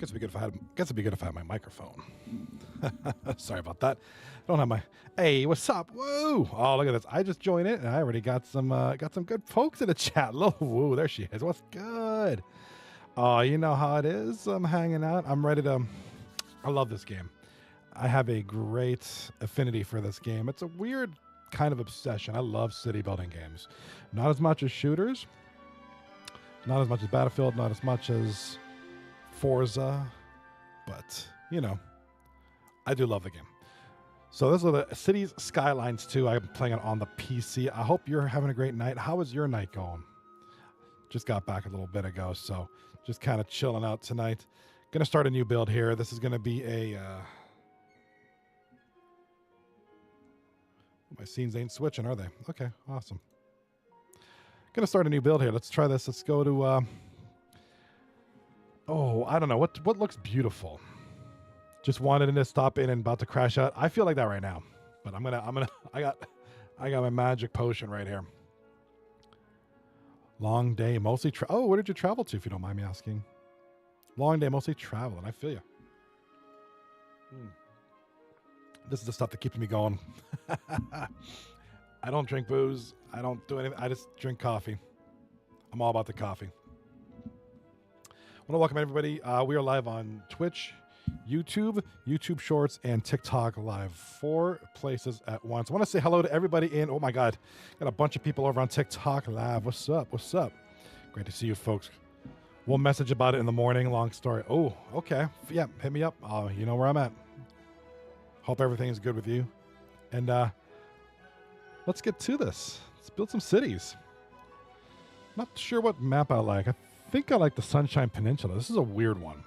Guess it'd be good if I had my microphone. Sorry about that. I don't have my. Hey, what's up? Whoa! Oh, look at this. I just joined it, and I already got some good folks in the chat. Whoa, there she is. What's good? Oh, you know how it is. I'm hanging out. I'm ready to. I love this game. I have a great affinity for this game. It's a weird kind of obsession. I love city building games. Not as much as shooters. Not as much as Battlefield. Not as much as Forza, but you know, I do love the game. So this is the Cities Skylines 2. I'm playing it on the PC. I hope you're having a great night. How is your night going? Just got back a little bit ago, so just kind of chilling out tonight. Gonna start a new build here. This is gonna be a my scenes ain't switching, are they? Okay, awesome. Gonna start a new build here. Let's try this. Let's go to oh, I don't know. What looks beautiful? Just wanted to stop in and about to crash out. I feel like that right now. But I got my magic potion right here. Long day, mostly oh, where did you travel to, if you don't mind me asking? Long day, mostly traveling. I feel you. This is the stuff that keeps me going. I don't drink booze. I don't do anything. I just drink coffee. I'm all about the coffee. I want to welcome everybody. We are live on Twitch, YouTube, YouTube Shorts, and TikTok Live. 4 places at once. I want to say hello to everybody in. Oh my God, got a bunch of people over on TikTok Live. What's up? What's up? Great to see you folks. We'll message about it in the morning. Long story. Oh, okay. Yeah, hit me up. You know where I'm at. Hope everything is good with you. And let's get to this. Let's build some cities. Not sure what map I like. I think I like the Sunshine Peninsula. This is a weird one.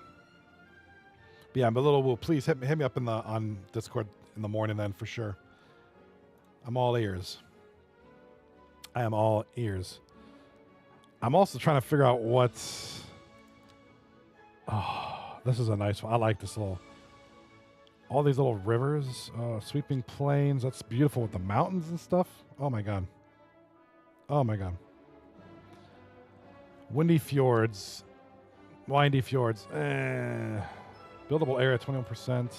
But yeah, I'm a little. Well, please hit me up on Discord in the morning then for sure. I'm all ears. I am all ears. I'm also trying to figure out what's. Oh, this is a nice one. I like this little. All these little rivers, sweeping plains. That's beautiful with the mountains and stuff. Oh my God. Oh my God. Windy fjords. Windy fjords. Buildable area, 21%.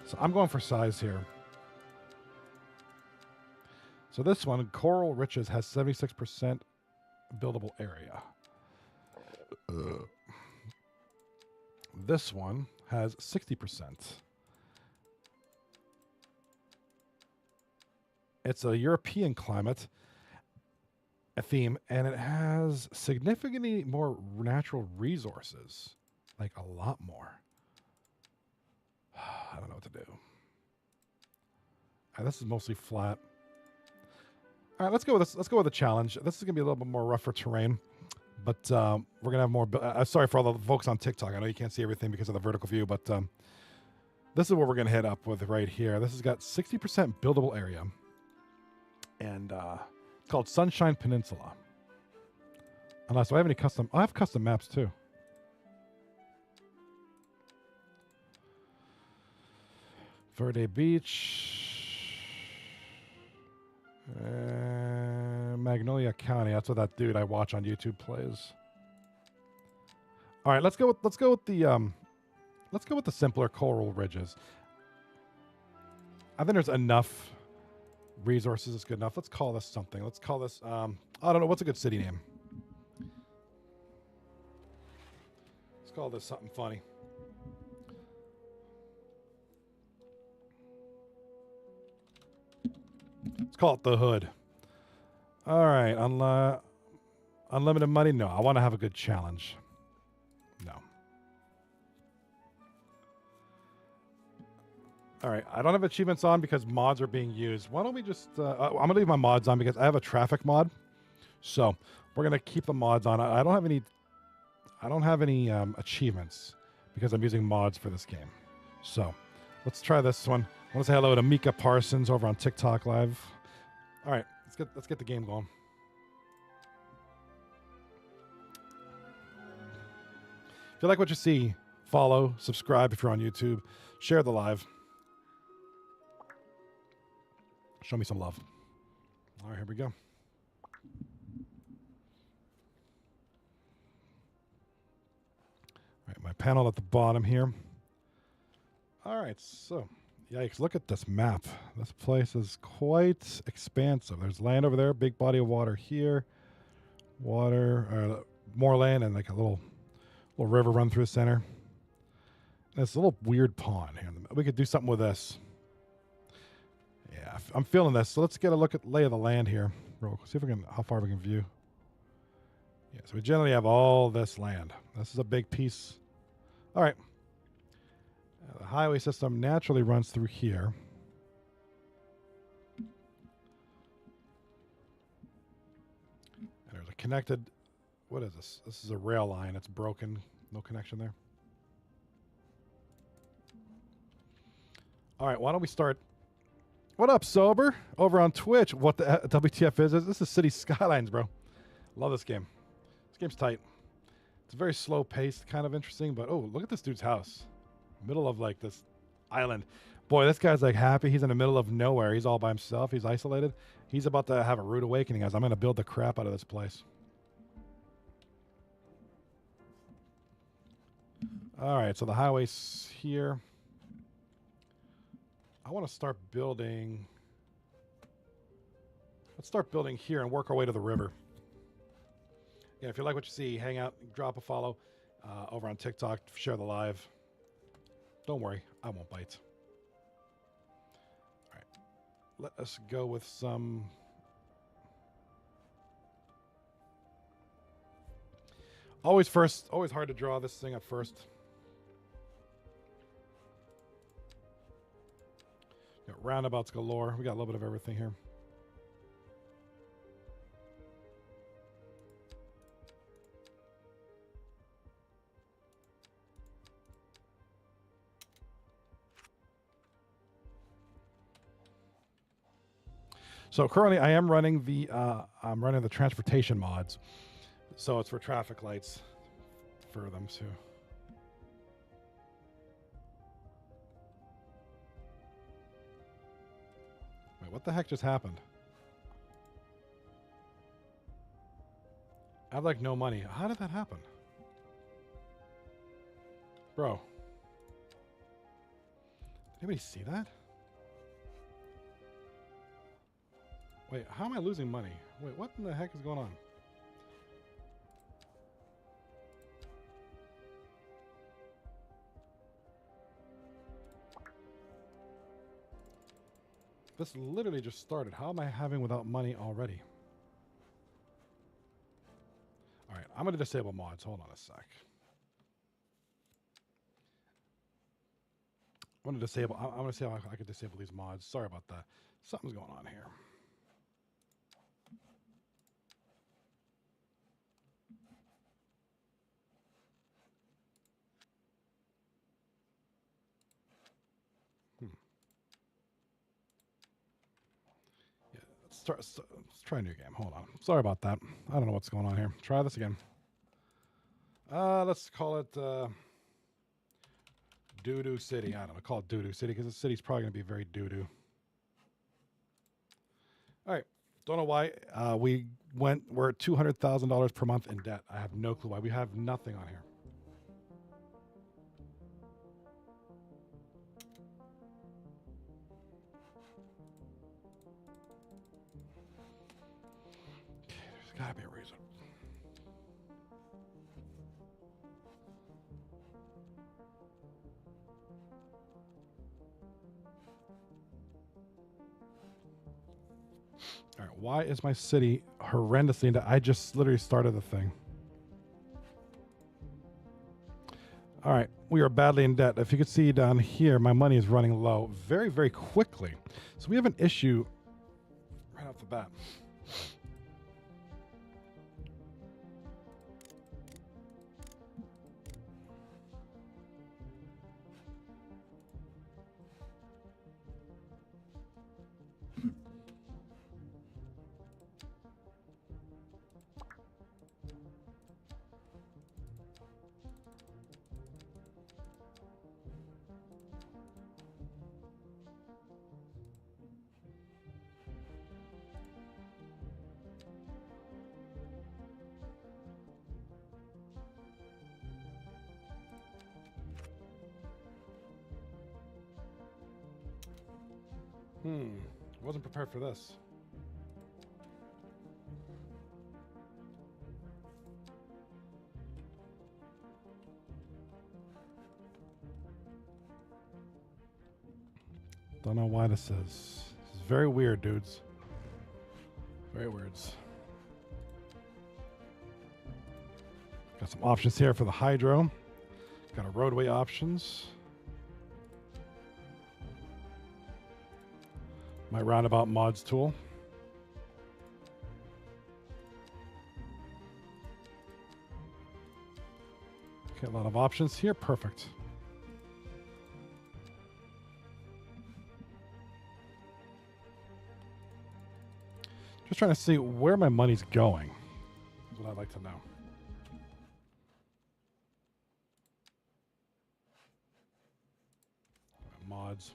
So I'm going for size here. So this one, Coral Riches, has 76% buildable area. This one has 60%. It's a European climate, a theme, and it has significantly more natural resources. Like a lot more. I don't know what to do. This is mostly flat. All right, let's go with this. Let's go with the challenge. This is gonna be a little bit more rougher terrain, but we're gonna have more. Sorry for all the folks on TikTok. I know you can't see everything because of the vertical view, but this is what we're gonna hit up with right here. This has got 60% buildable area, and it's called Sunshine Peninsula. Unless do I have any custom? I have custom maps too. Verde Beach, Magnolia County. That's what that dude I watch on YouTube plays. All right, let's go with the simpler Coral Ridges. I think there's enough resources. It's good enough. Let's call this something. Let's call this. I don't know. What's a good city name? Let's call this something funny. Let's call it the Hood. All right. Unlimited money? No. I want to have a good challenge. No. All right. I don't have achievements on because mods are being used. Why don't we just... I'm going to leave my mods on because I have a traffic mod. So we're going to keep the mods on. I don't have any achievements because I'm using mods for this game. So let's try this one. I want to say hello to Mika Parsons over on TikTok Live. All right, let's get the game going. If you like what you see, follow, subscribe if you're on YouTube, share the live. Show me some love. All right, here we go. All right, panel at the bottom here. All right, so yikes, look at this map. This place is quite expansive. There's land over there, big body of water here. Water, more land, and like a little river run through the center. And it's a little weird pond here. We could do something with this. Yeah, I'm feeling this. So let's get a look at lay of the land here. See if we can, how far we can view. Yeah, so we generally have all this land. This is a big piece. All right. The highway system naturally runs through here. And there's a connected, what is this? This is a rail line. It's broken. No connection there. All right, why don't we start? What up, Sober? Over on Twitch. What the WTF is? This is City Skylines, bro. Love this game. This game's tight. It's very slow paced, kind of interesting, but oh, look at this dude's house. Middle of like this island. Boy, this guy's like happy. He's in the middle of nowhere. He's all by himself. He's isolated. He's about to have a rude awakening, guys. I'm going to build the crap out of this place. All right, so the highway's here. I want to start building. Let's start building here and work our way to the river. Yeah, if you like what you see, hang out, drop a follow over on TikTok, share the live. Don't worry, I won't bite. All right, let us go with some. Always hard to draw this thing at first. Got roundabouts galore. We got a little bit of everything here. So currently, I am running the transportation mods. So it's for traffic lights for them too. Wait, what the heck just happened? I have like no money. How did that happen? Bro. Did anybody see that? Wait, how am I losing money? Wait, what in the heck is going on? This literally just started. How am I having without money already? All right, I'm going to disable mods. Hold on a sec. I'm going to see how I can disable these mods. Sorry about that. Something's going on here. Let's try a new game. Hold on. Sorry about that. I don't know what's going on here. Try this again. Let's call it Doo-Doo City. I don't know. Call it Doo-Doo City because the city's probably going to be very doo-doo. All right. Don't know why we're at $200,000 per month in debt. I have no clue why. We have nothing on here. Gotta be a reason. All right, why is my city horrendously into? I just literally started the thing. All right, we are badly in debt. If you could see down here, my money is running low very, very quickly. So we have an issue right off the bat. Wasn't prepared for this. Don't know why this is. This is very weird, dudes. Very weird. Got some options here for the hydro. Got a roadway options. My roundabout mods tool. Okay, a lot of options here. Perfect. Just trying to see where my money's going. That's what I'd like to know. Mods.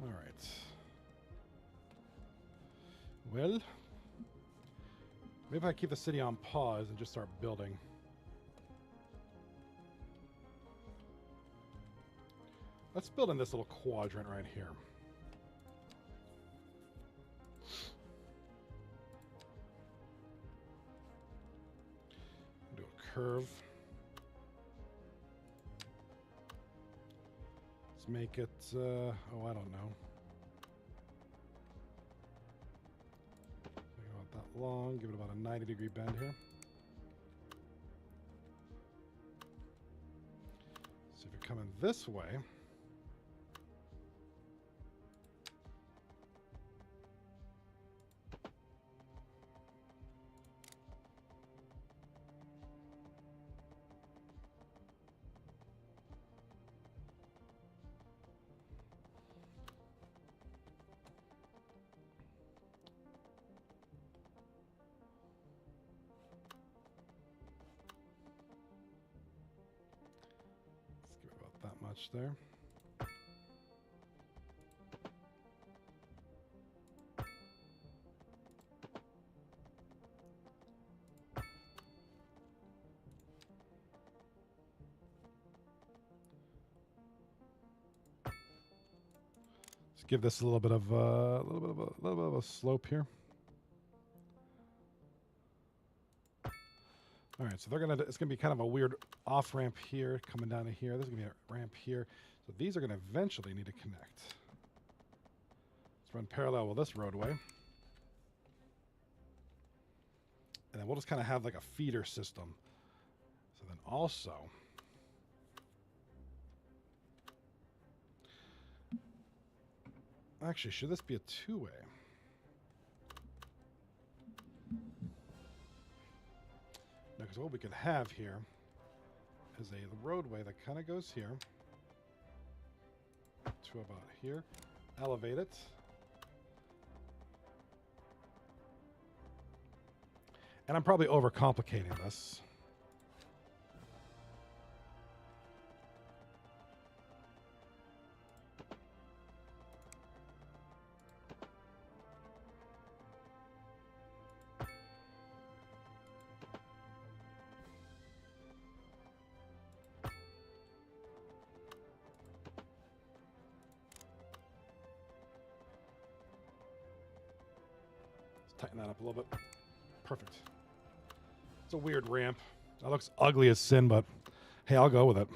All right. Well, maybe if I keep the city on pause and just start building. Let's build in this little quadrant right here. Do a curve. Let's make it, oh, I don't know. Make it about that long. Give it about a 90-degree bend here. So if you're coming this way, that much there. Let's give this a little bit of a slope here. All right, so it's gonna be kind of a weird off ramp here, coming down to here. There's gonna be a ramp here. So these are gonna eventually need to connect. Let's run parallel with this roadway. And then we'll just kind of have like a feeder system. So then also, actually, should this be a two-way? Because what we could have here is a roadway that kind of goes here to about here, elevate it, and I'm probably overcomplicating this. Tighten that up a little bit. Perfect. It's a weird ramp. That looks ugly as sin, but hey, I'll go with it.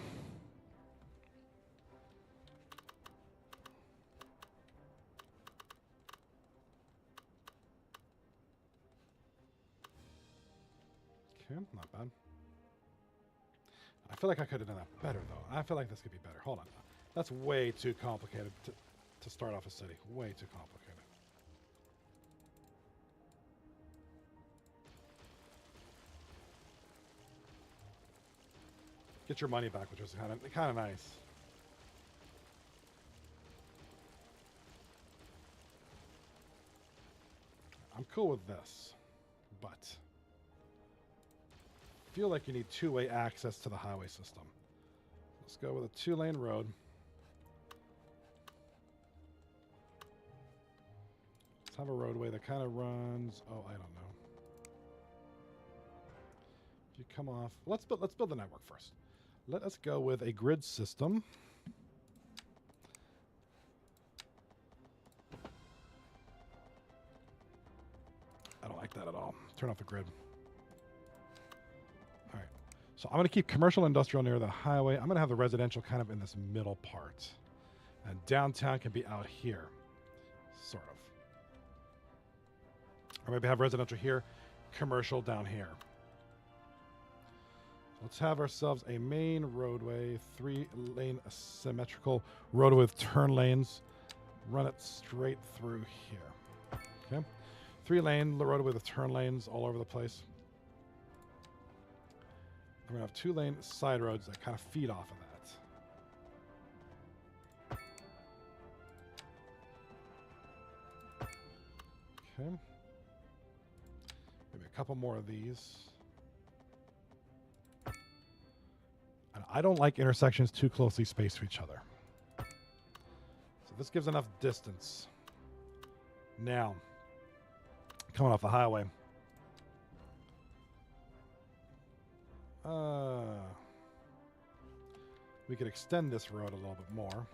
Okay, not bad. I feel like I could have done that better, though. I feel like this could be better. Hold on. That's way too complicated to start off a city. Way too complicated. Get your money back, which was kind of nice. I'm cool with this, but I feel like you need two-way access to the highway system. Let's go with a two-lane road. Let's have a roadway that kind of runs. Oh, I don't know. If you come off, let's build the network first. Let us go with a grid system. I don't like that at all. Turn off the grid. All right. So I'm going to keep commercial industrial near the highway. I'm going to have the residential kind of in this middle part. And downtown can be out here, sort of. Or maybe have residential here, commercial down here. Let's have ourselves a main roadway, 3-lane symmetrical roadway with turn lanes. Run it straight through here. Okay. 3-lane roadway with turn lanes all over the place. We're going to have 2-lane side roads that kind of feed off of that. Okay. Maybe a couple more of these. And I don't like intersections too closely spaced to each other. So this gives enough distance. Now, coming off the highway. We could extend this road a little bit more.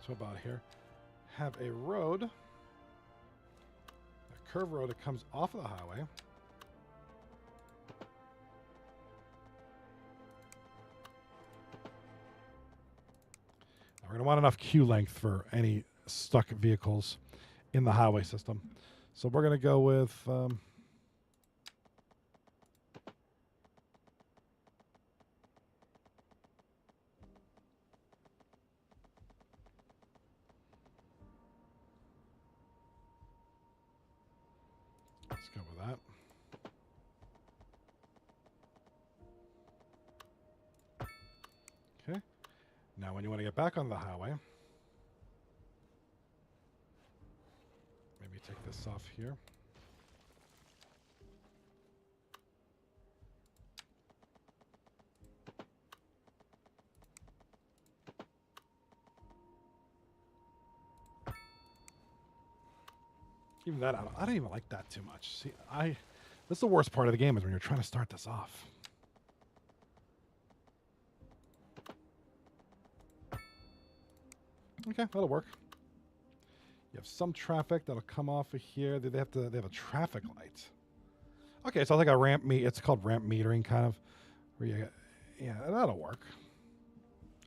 So about here. Have a road, a curved road that comes off of the highway. Now we're going to want enough queue length for any stuck vehicles in the highway system. So we're going to go with... let's go with that. Okay. Now when you want to get back on the highway, maybe take this off here. Even that, I don't even like that too much. See, this is the worst part of the game is when you're trying to start this off. Okay, that'll work. You have some traffic that'll come off of here. They have a traffic light. Okay, so it's like a ramp it's called ramp metering kind of. Where you get, yeah, that'll work.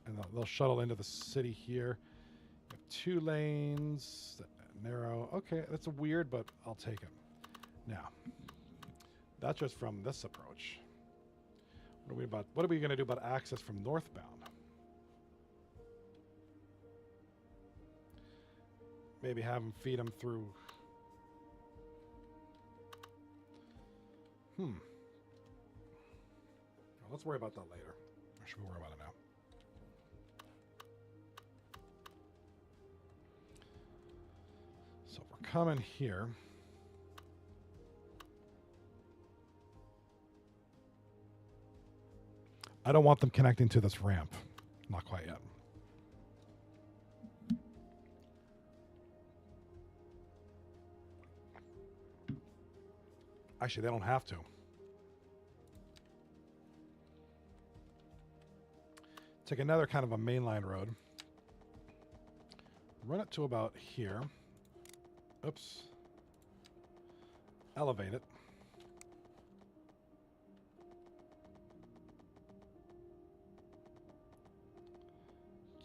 And they'll shuttle into the city here. You have 2 lanes. Narrow. Okay, that's weird, but I'll take it. Now, that's just from this approach. What are we going to do about access from northbound? Maybe have them feed them through. Well, let's worry about that later. Or should we worry about it now? So if we're coming here. I don't want them connecting to this ramp. Not quite yet. Actually, they don't have to. Take another kind of a mainline road. Run it to about here. Oops. Elevate it.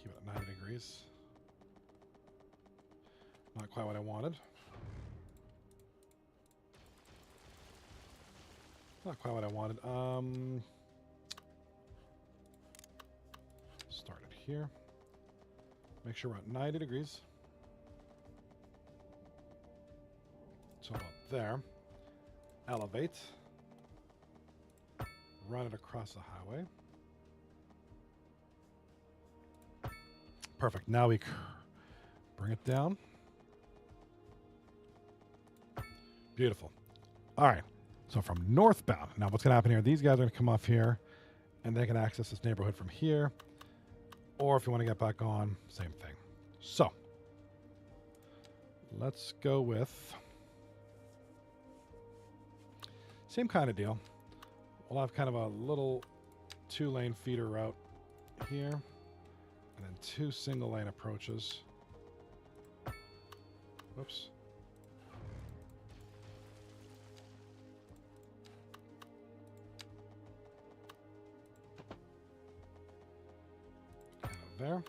Keep it at 90 degrees. Not quite what I wanted. Not quite what I wanted. Start it here. Make sure we're at 90 degrees. So about there. Elevate. Run it across the highway. Perfect. Now we bring it down. Beautiful. All right. So from northbound, now what's going to happen here, these guys are going to come off here, and they can access this neighborhood from here. Or if you want to get back on, same thing. So let's go with same kind of deal. we'll have kind of a little 2-lane feeder route here, and then 2 single-lane approaches. Whoops. Kind of there.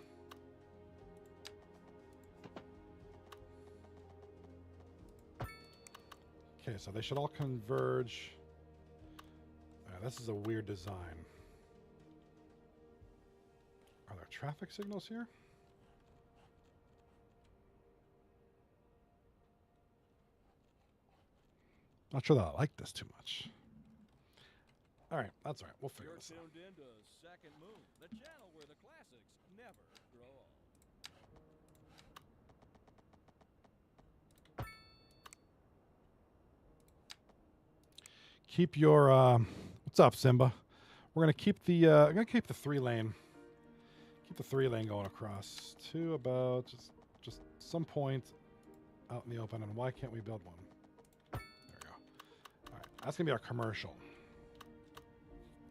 Okay, so they should all converge. This is a weird design. Are there traffic signals here? Not sure that I like this too much. All right, that's all right. We'll figure this out. You're tuned into Second Moon, the channel where the classics never grow old. Keep your what's up, Simba? We're gonna keep the I'm gonna keep the 3-lane. Keep the 3-lane going across to about just some point out in the open. And why can't we build one? There we go. All right, that's gonna be our commercial.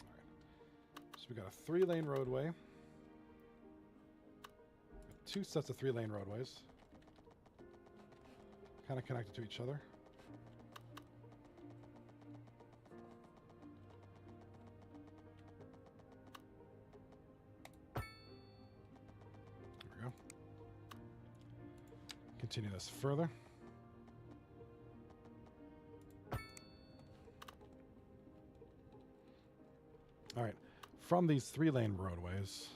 All right, so we got a 3-lane roadway. Got 2 sets of 3-lane roadways, kind of connected to each other. Continue this further. All right, from these 3-lane roadways,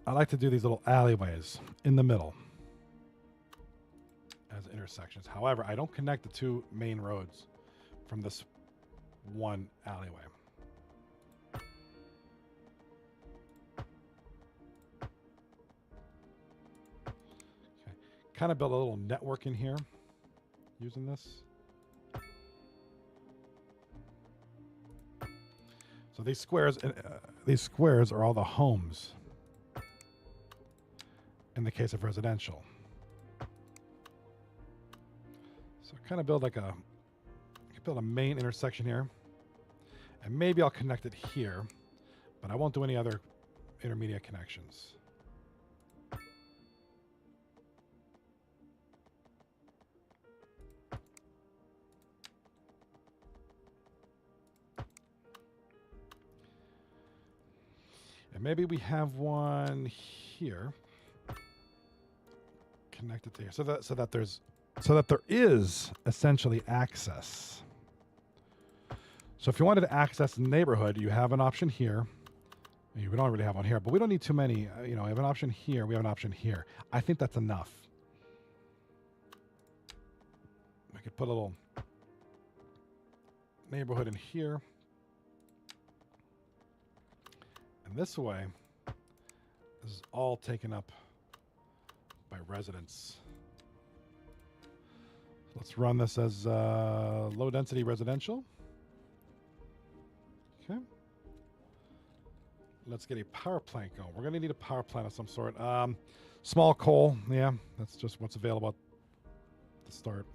I like to do these little alleyways in the middle as intersections. However, I don't connect the 2 main roads from this one alleyway. Kind of build a little network in here using this. So these squares are all the homes in the case of residential. So kind of build like I could build a main intersection here, and maybe I'll connect it here, but I won't do any other intermediate connections. Maybe we have one here connected to here, so that there is essentially access. So if you wanted to access the neighborhood, you have an option here. We don't really have one here, but we don't need too many. We have an option here. We have an option here. I think that's enough. We could put a little neighborhood in here. And this way, this is all taken up by residents. Let's run this as low density residential. Okay. Let's get a power plant going. We're going to need a power plant of some sort. Small coal. Yeah, that's just what's available at the start.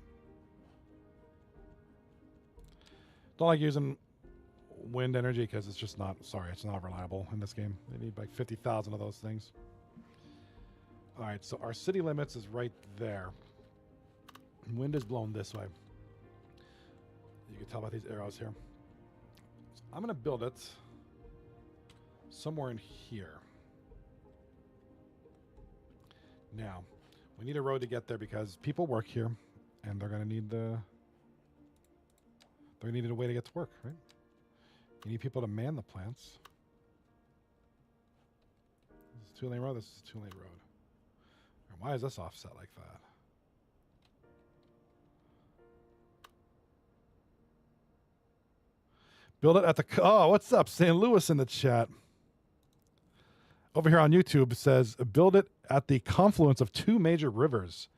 Don't like using wind energy because it's just not, it's not reliable in this game. They need like 50,000 of those things. All right, so our city limits is right there. Wind is blowing this way. You can tell by these arrows here. So I'm going to build it somewhere in here. Now, we need a road to get there because people work here and they're going to need a way to get to work, right? You need people to man the plants. This is a 2-lane road. This is a 2-lane road. And why is this offset like that? Build it at the... Oh, what's up? St. Louis in the chat. Over here on YouTube, it says, build it at the confluence of 2 major rivers.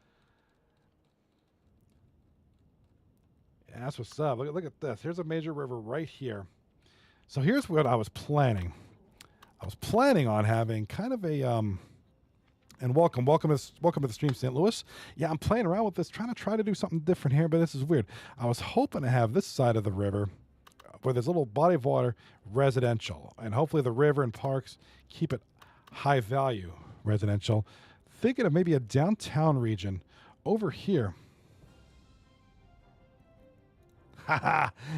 Yeah, that's what's up. Look at this. Here's a major river right here. So here's what I was planning. I was planning on having kind of a And welcome to the stream, St. Louis. Yeah, I'm playing around with this, trying to do something different here, but this is weird. I was hoping to have this side of the river, where there's a little body of water, residential, and hopefully the river and parks keep it high value residential. Thinking of maybe a downtown region over here.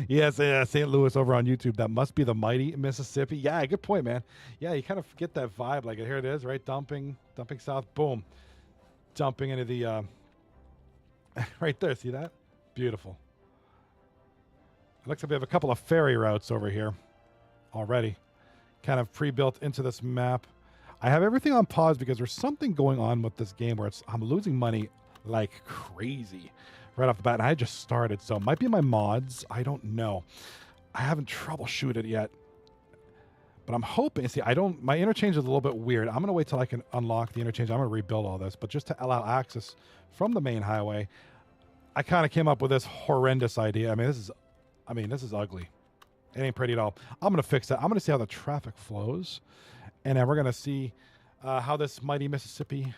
Yes, St. Louis over on YouTube. That must be the mighty Mississippi. Yeah, good point, man. Yeah, you kind of get that vibe. Like, here it is, right? Dumping south. Boom. Dumping into the, right there. See that? Beautiful. It looks like we have a couple of ferry routes over here already. Kind of pre-built into this map. I have everything on pause because there's something going on with this game where I'm losing money like crazy right off the bat, and I just started, so it might be my mods. I don't know. I haven't troubleshooted it yet, but I'm hoping. See, my interchange is a little bit weird. I'm gonna wait till I can unlock the interchange. I'm gonna rebuild all this, but just to allow access from the main highway, I kind of came up with this horrendous idea. I mean, this is ugly. It ain't pretty at all. I'm gonna fix that. I'm gonna see how the traffic flows, and then we're gonna see how this mighty Mississippi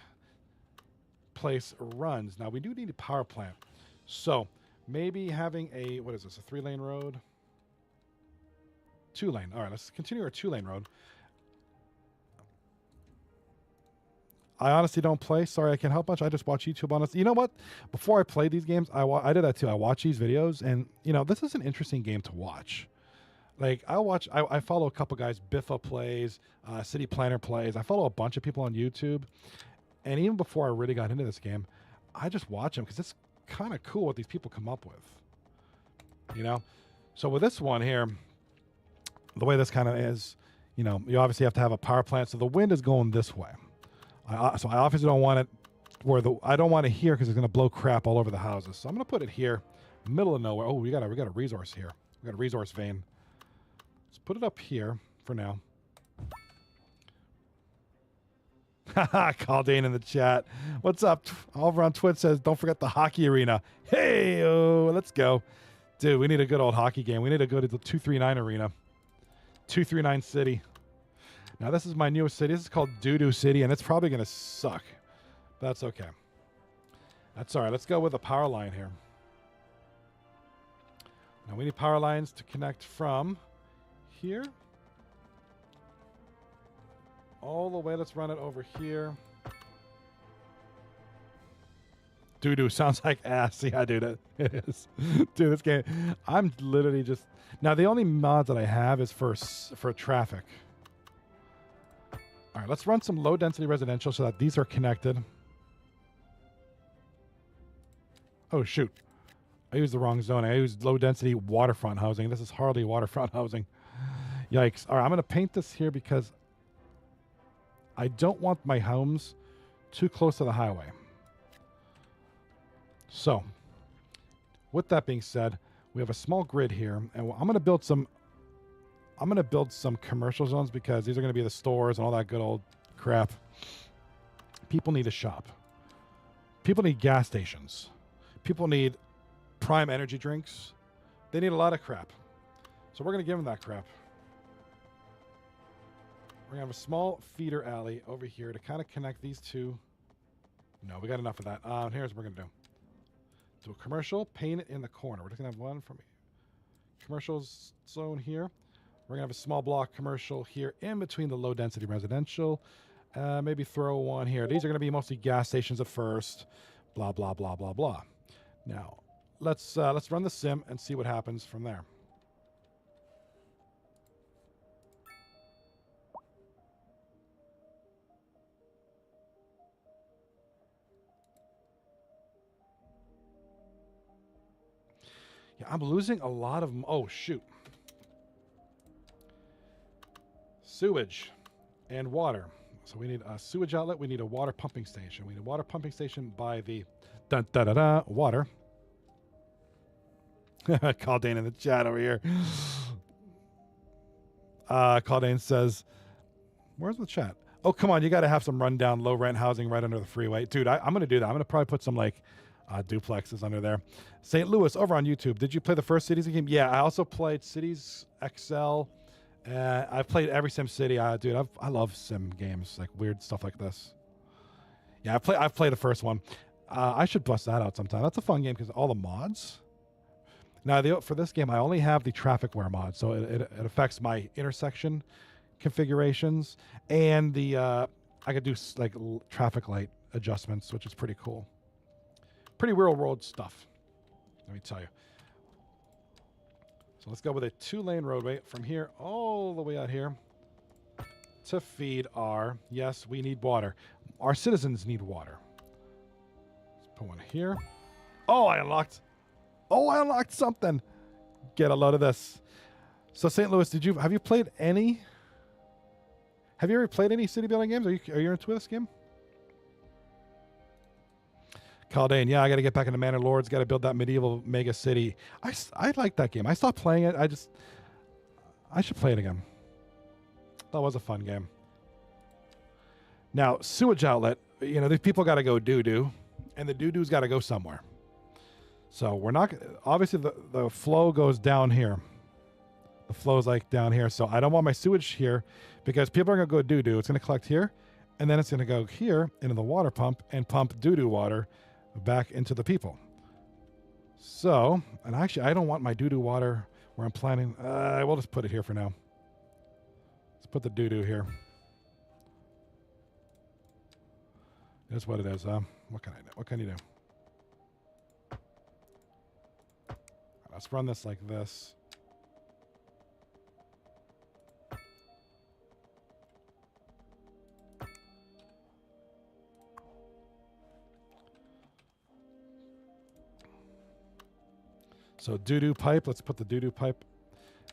place runs. Now, we do need a power plant. So maybe having a, what is this, a 3-lane road? 2-lane. All right, let's continue our 2-lane road. I honestly don't play. Sorry, I can't help much. I just watch YouTube on this. You know what? Before I played these games, I did that too. I watch these videos, and this is an interesting game to watch. Like, I follow a couple guys. Biffa plays, City Planner plays. I follow a bunch of people on YouTube, and even before I really got into this game, I just watch them because it's kind of cool what these people come up with. So with this one here, the way this kind of is, you obviously have to have a power plant, so the wind is going this way. So I obviously don't want it where I don't want it here because it's going to blow crap all over the houses. So I'm going to put it here, middle of nowhere. Oh, we got a resource here. We got a resource vein. Let's put it up here for now. Haha, Caldane in the chat. What's up? Over on Twitch says, don't forget the hockey arena. Hey, let's go. Dude, we need a good old hockey game. We need to go to the 239 arena. 239 City. Now, this is my newest city. This is called Doo-Doo City, and it's probably going to suck. But that's okay. That's all right. Let's go with a power line here. Now, we need power lines to connect from here all the way. Let's run it over here. Doo-doo sounds like ass. Yeah, dude, it is. Dude, this game, I'm literally just... Now, the only mods that I have is for traffic. All right, let's run some low-density residential so that these are connected. Oh, shoot. I used the wrong zone. I used low-density waterfront housing. This is hardly waterfront housing. Yikes. All right, I'm going to paint this here because I don't want my homes too close to the highway. So, with that being said, we have a small grid here, and I'm going to build some commercial zones because these are going to be the stores and all that good old crap. People need to shop. People need gas stations. People need prime energy drinks. They need a lot of crap. So we're going to give them that crap. We're going to have a small feeder alley over here to kind of connect these two. No, we got enough of that. Here's what we're going to do. Do a commercial, paint it in the corner. We're just going to have one from commercial zone here. We're going to have a small block commercial here in between the low density residential. Maybe throw one here. These are going to be mostly gas stations at first. Blah, blah, blah, blah, blah. Now, let's run the sim and see what happens from there. Yeah, I'm losing a lot of... Oh, shoot. Sewage and water. So we need a sewage outlet. We need a water pumping station. We need a water pumping station by the water. Caldane in the chat over here. Caldane says, where's the chat? Oh, come on. You got to have some rundown low rent housing right under the freeway. Dude, I'm going to do that. I'm going to probably put some like duplexes under there. St. Louis over on YouTube. Did you play the first Cities game? Yeah, I also played Cities XL. I've played every Sim City. Dude, I love sim games, like weird stuff like this. Yeah, I've played the first one. I should bust that out sometime. That's a fun game because all the mods. Now, for this game, I only have the Trafficware mod, so it affects my intersection configurations and the I could do like traffic light adjustments, which is pretty cool. Pretty real world stuff, let me tell you. So let's go with a 2-lane roadway from here all the way out here to feed our, yes, we need water. Our citizens need water. Let's put one here. Oh, I unlocked something. Get a load of this. So St. Louis, have you played any? Have you ever played any city building games? Are you into this game? Caldane, yeah, I got to get back into Manor Lords. Got to build that medieval mega city. I like that game. I stopped playing it. I should play it again. That was a fun game. Now, sewage outlet. You know, these people got to go doo-doo, and the doo-doo's got to go somewhere. So we're not, obviously the flow goes down here. The flow's like down here. So I don't want my sewage here because people are going to go doo-doo. It's going to collect here, and then it's going to go here into the water pump and pump doo-doo water back into the people. So, and actually I don't want my doo-doo water where I'm planning. We'll just put it here for now. Let's put the doo-doo here. That's what it is. What can I do? What can you do? Let's run this like this. So doo-doo pipe, let's put the doo-doo pipe.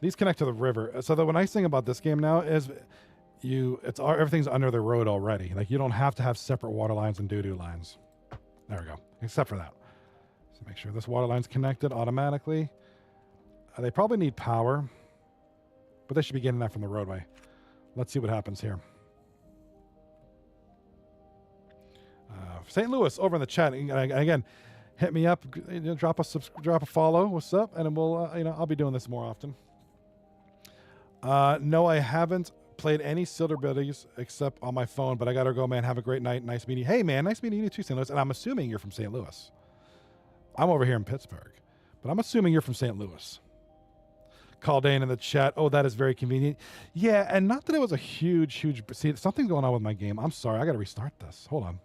These connect to the river. So the nice thing about this game now is everything's under the road already. Like you don't have to have separate water lines and doo-doo lines. There we go. Except for that. So make sure this water line's connected automatically. They probably need power, but they should be getting that from the roadway. Let's see what happens here. St. Louis over in the chat again. Hit me up, drop a follow. What's up? And we'll, I'll be doing this more often. No, I haven't played any Silver Abilities except on my phone, but I gotta go, man. Have a great night. Nice meeting you. Hey, man, nice meeting you too, St. Louis. And I'm assuming you're from St. Louis. I'm over here in Pittsburgh, but I'm assuming you're from St. Louis. Caldane in the chat. Oh, that is very convenient. Yeah, and not that it was a huge. See, something's going on with my game. I'm sorry. I gotta restart this. Hold on.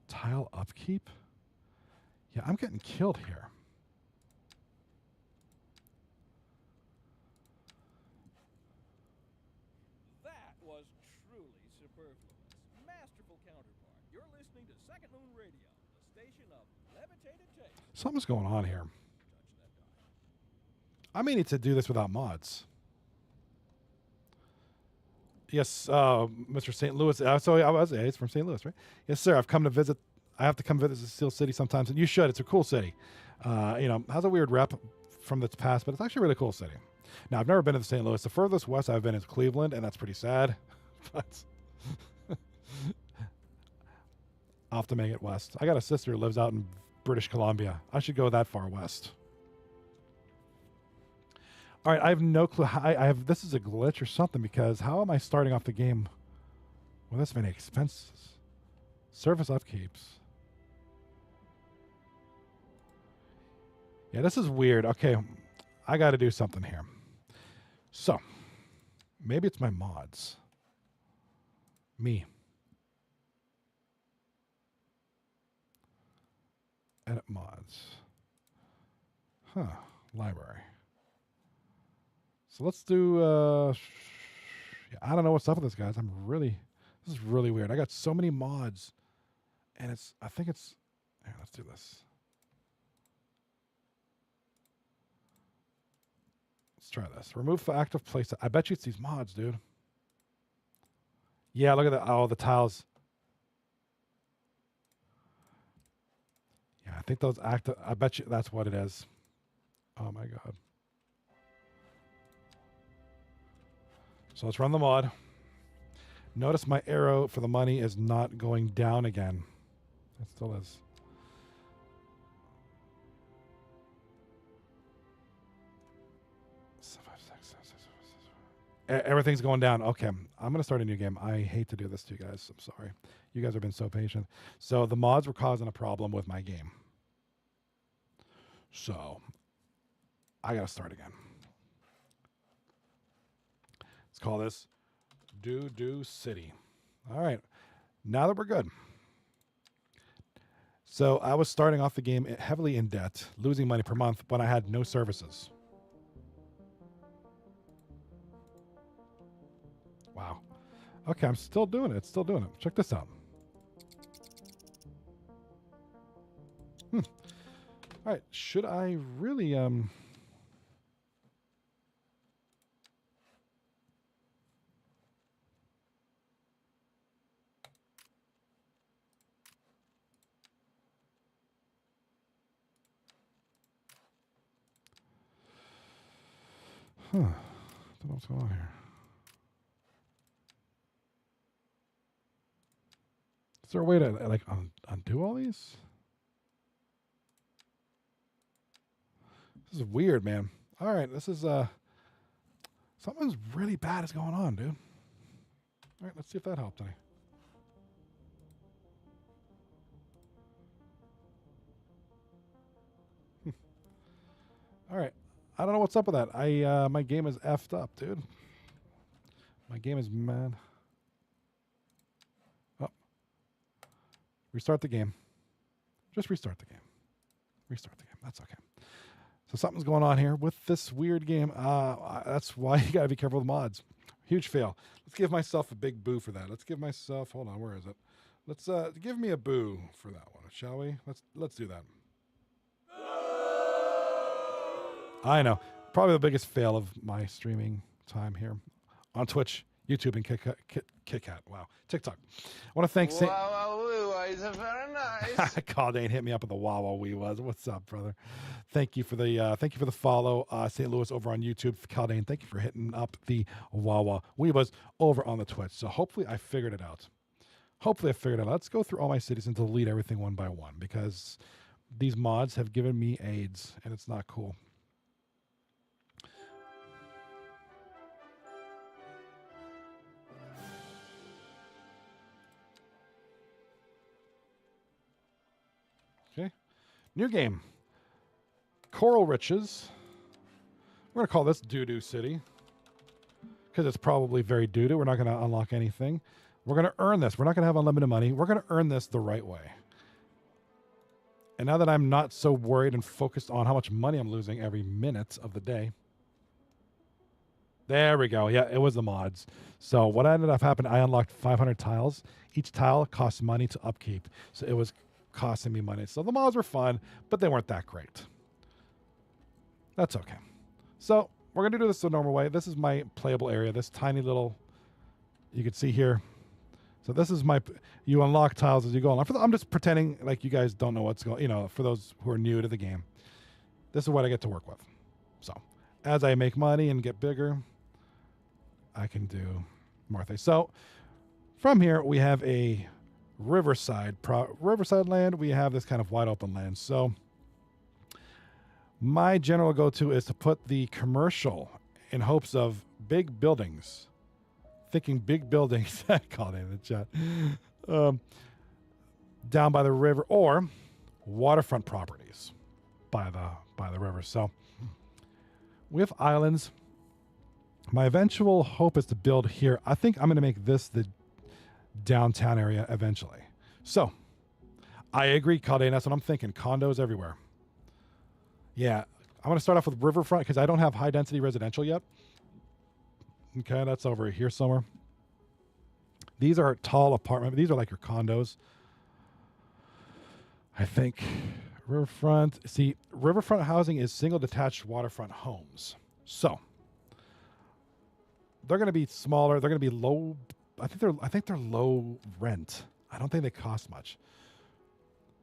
Tile upkeep? Yeah, I'm getting killed here. That was truly superfluous. Masterful counterpart. You're listening to Second Moon Radio, the station of levitated taste. Something's going on here. I may need to do this without mods. Yes, Mr. St. Louis. It's from St. Louis, right? Yes, sir. I've come to visit. I have to come visit Steel City sometimes, and you should. It's a cool city. Has a weird rep from the past, but it's actually a really cool city. Now, I've never been to St. Louis. The furthest west I've been is Cleveland, and that's pretty sad. But I'll have to make it west. I got a sister who lives out in British Columbia. I should go that far west. All right, I have no clue. This is a glitch or something, because how am I starting off the game with this many expenses? Service upkeeps. Yeah, this is weird. Okay, I got to do something here. So, maybe it's my mods. Me. Edit mods. Huh, library. So let's do, I don't know what's up with this, guys. This is really weird. I got so many mods, and here, let's do this. Let's try this. Remove for active place. I bet you it's these mods, dude. Yeah, look at that. Oh, the tiles. Yeah, I think those active, I bet you that's what it is. Oh my God. So let's run the mod. Notice my arrow for the money is not going down again. It still is. Everything's going down. Okay, I'm going to start a new game. I hate to do this to you guys. I'm sorry. You guys have been so patient. So the mods were causing a problem with my game. So I got to start again. Let's call this Do City. All right. Now that we're good. So I was starting off the game heavily in debt, losing money per month when I had no services. Wow. Okay, I'm still doing it. Still doing it. Check this out. All right. Should I really don't know what's going on here. Is there a way to like undo all these? This is weird, man. All right, this is something's really bad is going on, dude. All right, let's see if that helped any. All right, I don't know what's up with that. My game is effed up, dude. My game is mad. Oh, restart the game. Just restart the game. Restart the game. That's okay. So something's going on here with this weird game. That's why you gotta be careful with mods. Huge fail. Let's give myself a big boo for that. Let's give myself. Hold on, where is it? Let's give me a boo for that one, shall we? Let's do that. I know, probably the biggest fail of my streaming time here on Twitch, YouTube, and KitKat. Wow, TikTok. I want to thank Wow, very nice. Caldane hit me up with the Wawa Wee was. What's up, brother? Thank you for the follow, St. Louis over on YouTube. Caldane, thank you for hitting up the Wawa Wee was over on the Twitch. So hopefully I figured it out. Let's go through all my cities and delete everything one by one because these mods have given me AIDS and it's not cool. Okay, new game. Coral Riches. We're going to call this Doo-Doo City because it's probably very doo-doo. We're not going to unlock anything. We're going to earn this. We're not going to have unlimited money. We're going to earn this the right way. And now that I'm not so worried and focused on how much money I'm losing every minute of the day. There we go. Yeah, it was the mods. So what ended up happening, I unlocked 500 tiles. Each tile costs money to upkeep. So it was costing me money. So the mods were fun, but they weren't that great. That's okay. So we're going to do this the normal way. This is my playable area. This tiny little, you can see here. So this is you unlock tiles as you go along. I'm just pretending like you guys don't know what's going, for those who are new to the game. This is what I get to work with. So as I make money and get bigger, I can do more things. So from here, we have a riverside land. We have this kind of wide open land. So my general go-to is to put the commercial in hopes of big buildings. Thinking big buildings, I called it in the chat, down by the river or waterfront properties by the river. So with islands, my eventual hope is to build here. I think I'm going to make this the downtown area eventually. So I agree, Caldane. That's what I'm thinking. Condos everywhere. Yeah, I'm going to start off with riverfront because I don't have high density residential yet. Okay, that's over here somewhere. These are tall apartments. These are like your condos. I think riverfront. See, riverfront housing is single detached waterfront homes. So they're going to be smaller. They're going to be low. I think they're low rent. I don't think they cost much.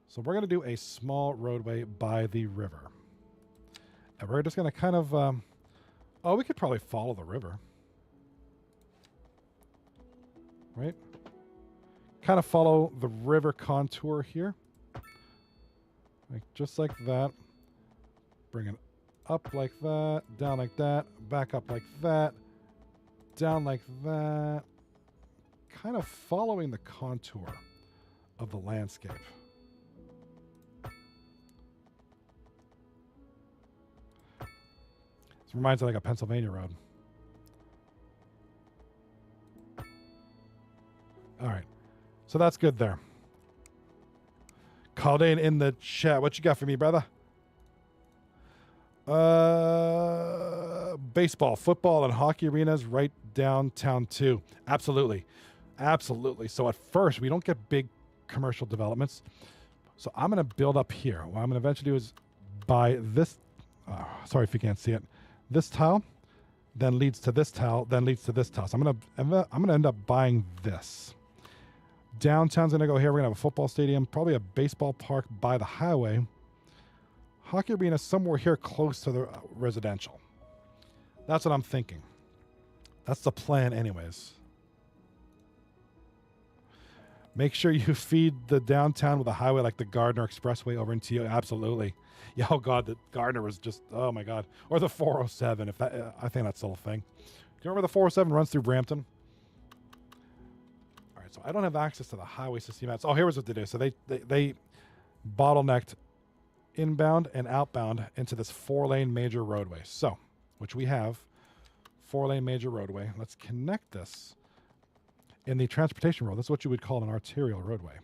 So we're going to do a small roadway by the river. And we're just going to kind of, we could probably follow the river. Right? Kind of follow the river contour here. Just like that. Bring it up like that, down like that, back up like that. down like that, kind of following the contour of the landscape. This reminds me of like a Pennsylvania road. All right. So that's good there. Caldane in the chat. What you got for me, brother? Baseball, football, and hockey arenas right downtown too. Absolutely. Absolutely. So at first, we don't get big commercial developments. So I'm going to build up here. What I'm going to eventually do is buy this. Sorry if you can't see it. This tile then leads to this tile, then leads to this tile. So I'm going to end up buying this. Downtown's going to go here. We're going to have a football stadium, probably a baseball park by the highway. Hockey arena somewhere here close to the residential. That's what I'm thinking. That's the plan anyways. Make sure you feed the downtown with a highway like the Gardner Expressway over into you. Absolutely. Yeah, oh God, the Gardner was just, oh my God. Or the 407, if that, I think that's still a thing. Do you remember the 407 runs through Brampton? All right, so I don't have access to the highway system yet. Oh, here's what they do. So they bottlenecked inbound and outbound into this 4-lane major roadway. So, which we have, 4-lane major roadway. Let's connect this in the transportation road. That's what you would call an arterial roadway.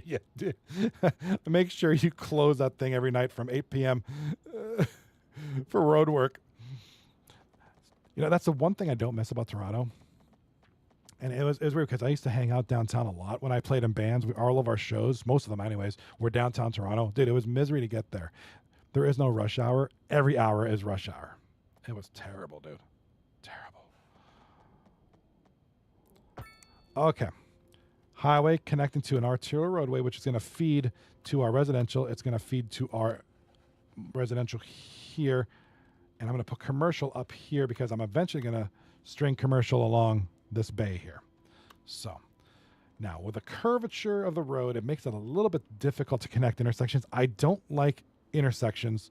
Yeah, dude. Make sure you close that thing every night from 8 p.m. For road work. You know, that's the one thing I don't miss about Toronto. And it was weird because I used to hang out downtown a lot when I played in bands. All of our shows, most of them anyways, were downtown Toronto. Dude, it was misery to get there. There is no rush hour. Every hour is rush hour. It was terrible, dude. Terrible. Okay. Highway connecting to an arterial roadway, which is going to feed to our residential. It's going to feed to our residential here. And I'm going to put commercial up here because I'm eventually going to string commercial along this bay here. So now with the curvature of the road, it makes it a little bit difficult to connect intersections. I don't like intersections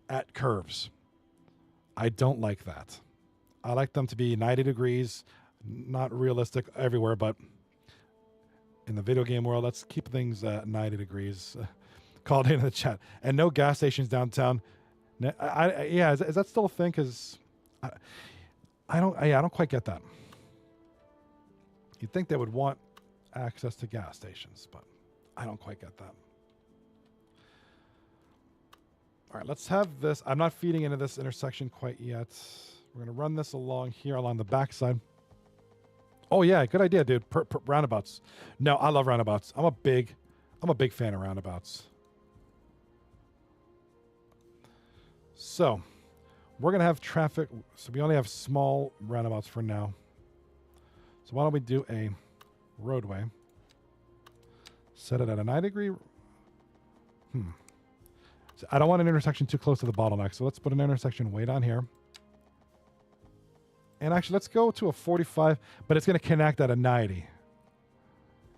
at curves. I don't like that. I like them to be 90 degrees, not realistic everywhere, but in the video game world, let's keep things 90 degrees. Called in the chat. And no gas stations downtown. Yeah, is that still a thing? Because I don't quite get that. You'd think they would want access to gas stations, but I don't quite get that. All right, let's have this. I'm not feeding into this intersection quite yet. We're going to run this along here along the backside. Oh yeah, good idea, dude. Roundabouts. No, I love roundabouts. I'm a big fan of roundabouts. So, we're going to have traffic. So we only have small roundabouts for now. So why don't we do a roadway? Set it at a 90-degree. So I don't want an intersection too close to the bottleneck. So let's put an intersection way down here. And actually, let's go to a 45, but it's going to connect at a 90.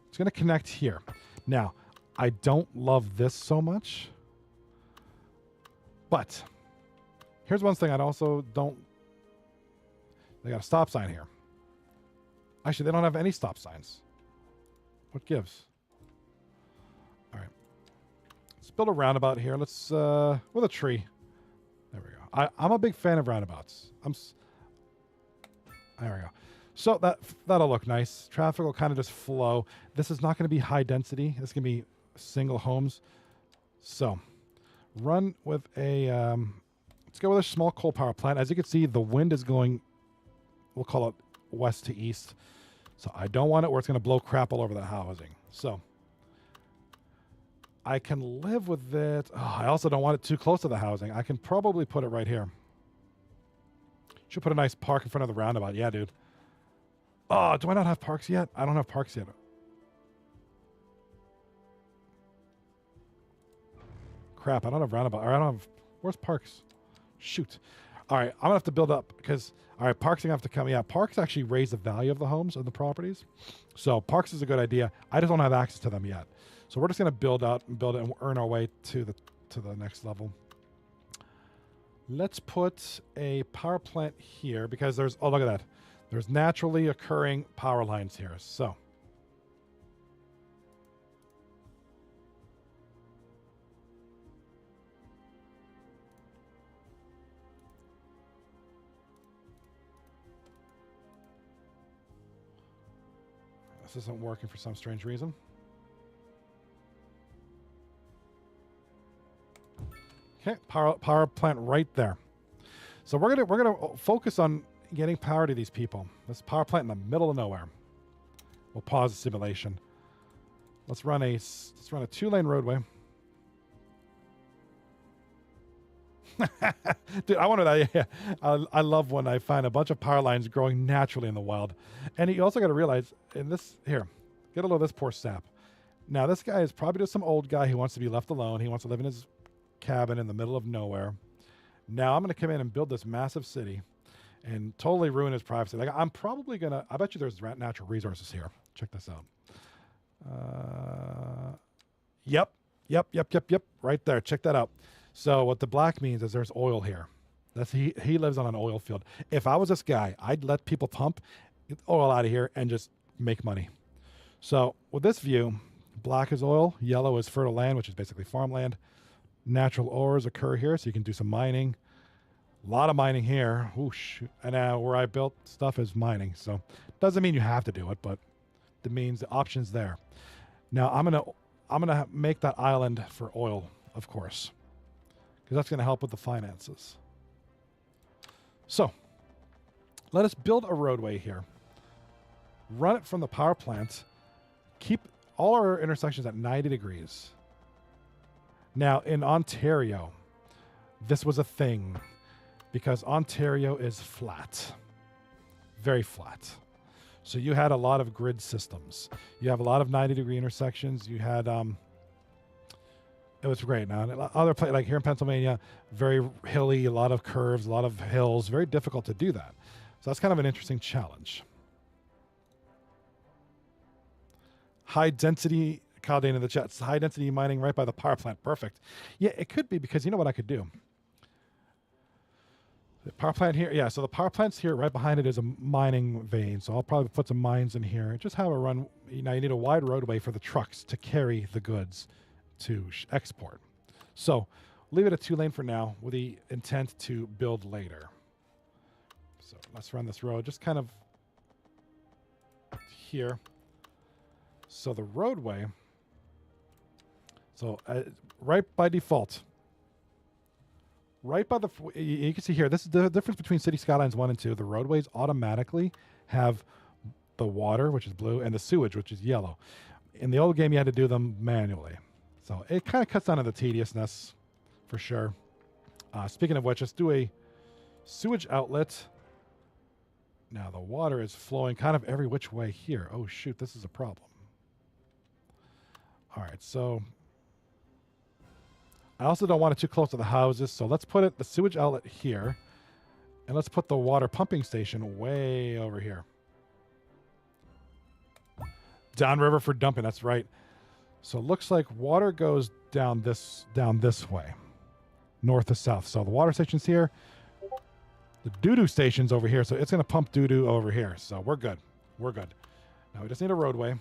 It's going to connect here. Now, I don't love this so much. But here's one thing I also don't. They got a stop sign here. Actually, they don't have any stop signs. What gives? All right. Let's build a roundabout here. Let's, with a tree. There we go. I'm a big fan of roundabouts. There we go. So that'll look nice. Traffic will kind of just flow. This is not going to be high density. It's going to be single homes. So run with a, let's go with a small coal power plant. As you can see, the wind is going, we'll call it west to east. So I don't want it where it's going to blow crap all over the housing. So I can live with it. Oh, I also don't want it too close to the housing. I can probably put it right here. Should put a nice park in front of the roundabout. Yeah, dude. Oh, do I not have parks yet? I don't have parks yet. Crap, I don't have roundabout. Or I don't have... Where's parks? Shoot. All right, I'm going to have to build up because... All right, parks are going to have to come. Yeah, parks actually raise the value of the homes, of the properties. So parks is a good idea. I just don't have access to them yet. So we're just going to build out and build it and earn our way to the next level. Let's put a power plant here because there's, oh, look at that. There's naturally occurring power lines here. So this isn't working for some strange reason. Okay, power plant right there. So we're gonna focus on getting power to these people. This power plant in the middle of nowhere. We'll pause the simulation. Let's run a 2-lane roadway. Dude, I wonder that. Yeah, I love when I find a bunch of power lines growing naturally in the wild. And you also got to realize in this here, get a load of this poor sap. Now this guy is probably just some old guy who wants to be left alone. He wants to live in his cabin in the middle of nowhere. Now I'm going to come in and build this massive city and totally ruin his privacy. Like I'm probably going to, I bet you there's natural resources here. Check this out. Yep. Right there. Check that out. So what the black means is there's oil here. That's he lives on an oil field. If I was this guy, I'd let people pump oil out of here and just make money. So with this view, black is oil, yellow is fertile land, which is basically farmland. Natural ores occur here, so you can do some mining. A lot of mining here. Whoosh. And where I built stuff is mining. So doesn't mean you have to do it, but it means the option's there. Now I'm gonna make that island for oil, of course, because that's gonna help with the finances. So let us build a roadway here. Run it from the power plant. Keep all our intersections at 90 degrees. Now, in Ontario, this was a thing because Ontario is flat, very flat. So you had a lot of grid systems. You have a lot of 90-degree intersections. You had, it was great. Now, other places, like here in Pennsylvania, very hilly, a lot of curves, a lot of hills, very difficult to do that. So that's kind of an interesting challenge. High density, Kyle Dane in the chat, high density mining right by the power plant. Perfect. Yeah, it could be because you know what I could do? The power plant here, yeah, so the power plant's here. Right behind it is a mining vein. So I'll probably put some mines in here. Just have a run. Now you need a wide roadway for the trucks to carry the goods to export. So leave it a 2-lane for now with the intent to build later. So let's run this road just kind of here. So the roadway, so right by default, right by the, you can see here, this is the difference between City Skylines 1 and 2. The roadways automatically have the water, which is blue, and the sewage, which is yellow. In the old game, you had to do them manually. So it kind of cuts down on the tediousness for sure. Speaking of which, let's do a sewage outlet. Now the water is flowing kind of every which way here. Oh shoot, this is a problem. All right, so I also don't want it too close to the houses, so let's put the sewage outlet here, and let's put the water pumping station way over here. Downriver for dumping, that's right. So it looks like water goes down this way, north to south. So the water station's here. The doo-doo station's over here, so it's going to pump doo-doo over here. So we're good. We're good. Now we just need a roadway.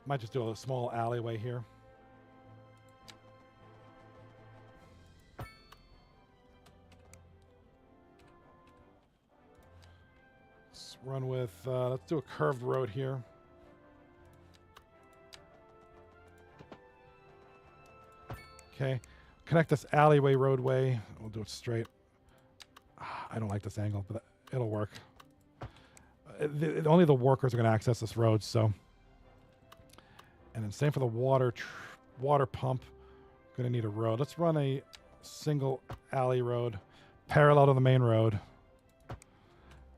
Might just do a small alleyway here. Let's run with, let's do a curved road here. Okay. Connect this alleyway roadway. We'll do it straight. I don't like this angle, but it'll work. Only the workers are going to access this road, so. And then same for the water pump. Going to need a road. Let's run a single alley road parallel to the main road.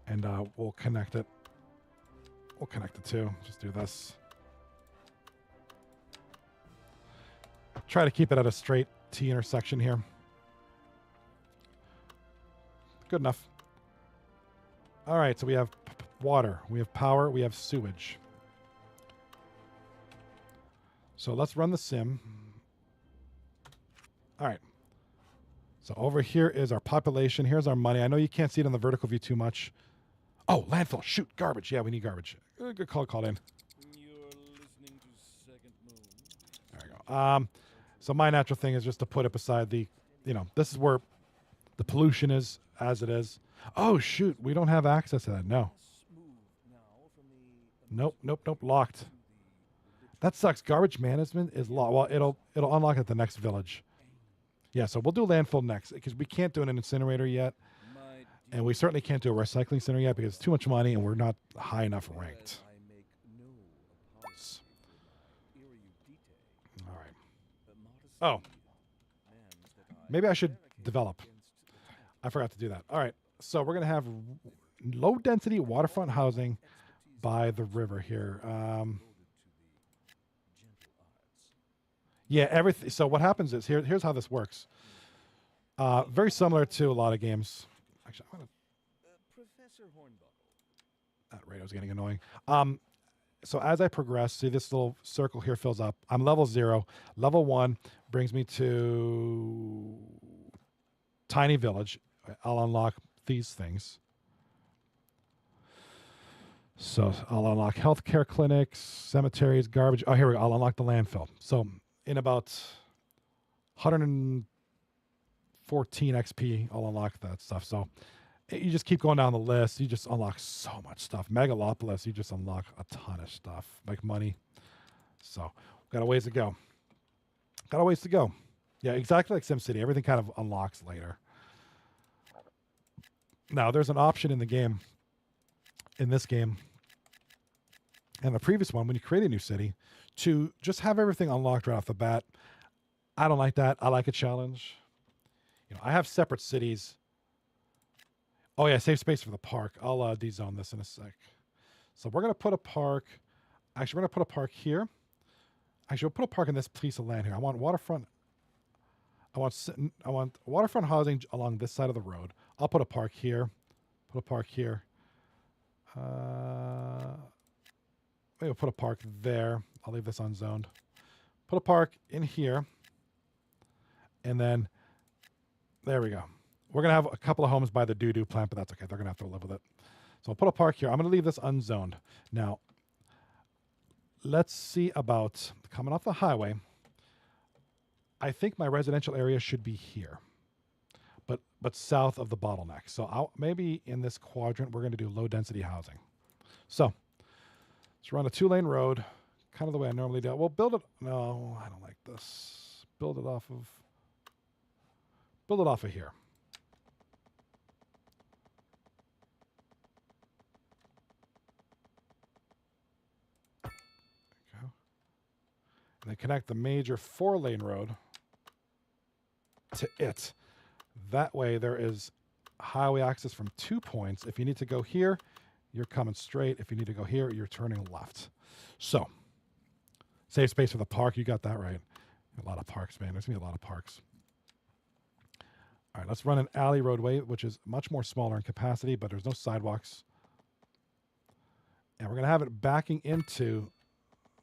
And we'll connect it. We'll connect the two. Just do this. Try to keep it at a straight T intersection here. Good enough. All right, so we have water, we have power, we have sewage. So let's run the sim. All right. So over here is our population. Here's our money. I know you can't see it on the vertical view too much. Oh, landfill. Shoot, garbage. Yeah, we need garbage. Good call called in. You're listening to Second Moon. There we go. So my natural thing is just to put it beside the, this is where the pollution is as it is. Oh, shoot. We don't have access to that. No. Nope. Locked. That sucks. Garbage management is locked. Well, it'll unlock at the next village. Yeah, so we'll do landfill next because we can't do an incinerator yet. And we certainly can't do a recycling center yet because it's too much money and we're not high enough ranked. All right. Oh. Maybe I should develop. I forgot to do that. All right. So we're going to have low density waterfront housing by the river here. Yeah, everything. So what happens is here's how this works. Very similar to a lot of games. Actually, I'm gonna. Professor Hornbuckle. That radio's getting annoying. So as I progress, see this little circle here fills up. I'm level 0. Level 1 brings me to tiny village. I'll unlock these things. So I'll unlock healthcare clinics, cemeteries, garbage. Oh, here we go. I'll unlock the landfill. So in about 114 XP, I'll unlock that stuff. So you just keep going down the list. You just unlock so much stuff. Megalopolis, you just unlock a ton of stuff, like money. So got a ways to go. Yeah, exactly like SimCity. Everything kind of unlocks later. Now, there's an option in the game, in this game, and the previous one, when you create a new city, to just have everything unlocked right off the bat. I don't like that. I like a challenge. I have separate cities. Oh, yeah, save space for the park. I'll dezone this in a sec. So we're going to put a park. Actually, we're going to put a park here. Actually, we'll put a park in this piece of land here. I want waterfront. I want waterfront housing along this side of the road. I'll put a park here. Put a park here. Maybe we'll put a park there. I'll leave this unzoned. Put a park in here. And then, there we go. We're going to have a couple of homes by the doo-doo plant, but that's okay. They're going to have to live with it. So I'll put a park here. I'm going to leave this unzoned. Now, let's see about coming off the highway. I think my residential area should be here, but south of the bottleneck. So maybe in this quadrant, we're going to do low-density housing. So let's run a 2-lane road, kind of the way I normally do. We'll build it. No, I don't like this. Build it off of here. And then connect the major 4-lane road to it. That way there is highway access from 2 points. If you need to go here, you're coming straight. If you need to go here, you're turning left. So, save space for the park. You got that right. A lot of parks, man. There's going to be a lot of parks. All right, let's run an alley roadway, which is much more smaller in capacity, but there's no sidewalks. And we're going to have it backing into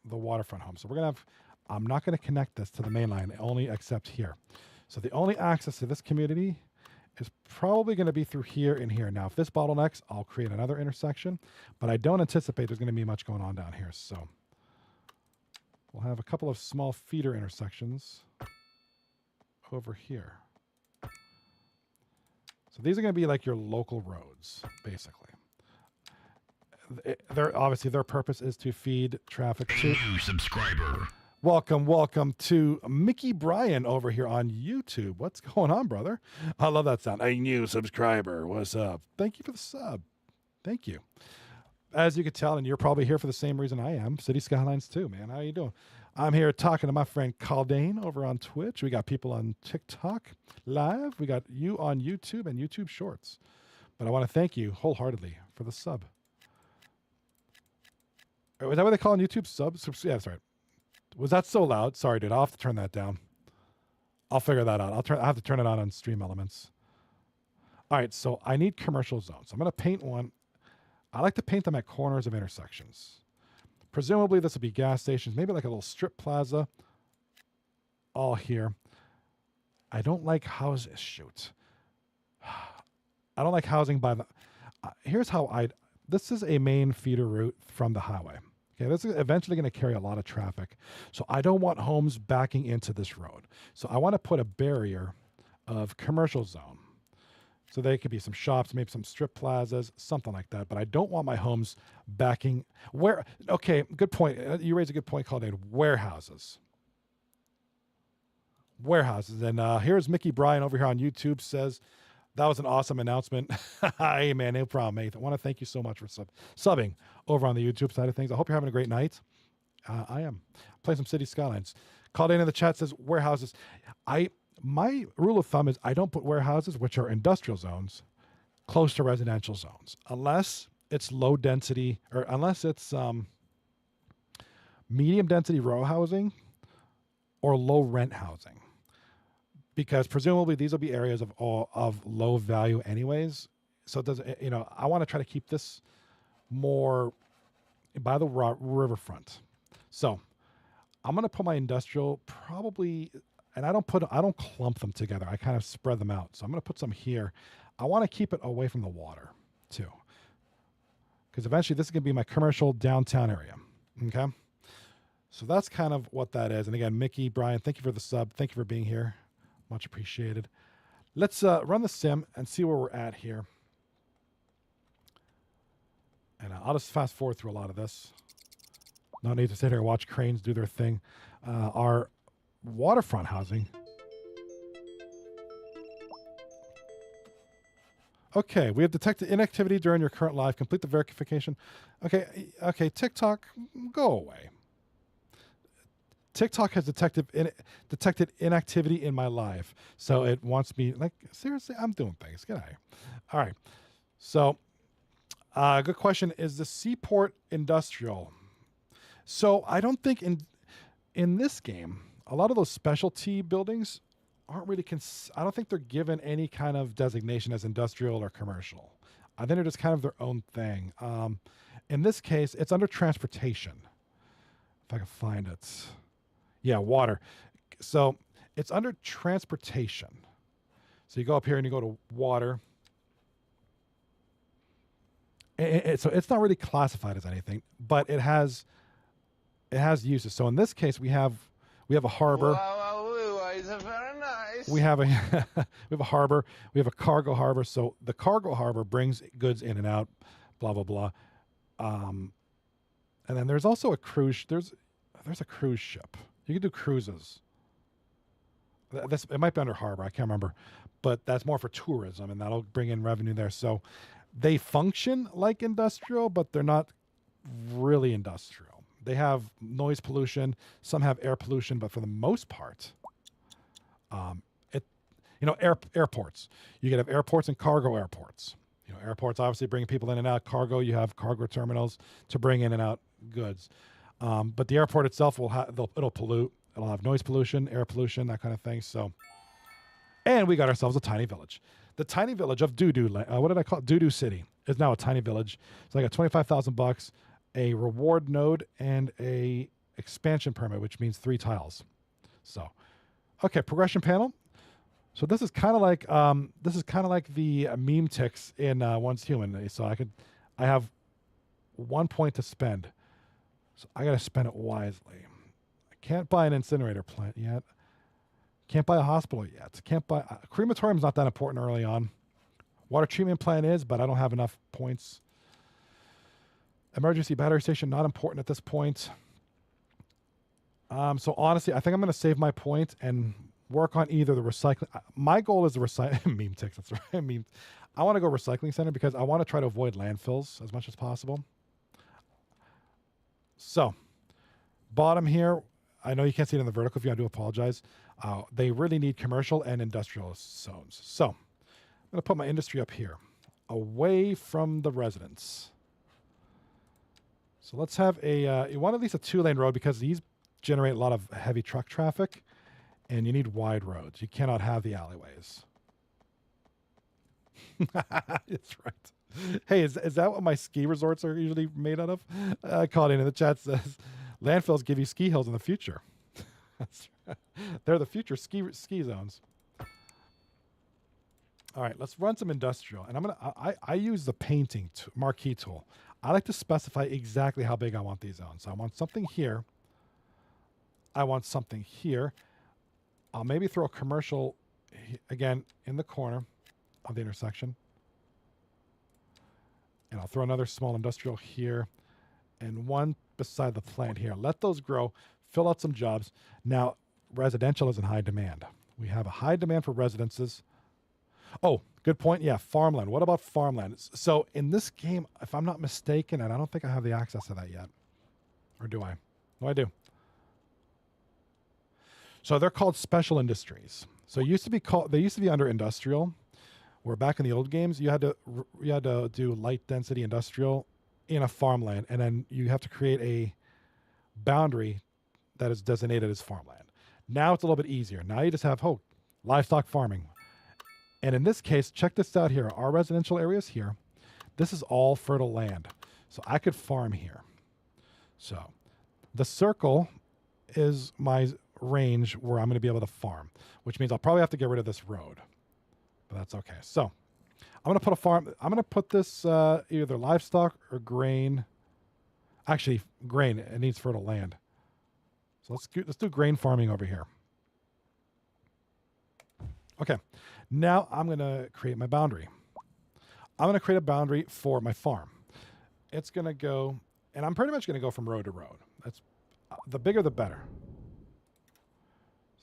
the waterfront home. So we're going to have, I'm not going to connect this to the main line, only except here. So the only access to this community is probably going to be through here and here. Now, if this bottlenecks, I'll create another intersection, but I don't anticipate there's going to be much going on down here. So we'll have a couple of small feeder intersections over here. So these are going to be like your local roads, basically. Obviously their purpose is to feed traffic to new subscriber. Welcome to Mickey Bryan over here on YouTube. What's going on, brother? I love that sound. A new subscriber. What's up? Thank you for the sub. Thank you. As you can tell, and you're probably here for the same reason I am, City Skylines too, man. How you doing? I'm here talking to my friend Caldane over on Twitch. We got people on TikTok live. We got you on YouTube and YouTube Shorts. But I want to thank you wholeheartedly for the sub. Is that what they call on YouTube? Subs? Yeah, that's right. Was that so loud? Sorry, dude. I'll have to turn that down. I'll figure that out. I'll have to turn it on Stream Elements. All right, so I need commercial zones. I'm going to paint one. I like to paint them at corners of intersections. Presumably, this will be gas stations, maybe like a little strip plaza all here. I don't like houses. Shoot. I don't like housing by the. Here's how I. This is a main feeder route from the highway. Okay, this is eventually going to carry a lot of traffic. So I don't want homes backing into this road. So I want to put a barrier of commercial zone. So there could be some shops, maybe some strip plazas, something like that. But I don't want my homes backing where. Okay, good point. You raise a good point, Claudine. Warehouses. Warehouses. And here's Mickey Bryan over here on YouTube says, that was an awesome announcement. Hey, man, no problem, mate. I want to thank you so much for subbing over on the YouTube side of things. I hope you're having a great night. I am. Playing some City Skylines. Called in the chat says warehouses. My rule of thumb is I don't put warehouses, which are industrial zones, close to residential zones, unless it's low density or unless it's medium density row housing or low rent housing. Because presumably these will be areas of low value anyways. So it doesn't, I want to try to keep this more by the riverfront. So I'm going to put my industrial probably, and I don't clump them together. I kind of spread them out. So I'm going to put some here. I want to keep it away from the water too. Because eventually this is going to be my commercial downtown area. Okay. So that's kind of what that is. And again, Mickey, Brian, thank you for the sub. Thank you for being here. Much appreciated. Let's run the sim and see where we're at here. And I'll just fast forward through a lot of this. No need to sit here and watch cranes do their thing. Our waterfront housing. Okay, we have detected inactivity during your current live. Complete the verification. Okay, TikTok, go away. TikTok has detected inactivity in my life. So it wants me, like, seriously, I'm doing things. Get out of here. All right. So, good question. Is the Seaport industrial? So I don't think in this game, a lot of those specialty buildings aren't really, I don't think they're given any kind of designation as industrial or commercial. I think they're just kind of their own thing. In this case, it's under transportation. If I can find it. Yeah, water. So it's under transportation. So you go up here and you go to water. So it's not really classified as anything, but it has uses. So in this case, we have a harbor. Wow, it's very nice. We have a harbor. We have a cargo harbor. So the cargo harbor brings goods in and out. Blah blah blah. And then there's also a cruise. There's a cruise ship. You can do cruises. It might be under harbor. I can't remember, but that's more for tourism, and that'll bring in revenue there. So they function like industrial, but they're not really industrial. They have noise pollution. Some have air pollution, but for the most part, airports. You can have airports and cargo airports. Airports obviously bring people in and out. Cargo, you have cargo terminals to bring in and out goods. But the airport itself it'll pollute. It'll have noise pollution, air pollution, that kind of thing. So, and we got ourselves a tiny village. The tiny village of what did I call it? Doo City is now a tiny village. So I got $25,000, a reward node, and a expansion permit, which means 3 tiles. So, okay, progression panel. So this is kind of like the meme ticks in Once Human. So I have 1 point to spend. So I got to spend it wisely. I can't buy an incinerator plant yet. Can't buy a hospital yet. Can't buy crematorium's not that important early on. Water treatment plant is, but I don't have enough points. Emergency battery station not important at this point. So honestly, I think I'm going to save my points and work on either the recycling. My goal is the recycling meme ticks. That's right. I want to go recycling center because I want to try to avoid landfills as much as possible. So, bottom here, I know you can't see it in the vertical view. I do apologize. They really need commercial and industrial zones. So, I'm going to put my industry up here, away from the residents. So let's have you want at least a 2-lane road because these generate a lot of heavy truck traffic, and you need wide roads. You cannot have the alleyways. That's right. Hey, is that what my ski resorts are usually made out of? Called in the chat says, landfills give you ski hills in the future. They're the future ski zones. All right, let's run some industrial. And I use the painting marquee tool. I like to specify exactly how big I want these zones. So I want something here. I want something here. I'll maybe throw a commercial, again, in the corner of the intersection. And I'll throw another small industrial here and one beside the plant here. Let those grow, fill out some jobs. Now, residential is in high demand. We have a high demand for residences. Oh, good point. Yeah, farmland. What about farmland? So in this game, if I'm not mistaken, and I don't think I have the access to that yet. Or do I? No, I do. So they're called special industries. So they used to be under industrial, where back in the old games, you had to do light density industrial in a farmland, and then you have to create a boundary that is designated as farmland. Now it's a little bit easier. Now you just have livestock farming. And in this case, check this out here. Our residential areas here. This is all fertile land. So I could farm here. So the circle is my range where I'm going to be able to farm, which means I'll probably have to get rid of this road. But that's okay. So I'm going to put a farm. I'm going to put this either livestock or grain. Actually, grain. It needs fertile land. So let's do grain farming over here. Okay. Now I'm going to create my boundary. I'm going to create a boundary for my farm. It's going to go, and I'm pretty much going to go from road to road. That's the bigger the better.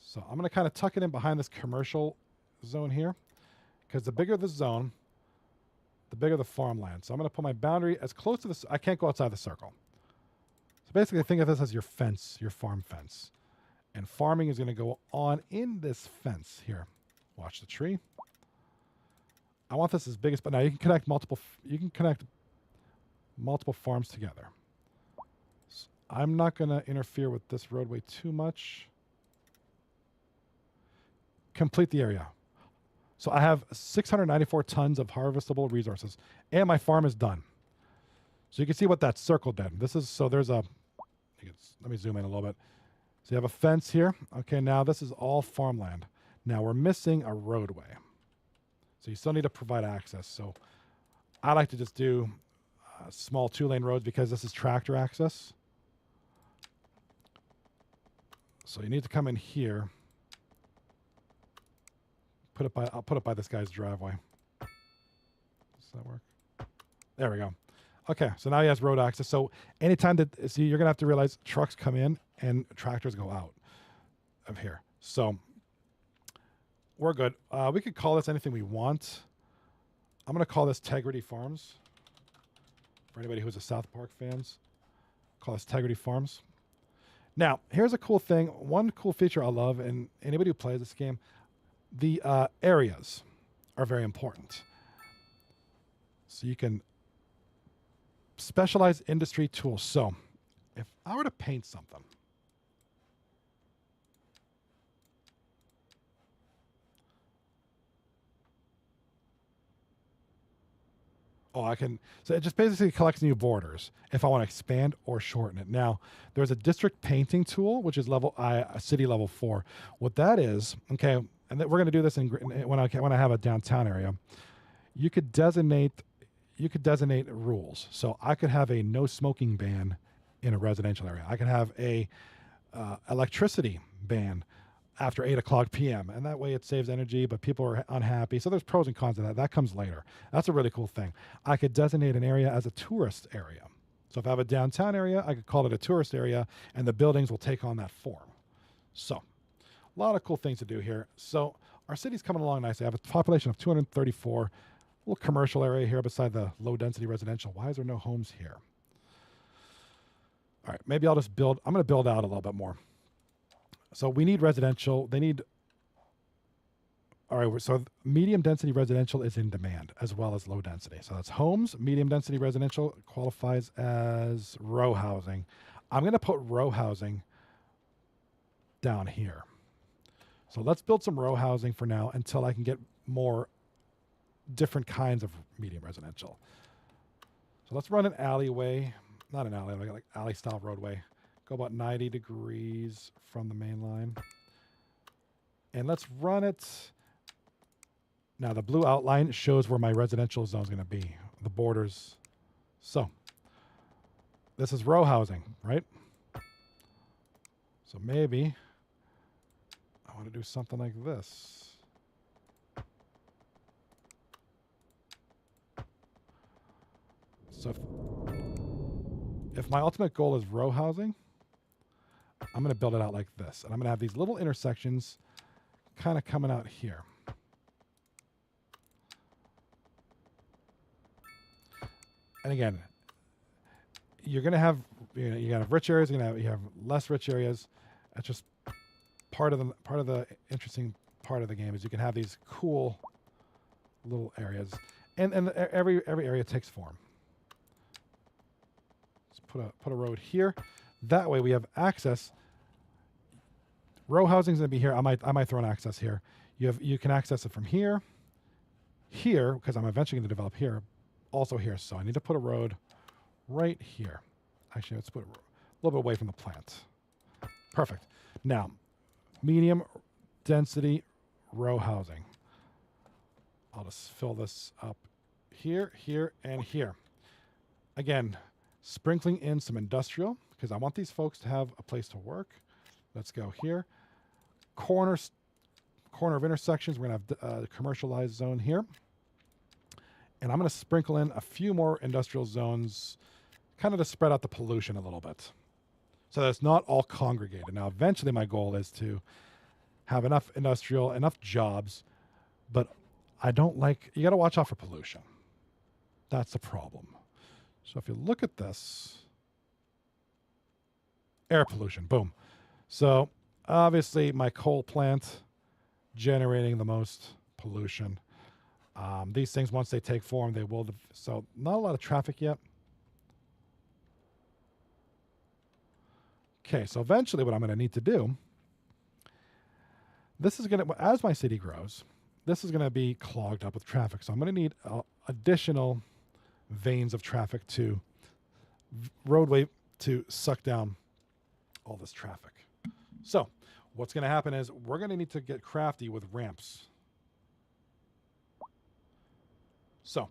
So I'm going to kind of tuck it in behind this commercial zone here, because the bigger the zone, the bigger the farmland. So I'm going to put my boundary as close to this. I can't go outside the circle. So basically think of this as your fence, your farm fence. And farming is going to go on in this fence here. Watch the tree. I want this as big as, but now you can connect multiple farms together. So I'm not going to interfere with this roadway too much. Complete the area. So I have 694 tons of harvestable resources, and my farm is done. So you can see what that circle did. This is, so there's a, let me zoom in a little bit. So you have a fence here. Okay, now this is all farmland. Now we're missing a roadway. So you still need to provide access. So I like to just do small 2-lane roads because this is tractor access. So you need to come in here. I'll put it by this guy's driveway. Does that work? There we go. Okay, so now he has road access. So anytime you're going to have to realize trucks come in and tractors go out of here. So we're good. We could call this anything we want. I'm going to call this Tegrity Farms. For anybody who's a South Park fans, call this Tegrity Farms. Now, here's a cool thing. One cool feature I love, and anybody who plays this game, the areas are very important. So you can specialize industry tools. So if I were to paint something, I can, so it just basically collects new borders if I want to expand or shorten it. Now, there's a district painting tool, which is city level 4. What that is, okay, and we're going to do this when I have a downtown area. You could designate rules. So I could have a no smoking ban in a residential area. I could have a electricity ban after 8:00 p.m. and that way it saves energy, but people are unhappy. So there's pros and cons of that. That comes later. That's a really cool thing. I could designate an area as a tourist area. So if I have a downtown area, I could call it a tourist area, and the buildings will take on that form. So a lot of cool things to do here. So our city's coming along nicely. I have a population of 234. A little commercial area here beside the low density residential. Why is there no homes here? All right, maybe I'll just I'm going to build out a little bit more. So we need residential. All right, so medium density residential is in demand as well as low density. So that's homes. Medium density residential qualifies as row housing. I'm going to put row housing down here. So let's build some row housing for now until I can get more different kinds of medium residential. So let's run an alleyway, not an alleyway, like alley style roadway. Go about 90 degrees from the main line. And let's run it Now the blue outline shows where my residential zone is going to be, the borders. So this is row housing, right? So maybe I want to do something like this. So if my ultimate goal is row housing, I'm going to build it out like this. And I'm going to have these little intersections kind of coming out here. And again, you're going to have, you have rich areas, you have less rich areas. That's just part of the interesting part of the game is you can have these cool little areas, and every area takes form. Let's put a road here. That way we have access. Row housing is going to be here. I might throw an access here. You can access it from here, because I'm eventually going to develop here, also here. So I need to put a road right here. Actually, let's put it a little bit away from the plant. Perfect. Now, medium density row housing. I'll just fill this up here, here, and here. Again, sprinkling in some industrial because I want these folks to have a place to work. Let's go here. Corner of intersections, we're going to have a commercialized zone here. And I'm going to sprinkle in a few more industrial zones kind of to spread out the pollution a little bit, so that it's not all congregated. Now, eventually my goal is to have enough industrial, enough jobs, but I don't like, you got to watch out for pollution. That's the problem. So if you look at this, air pollution, boom. So obviously my coal plant generating the most pollution. These things, once they take form, they will, so not a lot of traffic yet. Okay, so eventually what I'm going to need to do, this is going to, as my city grows, this is going to be clogged up with traffic. So I'm going to need additional veins of traffic to roadway to suck down all this traffic. So what's going to happen is we're going to need to get crafty with ramps. So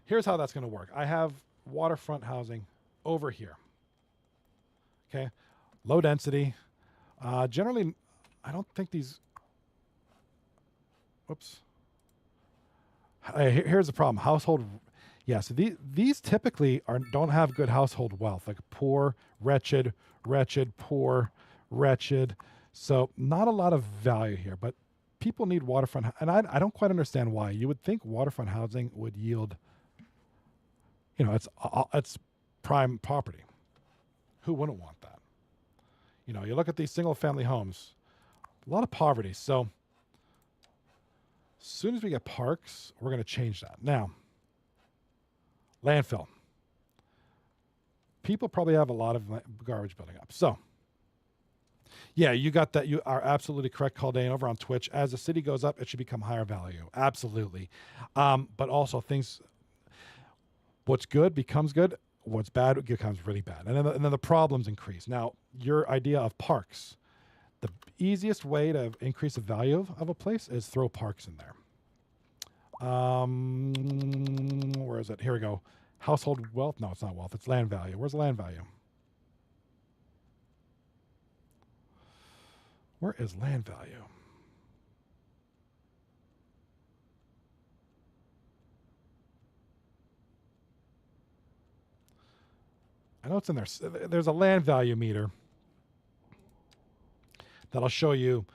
here's how that's going to work. I have waterfront housing over here. Okay. Low density. Generally, I don't think these... Whoops. Here's the problem. Household... Yeah, so these typically don't have good household wealth. Like poor, wretched, poor, wretched. So not a lot of value here. But people need waterfront... And I don't quite understand why. You would think waterfront housing would yield... it's prime property. Who wouldn't want that? You look at these single-family homes, a lot of poverty. So as soon as we get parks, we're going to change that. Now, landfill. People probably have a lot of garbage building up. So, yeah, you got that. You are absolutely correct, Caldane, over on Twitch. As the city goes up, it should become higher value. Absolutely. But also what's good becomes good. What's bad becomes really bad. And then the problems increase. Now, your idea of parks, the easiest way to increase the value of a place is throw parks in there. Where is it? Here we go. Household wealth. No, it's not wealth. It's land value. Where's the land value? Where is land value? I know it's in there. There's a land value meter that'll show you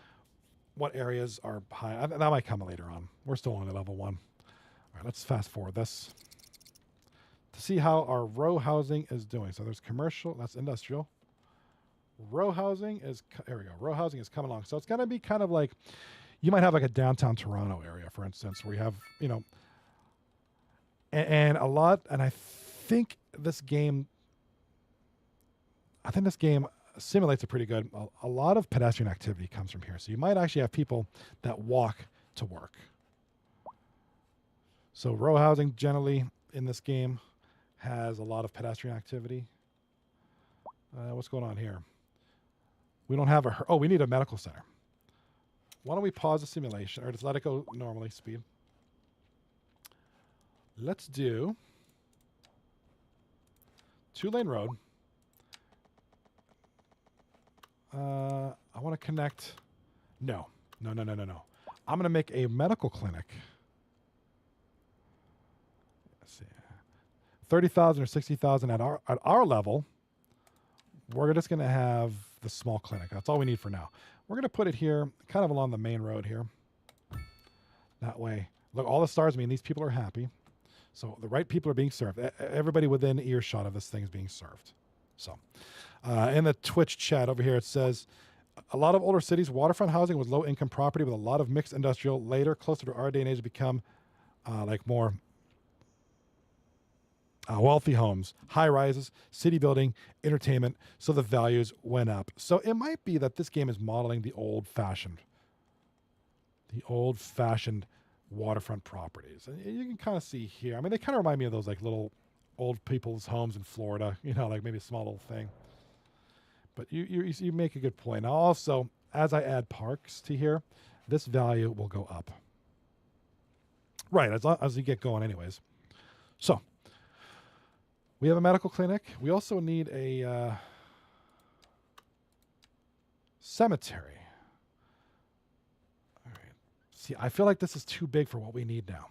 what areas are high. That might come later on. We're still on level 1. All right, let's fast forward this to see how our row housing is doing. So there's commercial, that's industrial. Row housing is, there we go. Row housing is coming along. So it's going to be kind of like, you might have like a downtown Toronto area, for instance, where you have, and a lot, and I think this game simulates it pretty good. A lot of pedestrian activity comes from here. So you might actually have people that walk to work. So row housing generally in this game has a lot of pedestrian activity. What's going on here? We don't have we need a medical center. Why don't we pause the simulation or just let it go normally speed? Let's do 2-lane road. I want to connect. No. I'm going to make a medical clinic. Let's see. 30,000 or 60,000 at our level. We're just going to have the small clinic. That's all we need for now. We're going to put it here, kind of along the main road here. That way, look, all the stars mean these people are happy. So the right people are being served. Everybody within earshot of this thing is being served. So in the Twitch chat over here, it says, a lot of older cities, waterfront housing was low-income property with a lot of mixed industrial. Later, closer to our day and age, become like more wealthy homes, high-rises, city building, entertainment. So the values went up. So it might be that this game is modeling the old-fashioned waterfront properties. And you can kind of see here. I mean, they kind of remind me of those like little old people's homes in Florida, you know, like maybe a small little thing. But you make a good point. Now also, as I add parks to here, this value will go up. Right, as you get going anyways. So, we have a medical clinic. We also need a cemetery. All right. See, I feel like this is too big for what we need now.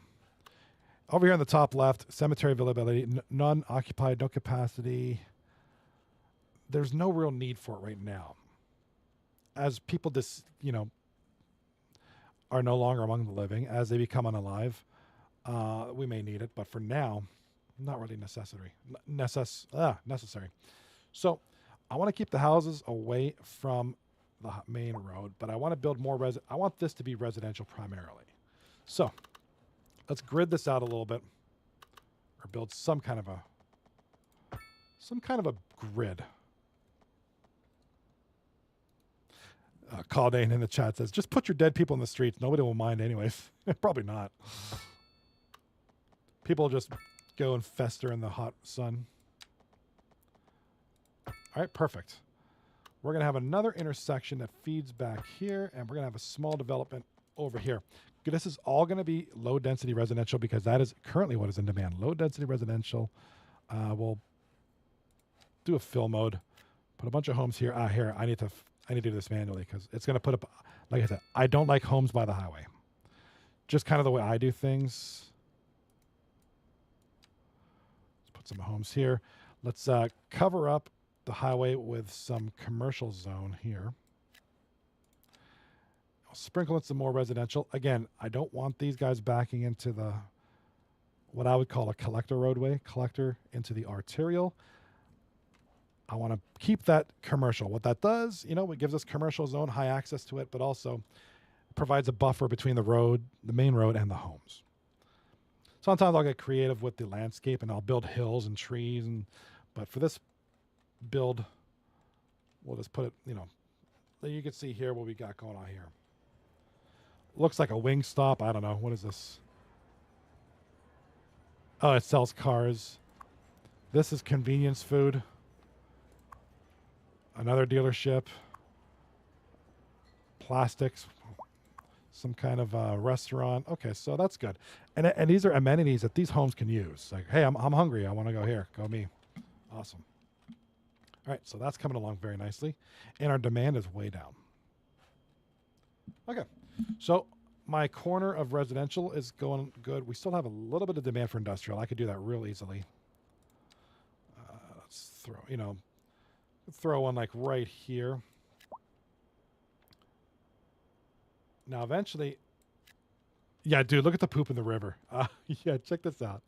Over here on the top left, cemetery availability, none occupied, no capacity. There's no real need for it right now. As people are no longer among the living, as they become unalive, we may need it. But for now, not really necessary. So I want to keep the houses away from the main road, but I want to build more I want this to be residential primarily. So let's grid this out a little bit, or build some kind of a grid. Caldane in the chat says, just put your dead people in the streets. Nobody will mind anyways. Probably not. People just go and fester in the hot sun. All right, perfect. We're going to have another intersection that feeds back here, and we're going to have a small development over here. This is all going to be low-density residential because that is currently what is in demand. Low-density residential. We'll do a fill mode. Put a bunch of homes here. Here, I need to do this manually because it's going to put up, like I said, I don't like homes by the highway. Just kind of the way I do things. Let's put some homes here. Let's cover up the highway with some commercial zone here. I'll sprinkle in some more residential. Again, I don't want these guys backing into what I would call a collector roadway, collector into the arterial. I want to keep that commercial. What that does, it gives us commercial zone, high access to it, but also provides a buffer between the road, the main road, and the homes. Sometimes I'll get creative with the landscape and I'll build hills and trees, but for this build, we'll just put it, you can see here what we got going on here. Looks like a wing stop. I don't know. What is this? Oh, it sells cars. This is convenience food. Another dealership, plastics, some kind of restaurant. Okay, so that's good. And these are amenities that these homes can use. Like, hey, I'm hungry. I want to go here. Go me. Awesome. All right, so that's coming along very nicely. And our demand is way down. Okay, so my corner of residential is going good. We still have a little bit of demand for industrial. I could do that real easily. Let's throw one like right here. Now, eventually, yeah, dude, look at the poop in the river. Yeah, check this out.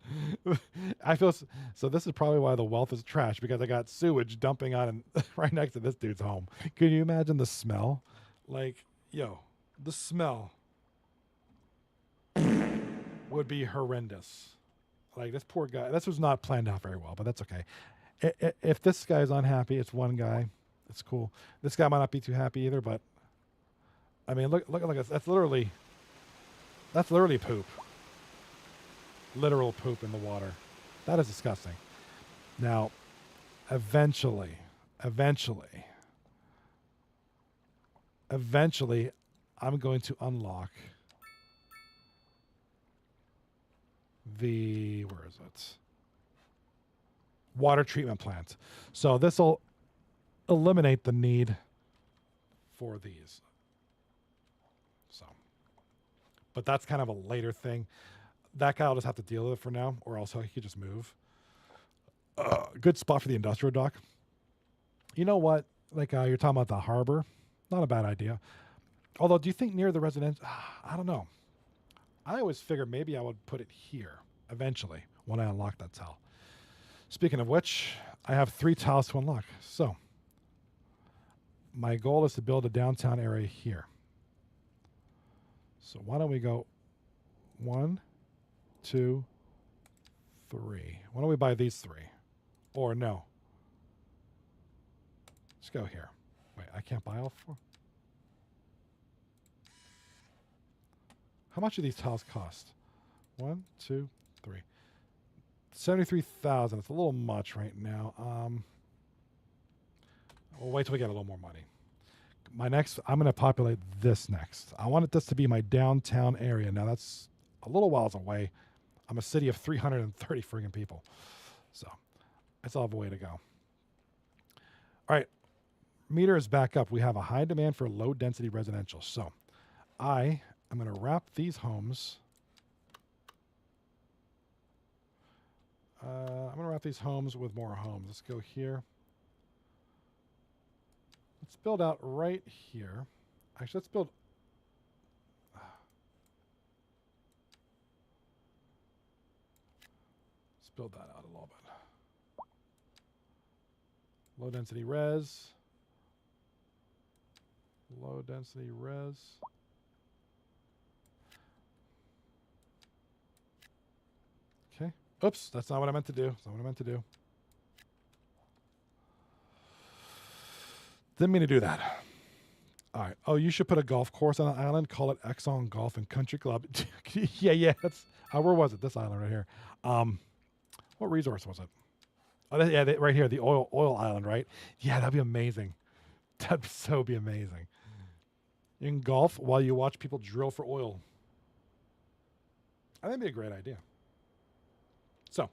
I feel so. This is probably why the wealth is trash, because I got sewage dumping on right next to this dude's home. Can you imagine the smell? Like, the smell would be horrendous. Like, this poor guy. This was not planned out very well, but that's okay. If this guy's unhappy, it's one guy. It's cool. This guy might not be too happy either, but I mean, look at this. That's literally poop. Literal poop in the water. That is disgusting. Now, eventually, I'm going to unlock the, where is it? Water treatment plant. So this will eliminate the need for these. So, but that's kind of a later thing. That guy will just have to deal with it for now, or else he could just move. Good spot for the industrial dock. You know what? Like you're talking about the harbor. Not a bad idea. Although, do you think near the residence? I don't know. I always figured maybe I would put it here eventually when I unlock that tile. Speaking of which, I have 3 tiles to unlock. So, my goal is to build a downtown area here. So why don't we go 1, 2, 3. Why don't we buy these 3? Or no. Let's go here. Wait, I can't buy all 4? How much do these tiles cost? 1, 2, 3. 73,000. It's a little much right now. We'll wait till we get a little more money. I'm going to populate this next. I wanted this to be my downtown area. Now that's a little whiles away. I'm a city of 330 friggin' people. So I still have a way to go. All right. Meter is back up. We have a high demand for low density residential. So I'm going to wrap these homes. I'm going to wrap these homes with more homes. Let's go here. Let's build out right here. Actually, let's build. Let's build that out a little bit. Low density res. Low density res. Okay. Oops, that's not what I meant to do. That's not what I meant to do. Didn't mean to do that. All right. Oh, you should put a golf course on the island. Call it Exxon Golf and Country Club. yeah. That's where was it? This island right here. What resource was it? Oh, right here, the oil island, right? Yeah, that'd be amazing. That'd be amazing. You can golf while you watch people drill for oil. I think it'd be a great idea. So,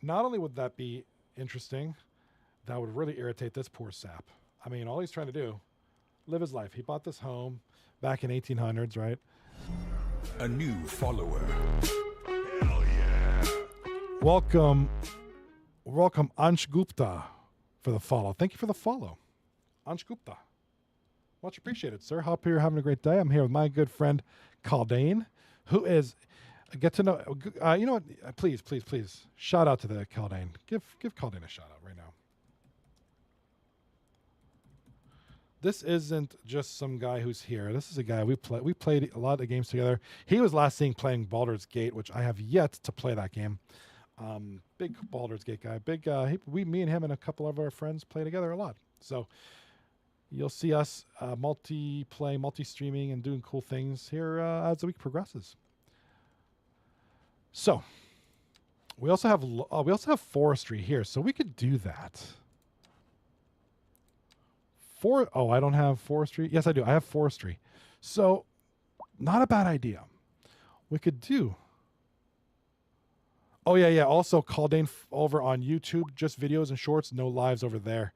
not only would that be interesting, that would really irritate this poor sap. I mean, all he's trying to do, live his life. He bought this home back in 1800s, right? A new follower. Hell yeah. Welcome, Ansh Gupta, for the follow. Thank you for the follow, Ansh Gupta. Much appreciated, sir. Hope you're having a great day. I'm here with my good friend Kaldane, who is get to know. You know what? Please, shout out to the Kaldane. Give Kaldane a shout out right now. This isn't just some guy who's here. This is a guy we played a lot of games together. He was last seen playing Baldur's Gate, which I have yet to play that game. Big Baldur's Gate guy. Me and him and a couple of our friends play together a lot. So you'll see us multi-streaming and doing cool things here as the week progresses. So we also have forestry here, so we could do that. I don't have forestry. Yes, I do. I have forestry. So, not a bad idea. We could do. Oh, yeah. Also, Kaldane over on YouTube. Just videos and shorts. No lives over there.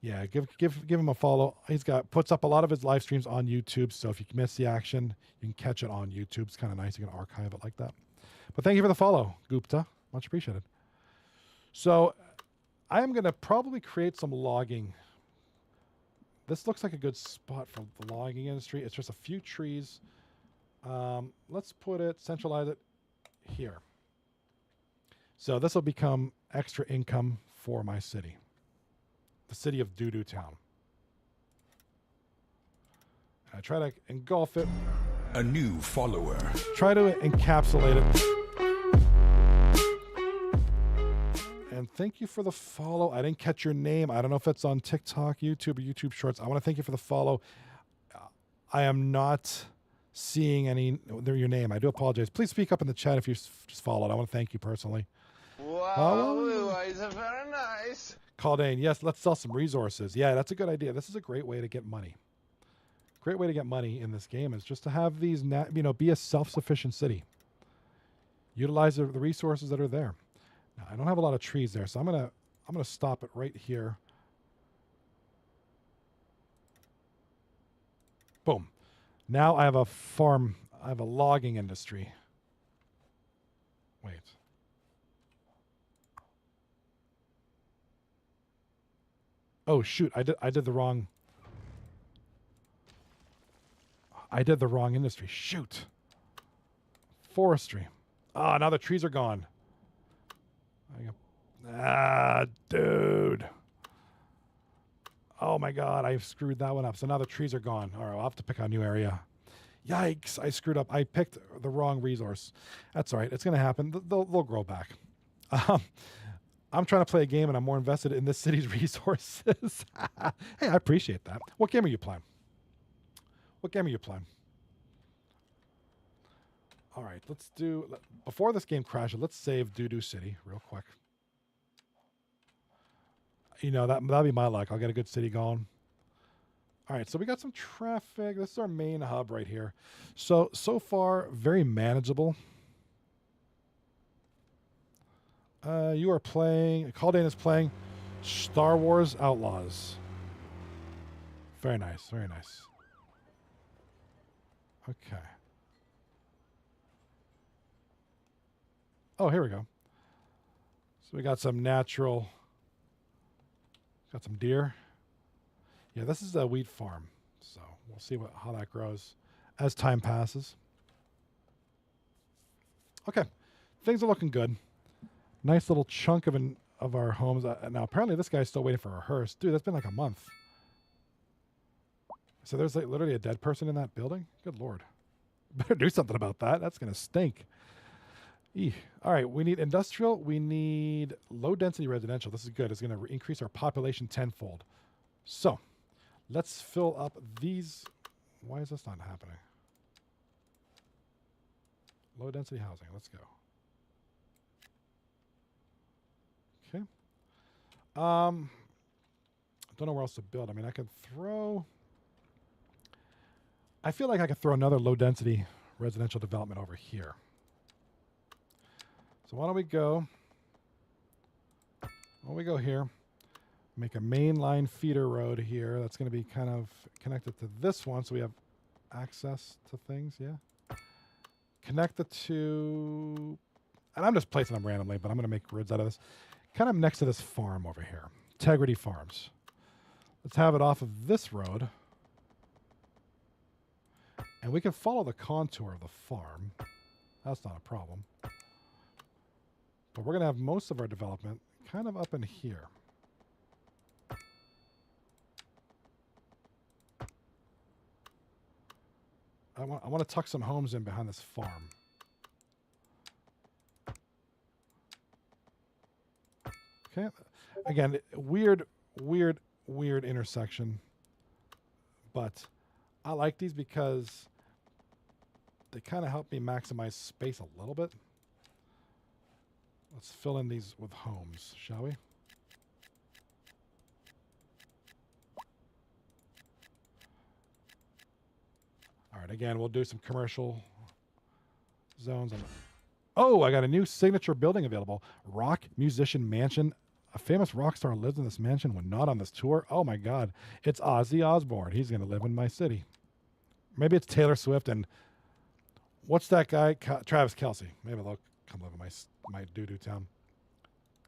Yeah, give him a follow. Puts up a lot of his live streams on YouTube. So, if you miss the action, you can catch it on YouTube. It's kind of nice. You can archive it like that. But thank you for the follow, Gupta. Much appreciated. So, I am going to probably create some logging. This looks like a good spot for the logging industry. It's just a few trees. Let's centralize it here. So this will become extra income for my city. The city of Doo-Doo Town. I try to engulf it. A new follower. Try to encapsulate it. And thank you for the follow. I didn't catch your name. I don't know if it's on TikTok, YouTube, or YouTube Shorts. I want to thank you for the follow. I am not seeing your name. I do apologize. Please speak up in the chat if you just followed. I want to thank you personally. Wow, it's very nice. Kaldane, yes, let's sell some resources. Yeah, that's a good idea. This is a great way to get money. Great way to get money in this game is just to have these, be a self-sufficient city. Utilize the resources that are there. Now, I don't have a lot of trees there, so I'm gonna stop it right here. Boom. Now I have a farm. I have a logging industry. Wait. Oh shoot! I did the wrong. I did the wrong industry. Shoot. Forestry. Ah, now the trees are gone. Dude. Oh my God, I screwed that one up. So now the trees are gone. All right, I'll have to pick a new area. Yikes, I screwed up. I picked the wrong resource. That's all right. It's going to happen. They'll grow back. I'm trying to play a game and I'm more invested in this city's resources. Hey, I appreciate that. What game are you playing? What game are you playing? All right, let's do... Before this game crashes, let's save Doo-Doo City real quick. You know, that'll be my luck. I'll get a good city going. All right, so we got some traffic. This is our main hub right here. So far, very manageable. You are playing... Caldane is playing Star Wars Outlaws. Very nice, very nice. Okay. Oh, here we go. So we got some natural... Got some deer. Yeah, this is a wheat farm. So we'll see how that grows as time passes. Okay. Things are looking good. Nice little chunk of our homes. Now, apparently this guy's still waiting for a hearse. Dude, that's been like a month. So there's like literally a dead person in that building? Good Lord. Better do something about that. That's going to stink. Eeh. All right, we need industrial. We need low-density residential. This is good. It's going to increase our population tenfold. So let's fill up these. Why is this not happening? Low-density housing. Let's go. Okay. Don't know where else to build. I mean, I could throw... I feel like I could throw another low-density residential development over here. So why don't we go here, make a mainline feeder road here. That's going to be kind of connected to this one, so we have access to things, yeah. Connect the two, and I'm just placing them randomly, but I'm going to make grids out of this. Kind of next to this farm over here, Integrity Farms. Let's have it off of this road. And we can follow the contour of the farm. That's not a problem. But we're going to have most of our development kind of up in here. I want to tuck some homes in behind this farm. Okay. Again, weird intersection. But I like these because they kind of help me maximize space a little bit. Let's fill in these with homes, shall we? All right, again, we'll do some commercial zones. Oh, I got a new signature building available. Rock Musician Mansion. A famous rock star lives in this mansion when not on this tour. Oh, my God. It's Ozzy Osbourne. He's going to live in my city. Maybe it's Taylor Swift and... What's that guy? Travis Kelce. Maybe they'll come live in my doo-doo town.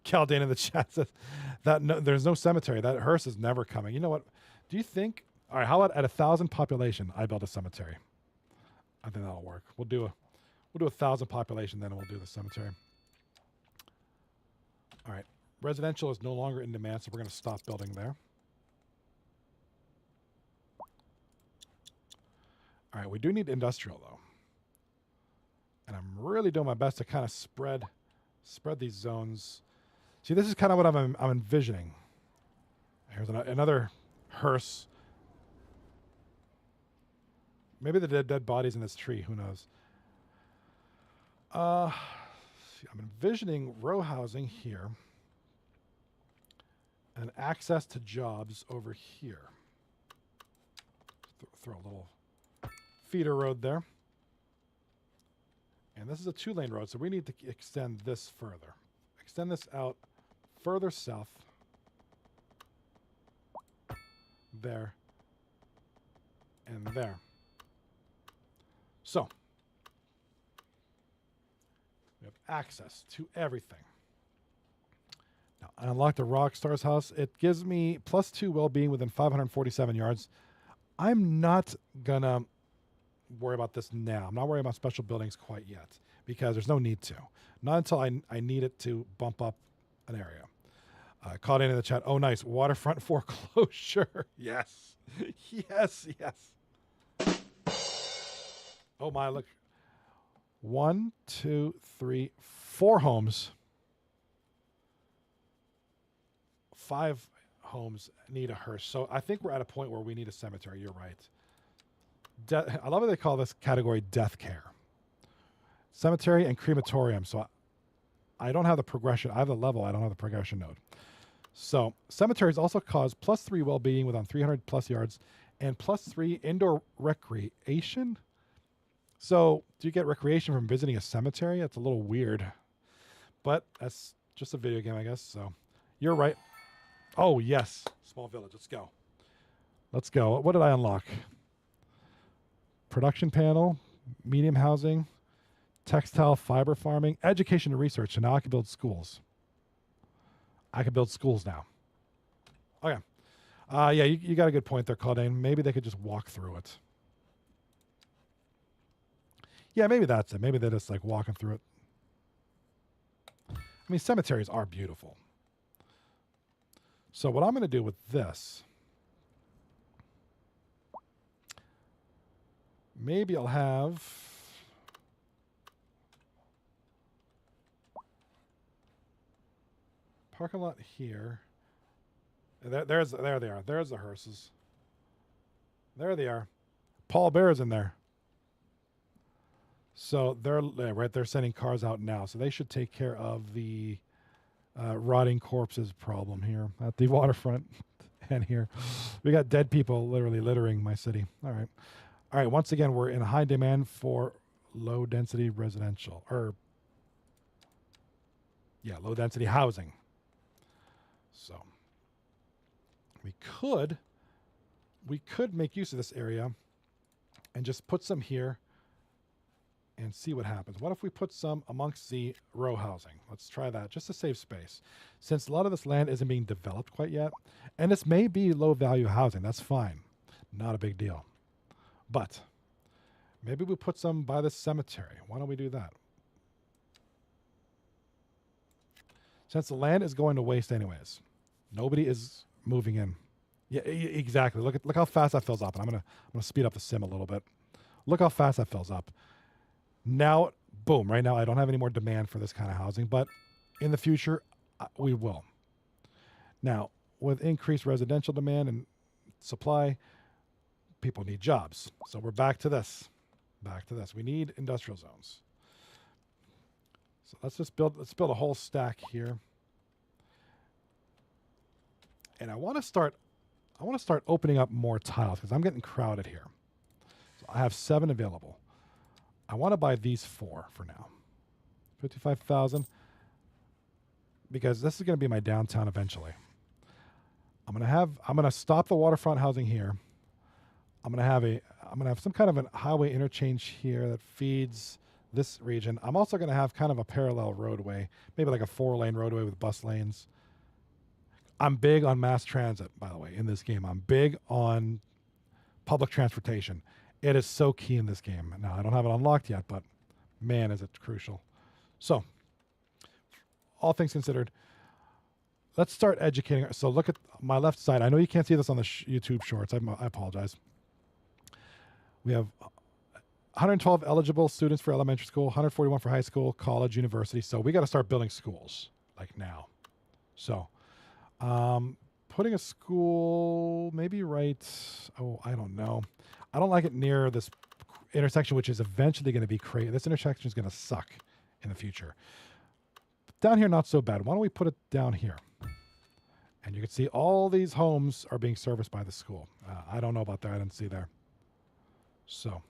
Caldane in the chat says that there's no cemetery. That hearse is never coming. You know what? Do you think... All right, how about at 1,000 population, I build a cemetery? I think that'll work. We'll do 1,000 population, then we'll do the cemetery. All right. Residential is no longer in demand, so we're going to stop building there. All right, we do need industrial, though. And I'm really doing my best to kind of spread these zones. See, this is kind of what I'm envisioning. Here's another hearse. Maybe the dead body's in this tree. Who knows? I'm envisioning row housing here. And access to jobs over here. Throw a little feeder road there. And this is a 2-lane road, so we need to extend this further. Extend this out further south. There. And there. So, we have access to everything. Now, I unlocked the Rockstar's house. It gives me +2 well-being within 547 yards. I'm not going to worry about this now. I'm not worrying about special buildings quite yet because there's no need to. Not until I need it to bump up an area. Caught in the chat. Oh, nice. Waterfront foreclosure. Yes. Yes, yes. Oh, my, look. 1, 2, 3, 4 homes. 5 homes need a hearse. So I think we're at a point where we need a cemetery. You're right. I love how they call this category death care. Cemetery and crematorium. So I don't have the progression. I have the level. I don't have the progression node. So cemeteries also cause +3 well-being within 300+ yards and +3 indoor recreation. So do you get recreation from visiting a cemetery? That's a little weird. But that's just a video game, I guess. So you're right. Oh, yes. Small village. Let's go. Let's go. What did I unlock? Production panel, medium housing, textile fiber farming, education and research. So now I can build schools. I can build schools now. Okay. Yeah, you got a good point there, Claudine. Maybe they could just walk through it. Yeah, maybe that's it. Maybe they're just like walking through it. I mean, cemeteries are beautiful. So what I'm going to do with this, maybe I'll have parking lot here. There they are. There's the hearses. There they are. Paul Bear's in there. So they're right. They're sending cars out now. So they should take care of the rotting corpses problem here at the waterfront and here. We got dead people literally littering my city. All right. All right. Once again, we're in high demand for low density residential low density housing. So we could make use of this area and just put some here and see what happens. What if we put some amongst the row housing? Let's try that just to save space. Since a lot of this land isn't being developed quite yet, and this may be low value housing, that's fine. Not a big deal. But maybe we put some by the cemetery. Why don't we do that? Since the land is going to waste anyways, nobody is moving in. Yeah, exactly. Look how fast that fills up. And I'm gonna speed up the sim a little bit. Look how fast that fills up. Now, boom, right now I don't have any more demand for this kind of housing, but in the future, we will. Now, with increased residential demand and supply, people need jobs. So we're back to this. We need industrial zones. So let's build a whole stack here. And I want to start opening up more tiles because I'm getting crowded here. So I have 7 available. I want to buy these 4 for now. 55,000 because this is going to be my downtown eventually. I'm going to stop the waterfront housing here. I'm going to have some kind of a highway interchange here that feeds this region. I'm also going to have kind of a parallel roadway, maybe like a 4-lane roadway with bus lanes. I'm big on mass transit, by the way, in this game. I'm big on public transportation. It is so key in this game. Now, I don't have it unlocked yet, but man, is it crucial. So, all things considered, let's start educating. So look at my left side. I know you can't see this on the YouTube shorts. I apologize. We have 112 eligible students for elementary school, 141 for high school, college, university. So we got to start building schools like now. So putting a school maybe right, I don't know. I don't like it near this intersection, which is eventually going to be crazy. This intersection is going to suck in the future. But down here, not so bad. Why don't we put it down here? And you can see all these homes are being serviced by the school. I don't know about that. I didn't see there. So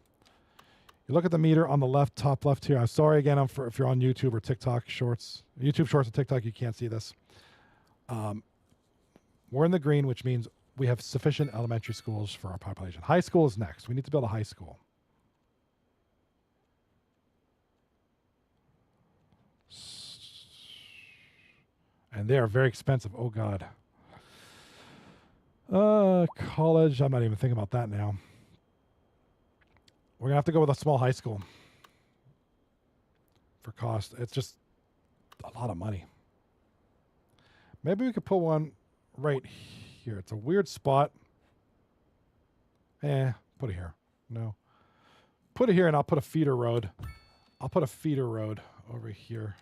You look at the meter on the left, top left here. I'm sorry again if you're on YouTube or TikTok Shorts. YouTube Shorts and TikTok, you can't see this. We're in the green, which means we have sufficient elementary schools for our population. High school is next. We need to build a high school. And they are very expensive. Oh, God. College. I'm not even thinking about that now. We're going to have to go with a small high school for cost. It's just a lot of money. Maybe we could put one right here. It's a weird spot. Put it here. No. Put it here and I'll put a feeder road. I'll put a feeder road over here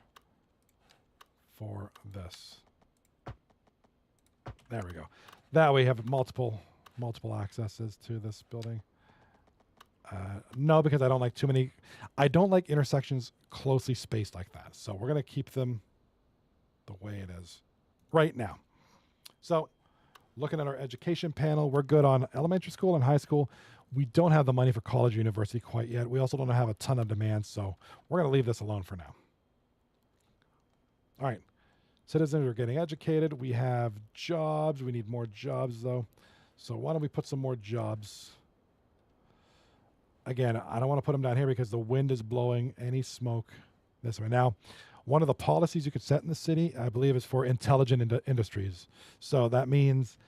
for this. There we go. That way you have multiple accesses to this building. No, because I don't like too many. I don't like intersections closely spaced like that. So we're going to keep them the way it is right now. So looking at our education panel, we're good on elementary school and high school. We don't have the money for college or university quite yet. We also don't have a ton of demand. So we're going to leave this alone for now. All right. Citizens are getting educated. We have jobs. We need more jobs, though. So why don't we put some more jobs? Again, I don't want to put them down here because the wind is blowing any smoke this way. Now, one of the policies you could set in the city, I believe, is for intelligent industries. So that means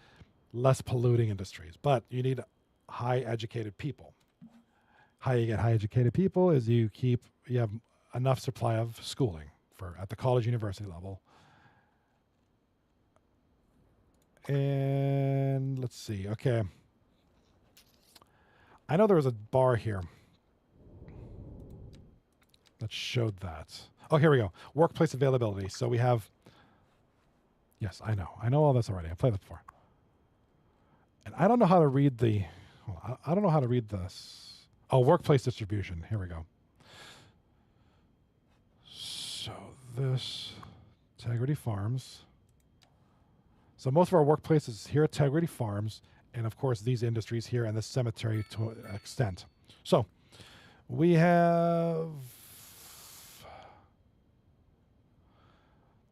less polluting industries. But you need high educated people. How you get high educated people is you have enough supply of schooling at the college university level. And let's see. Okay. I know there was a bar here that showed that. Oh, here we go. Workplace availability. So we have, yes, I know all this already. I've played this before. And I don't know how to read I don't know how to read this. Oh, workplace distribution. Here we go. So this, Integrity Farms. So most of our workplaces here at Integrity Farms, and of course these industries here and the cemetery to an extent. So we have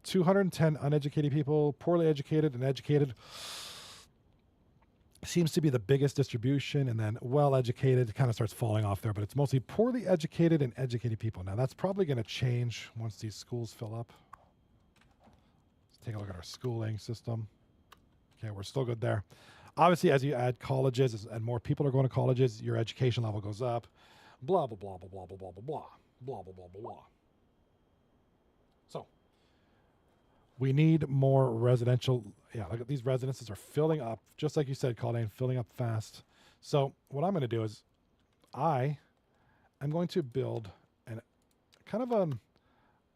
210 uneducated people, poorly educated and educated. Seems to be the biggest distribution, and then well-educated kind of starts falling off there, but it's mostly poorly educated and educated people. Now that's probably going to change once these schools fill up. Let's take a look at our schooling system. Okay, we're still good there. Obviously, as you add colleges and more people are going to colleges, your education level goes up. Blah, blah, blah, blah, blah, blah, blah, blah, blah, blah, blah, blah, blah. So we need more residential. Yeah, look at these residences are filling up, just like you said, Colleen, filling up fast. So what I'm going to do is I'm going to build kind of a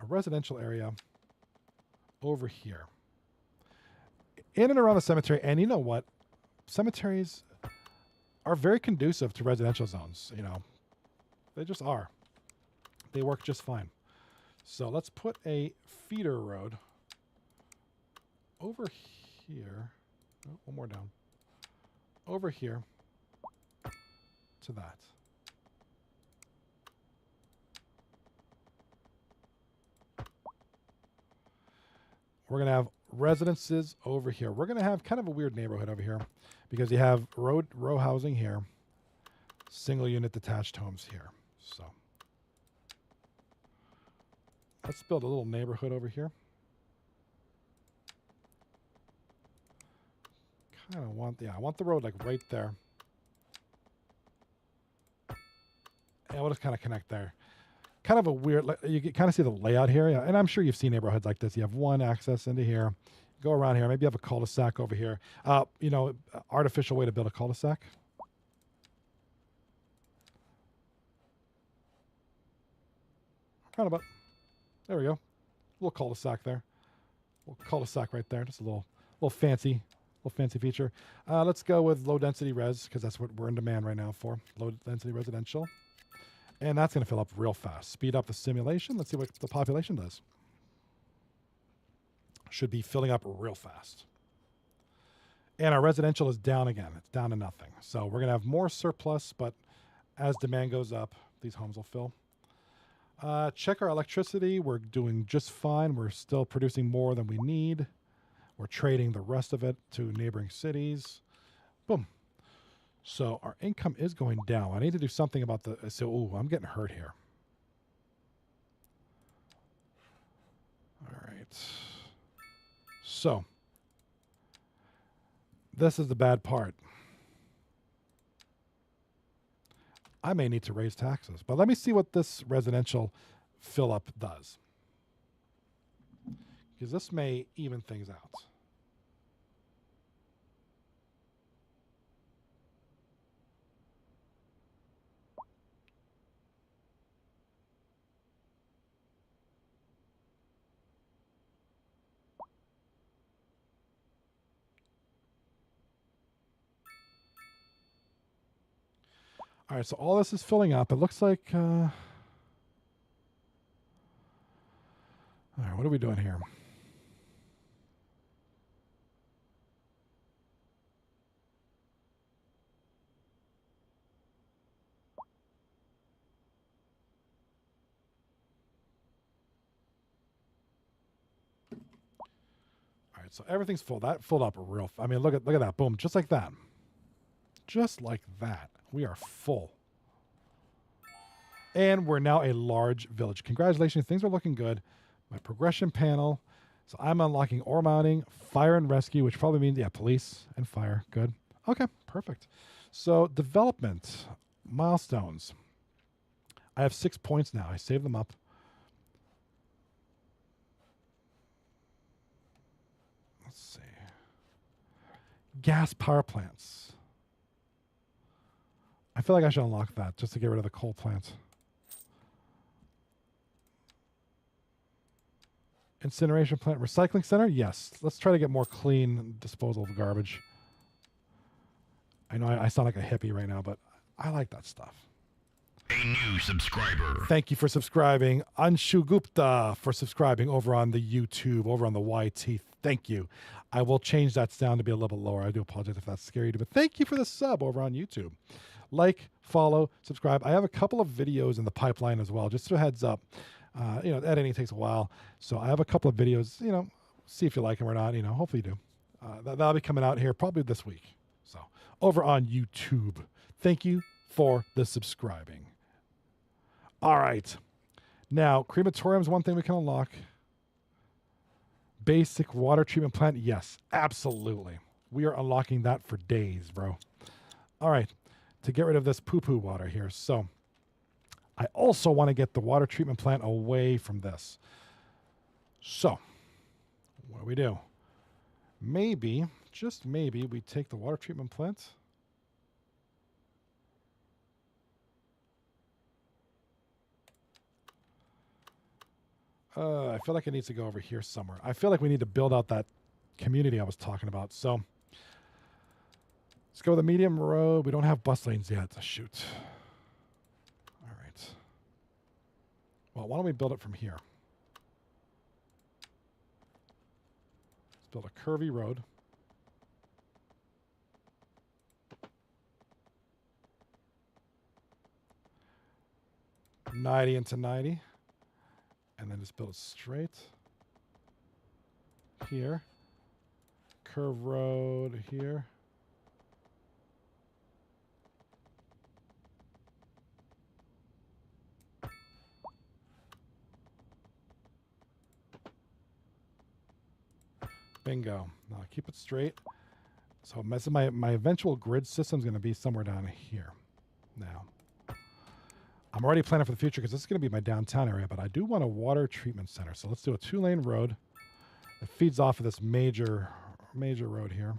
residential area over here in and around the cemetery. And you know what? Cemeteries are very conducive to residential zones. You know, they just are. They work just fine. So let's put a feeder road over here. Oh, one more down. Over here to that. We're going to have residences over here. We're going to have kind of a weird neighborhood over here because you have row housing here, single unit detached homes here. So let's build a little neighborhood over here. Kind of I want the road like right there. And we'll just kind of connect there. Kind of a weird, you can kind of see the layout here. Yeah, and I'm sure you've seen neighborhoods like this. You have one access into here, go around here. Maybe you have a cul-de-sac over here. You know, artificial way to build a cul-de-sac. Roundabout. There we go. Little cul-de-sac there. Little cul-de-sac right there. Just a little fancy feature. Let's go with low density res because that's what we're in demand right now for. Low density residential. And that's going to fill up real fast. Speed up the simulation. Let's see what the population does. Should be filling up real fast. And our residential is down again. It's down to nothing. So we're going to have more surplus, but as demand goes up, These homes will fill. Check our electricity. We're doing just fine. We're still producing more than we need. We're trading the rest of it to neighboring cities. Boom. So our income is going down. I need to do something about the... So, ooh, I'm getting hurt here. All right. So, this is the bad part. I may need to raise taxes. But let me see what this residential fill-up does. Because this may even things out. All right, so all this is filling up. It looks like... all right, what are we doing here? All right, so everything's full. That filled up real... I mean, look at that. Boom, just like that. Just like that. We are full. And we're now a large village. Congratulations. Things are looking good. My progression panel. So I'm unlocking ore mining, fire and rescue, which probably means, yeah, police and fire. Good. Okay, perfect. So development milestones. I have 6 points now. I saved them up. Let's see. Gas power plants. I feel like I should unlock that just to get rid of the coal plant. Incineration plant, recycling center? Yes. Let's try to get more clean disposal of garbage. I know I sound like a hippie right now, but I like that stuff. A new subscriber. Thank you for subscribing. Anshu Gupta for subscribing over on the YouTube, over on the YT. Thank you. I will change that sound to be a little bit lower. I do apologize if that's scary to you, but thank you for the sub over on YouTube. Like, follow, subscribe. I have a couple of videos in the pipeline as well, just a heads up. Editing takes a while. So I have a couple of videos, see if you like them or not. Hopefully you do. That'll be coming out here probably this week. So over on YouTube. Thank you for the subscribing. All right. Now, crematorium is one thing we can unlock. Basic water treatment plant. Yes, absolutely. We are unlocking that for days, bro. All right. To get rid of this poo-poo water here. So I also want to get the water treatment plant away from this. So what do we do? Maybe, just maybe, we take the water treatment plant. I feel like it needs to go over here somewhere. I feel like we need to build out that community I was talking about. So let's go with the medium road. We don't have bus lanes yet. Shoot. All right. Well, why don't we build it from here? Let's build a curvy road. $90 into $90. And then just build it straight. Here. Curve road here. Bingo. Now keep it straight. So my eventual grid system is going to be somewhere down here. Now, I'm already planning for the future because this is going to be my downtown area, but I do want a water treatment center. So let's do a 2-lane road that feeds off of this major road here.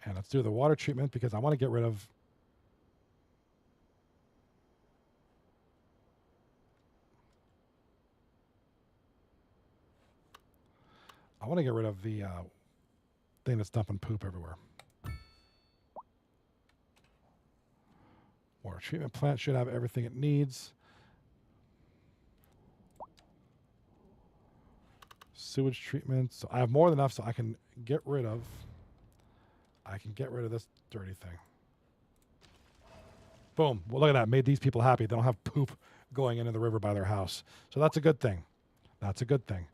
And let's do the water treatment because I want to get rid of the thing that's dumping poop everywhere. Water treatment plant should have everything it needs. Sewage treatment. So I have more than enough so I can get rid of this dirty thing. Boom. Well, look at that. Made these people happy. They don't have poop going into the river by their house. So that's a good thing. That's a good thing.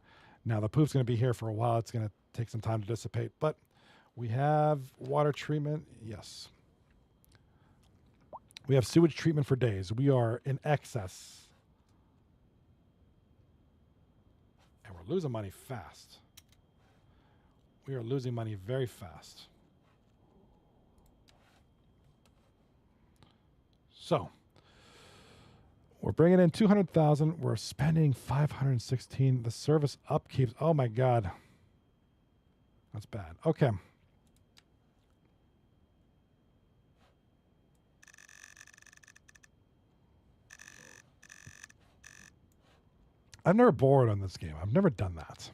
Now, the poop's going to be here for a while. It's going to take some time to dissipate. But we have water treatment. Yes. We have sewage treatment for days. We are in excess. And we're losing money fast. We are losing money very fast. So, we're bringing in 200,000. We're spending 516. The service upkeeps. Oh my God. That's bad. Okay. I've never borrowed on this game. I've never done that.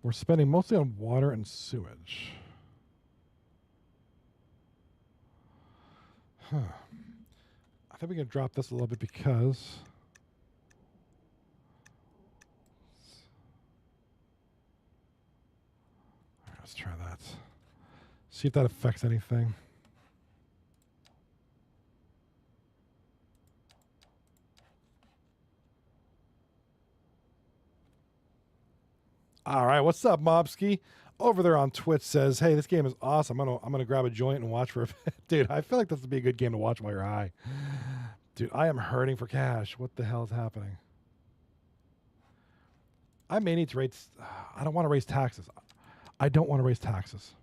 We're spending mostly on water and sewage. I think we can drop this a little bit because... All right, let's try that. See if that affects anything. All right, what's up, Mobski? Over there on Twitch says, "Hey, this game is awesome. I'm gonna grab a joint and watch for a bit." Dude, I feel like this would be a good game to watch while you're high. Dude, I am hurting for cash. What the hell is happening? I may need to raise... I don't want to raise taxes. I don't want to raise taxes.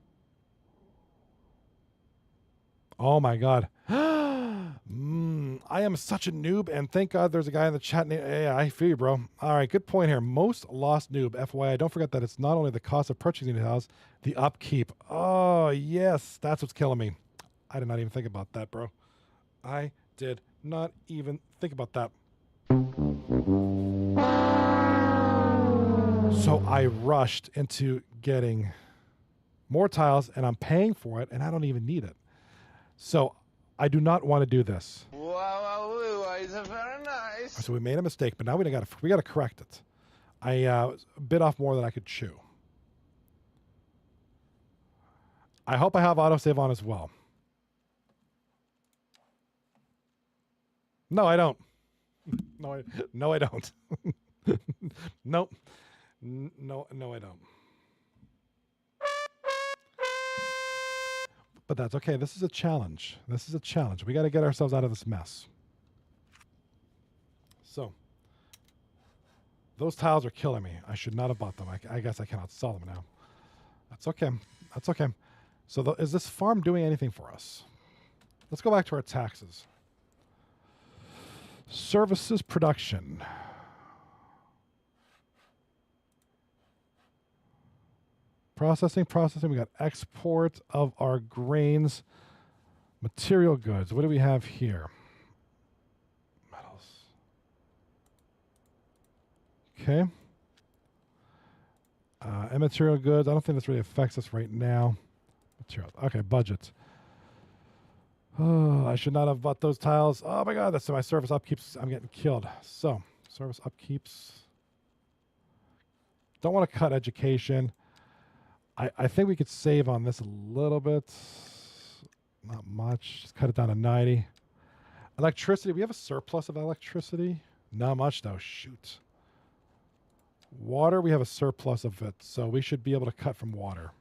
Oh my God. I am such a noob, and thank God there's a guy in the chat. Yeah, I feel you, bro. All right, good point here. Most lost noob. FYI, don't forget that it's not only the cost of purchasing the house, the upkeep. Oh, yes, that's what's killing me. I did not even think about that, bro. I did not even think about that. So I rushed into getting more tiles, and I'm paying for it, and I don't even need it. So I do not want to do this. Wow, it's very nice. So we made a mistake, but now we got to correct it. I bit off more than I could chew. I hope I have autosave on as well. No, I don't. No, I don't. Nope. No, I don't. But that's okay. This is a challenge. This is a challenge. We got to get ourselves out of this mess. So, those tiles are killing me. I should not have bought them. I guess I cannot sell them now. That's okay. That's okay. So, is this farm doing anything for us? Let's go back to our taxes. Services production. Processing. We got export of our grains. Material goods. What do we have here? Metals. Okay. And material goods. I don't think this really affects us right now. Materials. Okay, budget. Oh, I should not have bought those tiles. Oh my God, that's my service upkeeps. I'm getting killed. So, service upkeeps. Don't want to cut education. I think we could save on this a little bit. Not much. Just cut it down to 90. Electricity. We have a surplus of electricity. Not much, though. Shoot. Water. We have a surplus of it. So we should be able to cut from water.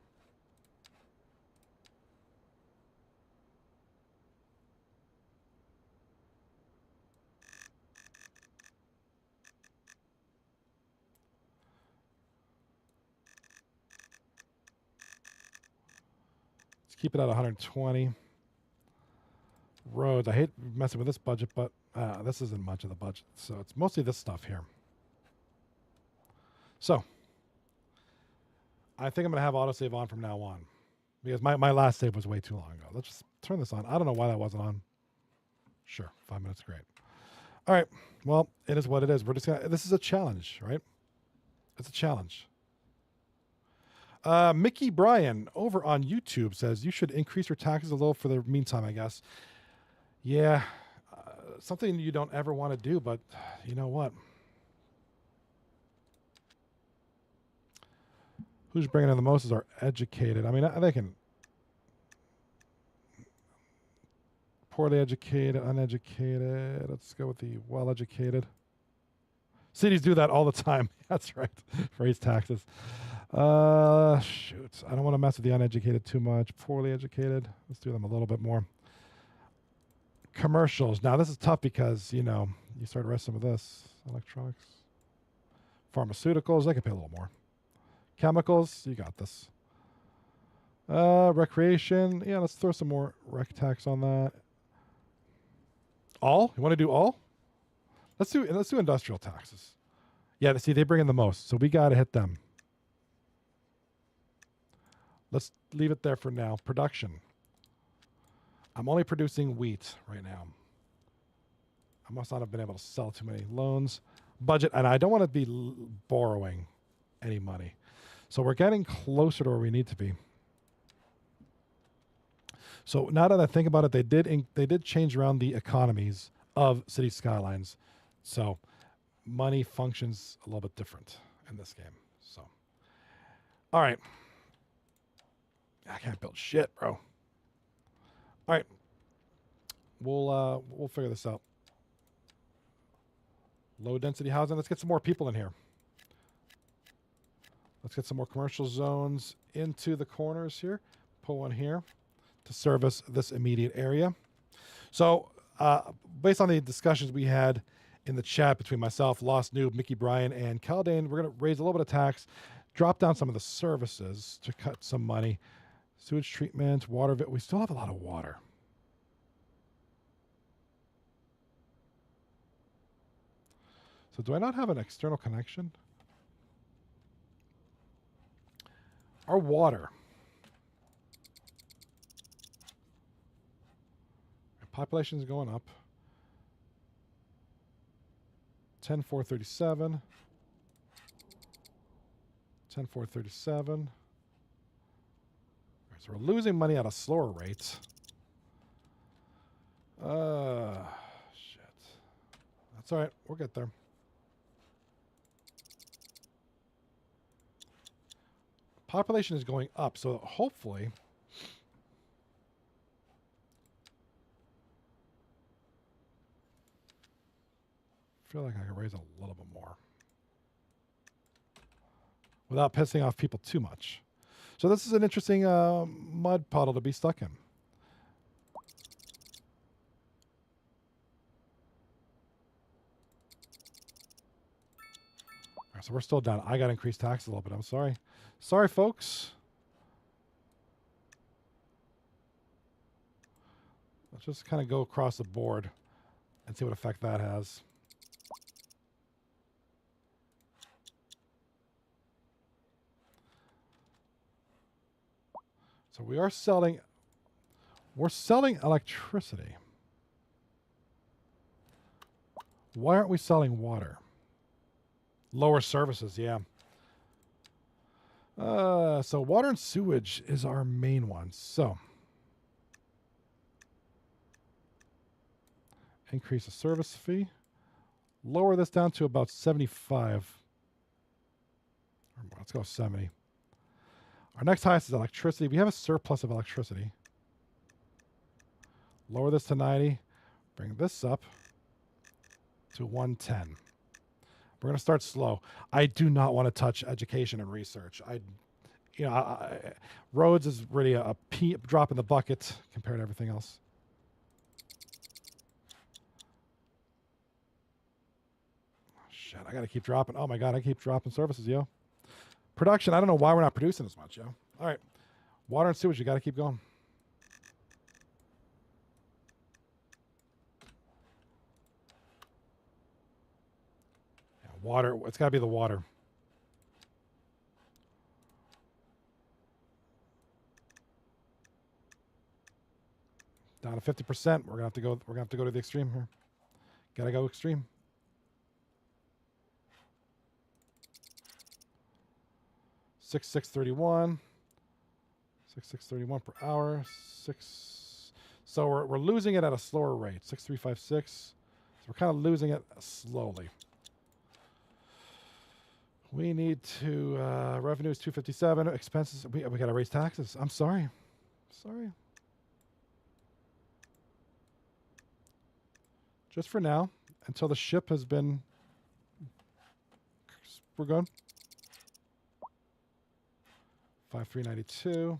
Keep it at 120. Roads. I hate messing with this budget, but this isn't much of the budget. So it's mostly this stuff here. So I think I'm going to have autosave on from now on. Because my last save was way too long ago. Let's just turn this on. I don't know why that wasn't on. Sure, 5 minutes, great. All right, well, it is what it is. We're just gonna, this is a challenge, right? It's a challenge. Mickey Bryan over on YouTube says you should increase your taxes a little for the meantime, I guess. Yeah, something you don't ever want to do, but you know what? Who's bringing in the most is our educated. I mean, they can poorly educated, uneducated. Let's go with the well-educated. Cities do that all the time. That's right. Raise taxes. Shoot. I don't want to mess with the uneducated too much. Poorly educated. Let's do them a little bit more. Commercials. Now, this is tough because, you know, you start the rest of this. Electronics. Pharmaceuticals. They can pay a little more. Chemicals. You got this. Recreation. Yeah, let's throw some more rec tax on that. All? You want to do all? Let's do industrial taxes. Yeah, see, they bring in the most, so we got to hit them. Let's leave it there for now. Production. I'm only producing wheat right now. I must not have been able to sell too many loans. Budget, and I don't want to be borrowing any money. So we're getting closer to where we need to be. So now that I think about it, they did change around the economies of City Skylines. So money functions a little bit different in this game. So, all right. I can't build shit, bro. All right. We'll figure this out. Low density housing. Let's get some more people in here. Let's get some more commercial zones into the corners here. Put one here to service this immediate area. So, based on the discussions we had in the chat between myself, Lost Noob, Mickey Bryan, and Caldane, we're going to raise a little bit of tax, drop down some of the services to cut some money. Sewage treatment, water. We still have a lot of water. So do I not have an external connection? Our water. Population is going up. 10,437. 10,437. So we're losing money at a slower rate. Shit. That's all right. We'll get there. Population is going up, so hopefully I feel like I can raise a little bit more without pissing off people too much. So this is an interesting mud puddle to be stuck in. All right, so we're still down. I got to increase tax a little bit. I'm sorry. Sorry, folks. Let's just kind of go across the board and see what effect that has. So we're selling electricity. Why aren't we selling water? Lower services, yeah. So water and sewage is our main one. So increase the service fee. Lower this down to about 75. Let's go 70. Our next highest is electricity. We have a surplus of electricity. Lower this to 90. Bring this up to 110. We're going to start slow. I do not want to touch education and research. Roads is really a drop in the bucket compared to everything else. Shit, I got to keep dropping. Oh my God, I keep dropping services, yo. Production, I don't know why we're not producing as much, yo. All right. Water and sewage, you got to keep going. Yeah, water, it's got to be the water. Down to 50%. We're gonna have to go. We're gonna have to go to the extreme here. Gotta go extreme. Six 31 per hour. So we're losing it at a slower rate. 6356. So we're kind of losing it slowly. We need to revenue is 257. Expenses we got to raise taxes. I'm sorry. Just for now, until the ship has been. We're going. 5392.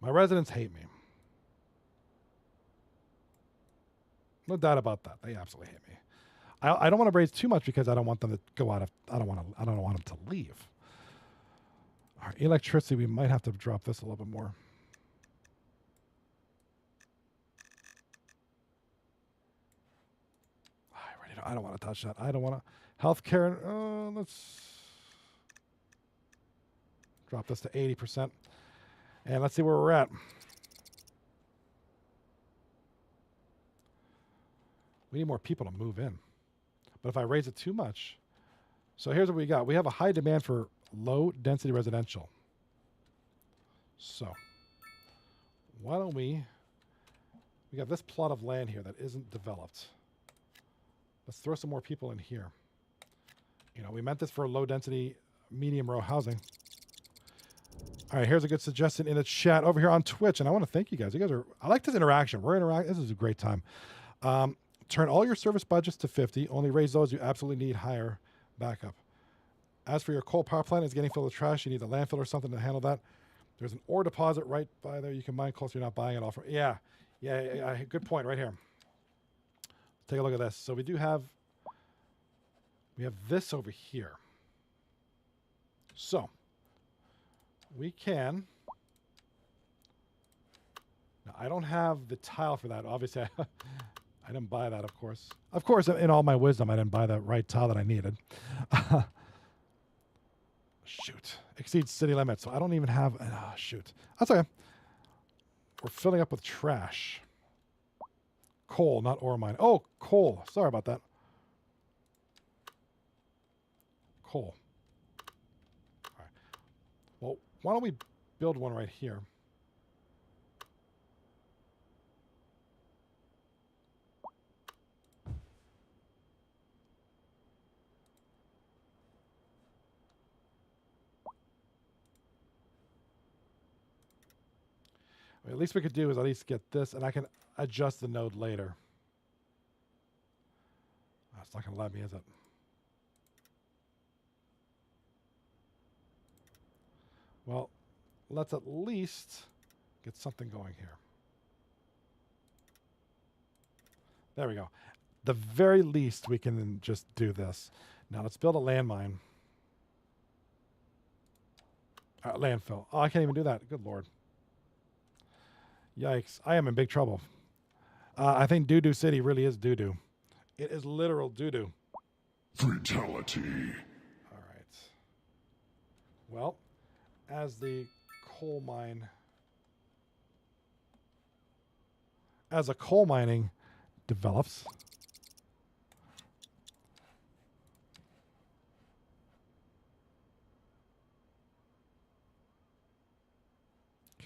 My residents hate me. No doubt about that. They absolutely hate me. I don't want to raise too much because I don't want them to go out of. I don't want them to leave. Our electricity, we might have to drop this a little bit more. I don't want to touch that. I don't want to. Healthcare. Let's drop this to 80%. And let's see where we're at. We need more people to move in. But if I raise it too much. So here's what we got. We have a high demand for low density residential. So why don't we got this plot of land here that isn't developed. Let's throw some more people in here. You know, we meant this for low density, medium row housing. All right, here's a good suggestion in the chat over here on Twitch. And I want to thank you guys. I like this interaction. This is a great time. Turn all your service budgets to 50. Only raise those you absolutely need higher backup. As for your coal power plant, it's getting full of trash. You need a landfill or something to handle that. There's an ore deposit right by there. You can mine closer. You're not buying it all from. Yeah. Good point right here. Take a look at this. So we have this over here. So we can. Now I don't have the tile for that. Obviously, I didn't buy that, of course. Of course, in all my wisdom, I didn't buy the right tile that I needed. Shoot. Exceeds city limits. So I don't even have. Shoot. That's okay. We're filling up with trash. Coal, not ore mine. Oh, coal. Sorry about that. Coal. All right. Well, why don't we build one right here? At least we could do is at least get this, and I can adjust the node later. That's not going to let me, is it? Well, let's at least get something going here. There we go. The very least we can just do this. Now let's build a landmine. Landfill. Oh, I can't even do that. Good Lord. Yikes. I am in big trouble. I think Doo-Doo City really is doo-doo. It is literal doo-doo. Fatality. All right. Well, as the coal mining develops,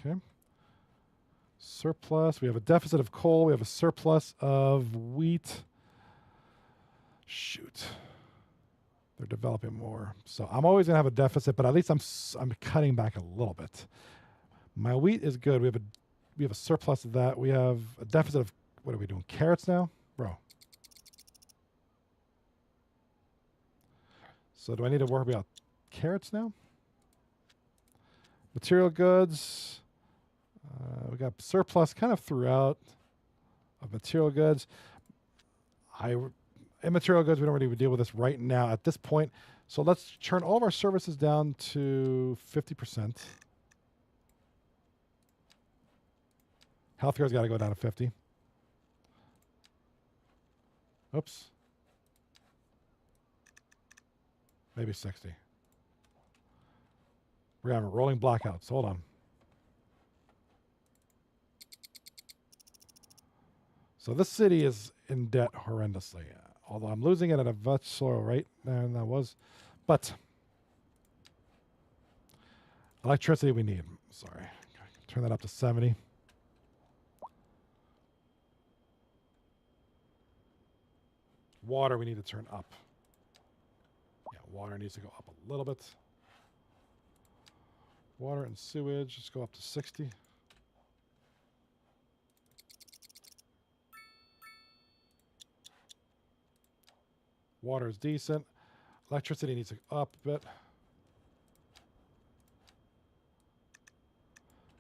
okay. Surplus. We have a deficit of coal. We have a surplus of wheat. Shoot. They're developing more. So I'm always going to have a deficit, but at least I'm cutting back a little bit. My wheat is good. We have a surplus of that. We have a deficit of, what are we doing? Carrots now? Bro. So do I need to worry about carrots now? Material goods. We got surplus kind of throughout of material goods. In material goods, we don't really deal with this right now at this point. So let's turn all of our services down to 50%. Healthcare's got to go down to 50. Oops. Maybe 60. We're having rolling blackouts. Hold on. So this city is in debt horrendously. Although I'm losing it at a much slower rate than I was. But electricity we need. Sorry. Turn that up to 70. Water we need to turn up. Yeah, water needs to go up a little bit. Water and sewage, just go up to 60. Water is decent. Electricity needs to go up a bit.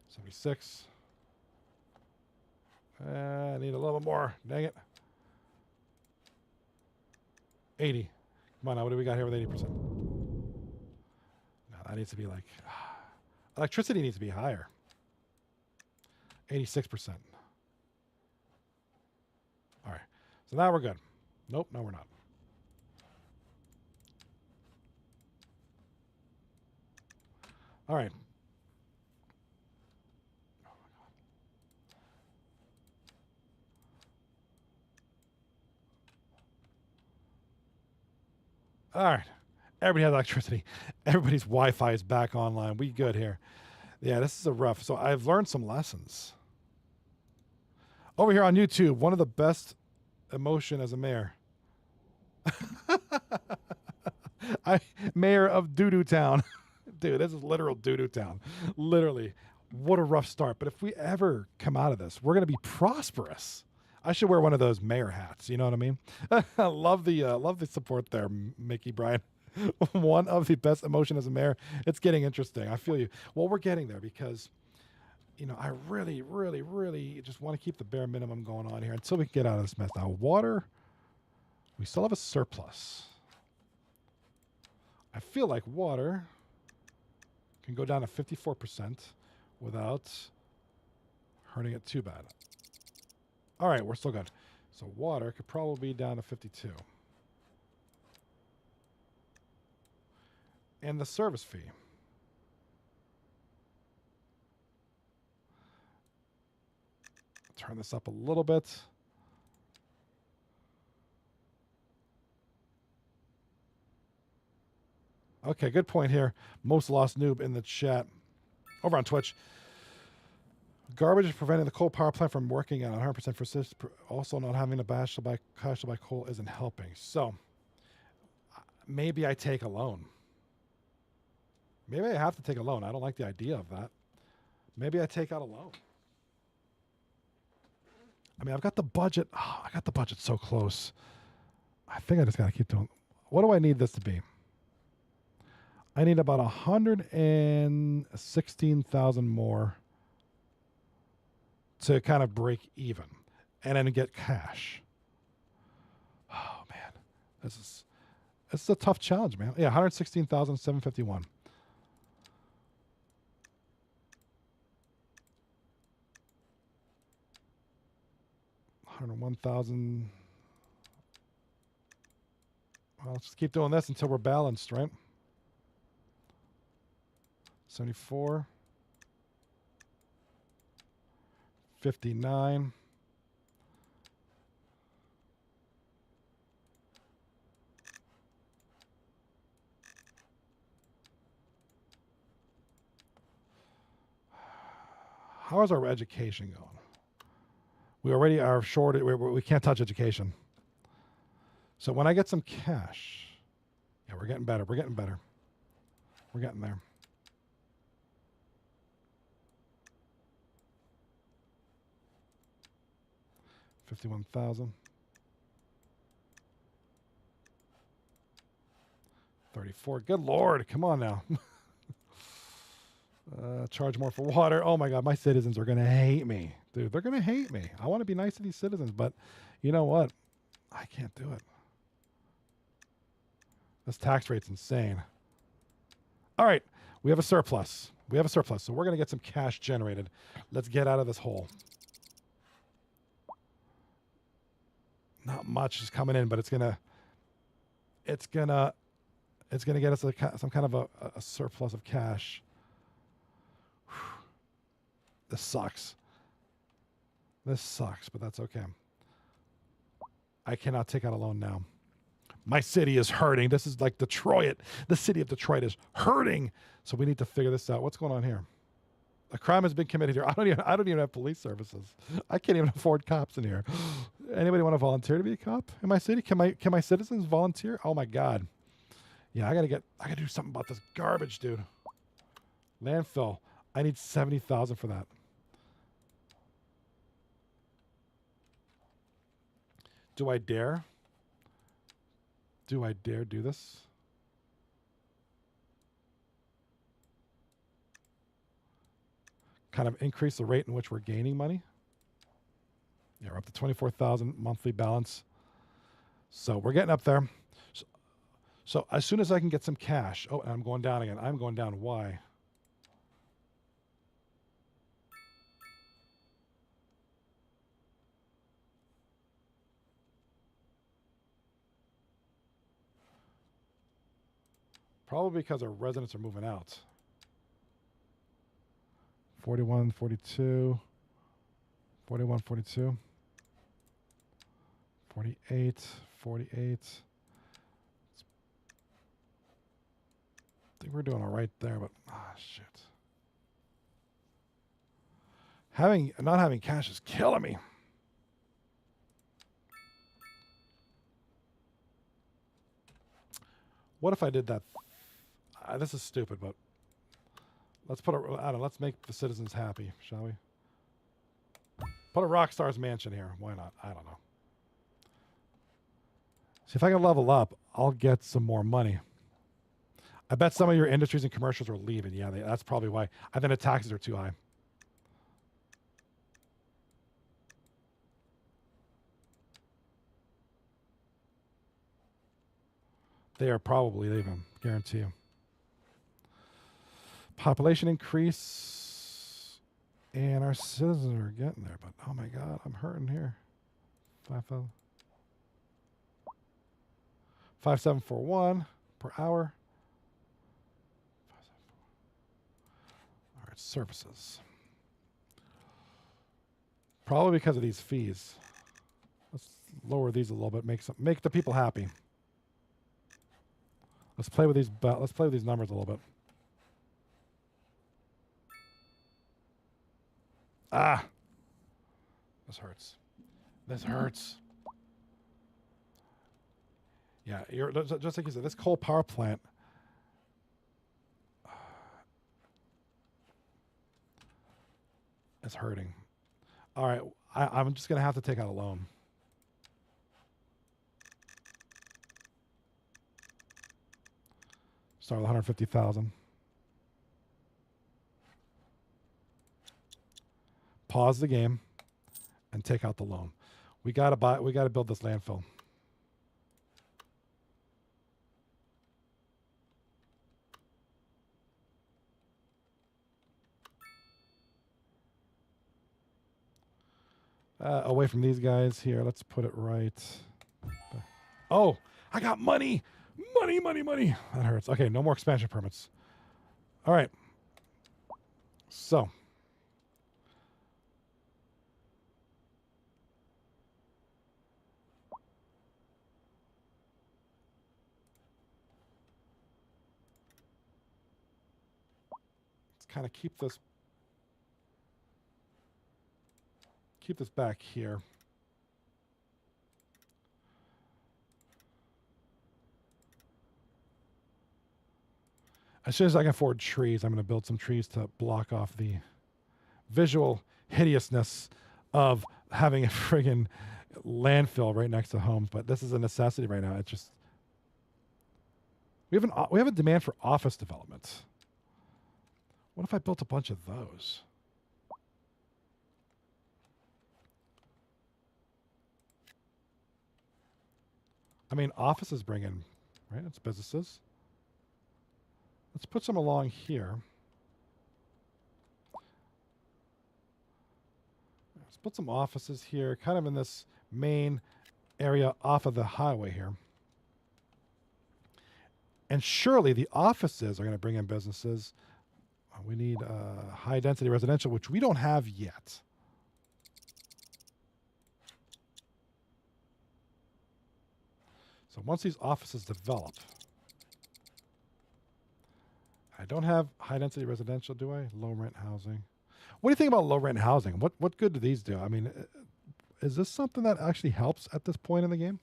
76. I need a little bit more. Dang it. 80. Come on now, what do we got here with 80%? No, that needs to be like... electricity needs to be higher. 86%. All right. So now we're good. Nope, no we're not. All right. All right. Everybody has electricity. Everybody's Wi-Fi is back online. We good here. Yeah, this is a rough. So I've learned some lessons. Over here on YouTube, one of the best emotion as a mayor. Mayor of Doo-Doo Town. Dude, this is literal Doo-Doo Town. Literally. What a rough start. But if we ever come out of this, we're going to be prosperous. I should wear one of those mayor hats. You know what I mean? I love the support there, Mickey Bryan. One of the best emotion as a mayor. It's getting interesting. I feel you. Well, we're getting there because, you know, I really, really, really just want to keep the bare minimum going on here until we can get out of this mess. Now, water, we still have a surplus. I feel like water can go down to 54% without hurting it too bad. All right, we're still good. So water could probably be down to 52. And the service fee. Turn this up a little bit. Okay, good point here. Most lost noob in the chat. Over on Twitch. Garbage is preventing the coal power plant from working at 100% persist. Also, not having a cash to buy coal isn't helping. So, maybe I take a loan. Maybe I have to take a loan. I don't like the idea of that. Maybe I take out a loan. I mean, I've got the budget. Oh, I got the budget so close. I think I just got to keep doing. What do I need this to be? I need about 116,000 more to kind of break even and then get cash. Oh, man. This is a tough challenge, man. Yeah, 116,751. 101,000. Well, let's just keep doing this until we're balanced, right? 74. 59. How is our education going? We already are short. We can't touch education. So when I get some cash, yeah, we're getting better. We're getting better. We're getting there. $51,000. 34. Good Lord. Come on now. Charge more for water. Oh my God, my citizens are going to hate me. Dude, they're going to hate me. I want to be nice to these citizens, but you know what? I can't do it. This tax rate's insane. All right, we have a surplus. We have a surplus, so we're going to get some cash generated. Let's get out of this hole. Not much is coming in, but it's gonna get us some kind of a surplus of cash. Whew. This sucks. This sucks, but that's okay. I cannot take out a loan now. My city is hurting. This is like Detroit. The city of Detroit is hurting. So we need to figure this out. What's going on here? A crime has been committed here. I don't even have police services. I can't even afford cops in here. Anybody want to volunteer to be a cop in my city? Can my citizens volunteer? Oh my God. Yeah, I gotta do something about this garbage, dude. Landfill. I need 70,000 for that. Do I dare? Do I dare do this? Kind of increase the rate in which we're gaining money. Yeah, we're up to 24,000 monthly balance. So we're getting up there. So as soon as I can get some cash. Oh, and I'm going down again. I'm going down. Why? Probably because our residents are moving out. 41, 42, 41, 42, 48, 48. I think we're doing all right there, but shit. Not having cash is killing me. What if I did that? This is stupid, but let's let's make the citizens happy, shall we? Put a Rockstar's mansion here. Why not? I don't know. See, if I can level up, I'll get some more money. I bet some of your industries and commercials are leaving. Yeah, that's probably why. I think the taxes are too high. They are probably leaving, guarantee you. Population increase, and our citizens are getting there, but oh my God, I'm hurting here. 5741 per hour. All right, services. Probably because of these fees. Let's lower these a little bit. Make the people happy. Let's play with these. Let's play with these numbers a little bit. This hurts. This hurts. Yeah, just like you said, this coal power plant. Is hurting. All right, I'm just gonna have to take out a loan. Start with 150,000. Pause the game and take out the loan. We gotta build this landfill. Away from these guys here. Let's put it right. Oh, I got money. Money. That hurts. Okay, no more expansion permits. All right. So. Let's kind of keep this back here. As soon as I can afford trees, I'm going to build some trees to block off the visual hideousness of having a friggin' landfill right next to homes. But this is a necessity right now. It's just we have a demand for office development. What if I built a bunch of those? I mean, offices bring in, right? It's businesses. Let's put some along here. Let's put some offices here, kind of in this main area off of the highway here. And surely the offices are going to bring in businesses. We need high density residential, which we don't have yet. So once these offices develop, I don't have high density residential, do I? Low rent housing. What do you think about low rent housing? What good do these do? I mean, is this something that actually helps at this point in the game?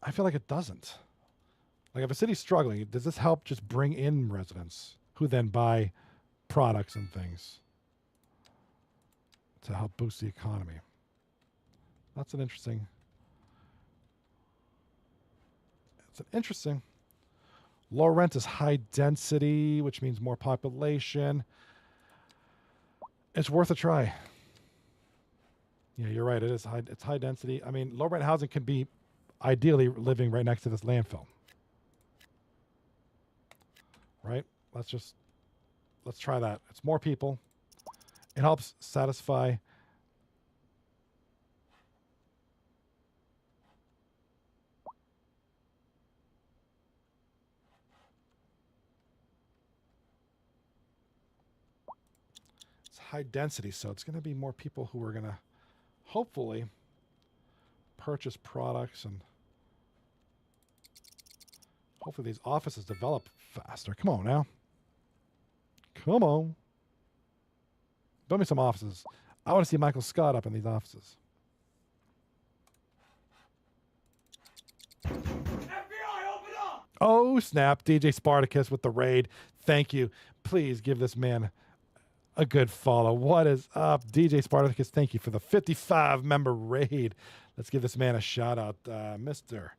I feel like it doesn't. Like if a city's struggling, does this help just bring in residents who then buy products and things to help boost the economy? That's an interesting. It's an interesting. Low rent is high density, which means more population. It's worth a try. Yeah, you're right. It is high. It's high density. I mean, low rent housing can be ideally living right next to this landfill. Right? Let's try that. It's more people. It helps satisfy. It's high density, so it's going to be more people who are going to hopefully purchase products, and hopefully these offices develop faster. Come on now. Come on. Build me some offices. I want to see Michael Scott up in these offices. FBI, open up! Oh, snap. DJ Spartacus with the raid. Thank you. Please give this man a good follow. What is up? DJ Spartacus, thank you for the 55-member raid. Let's give this man a shout out. Mr.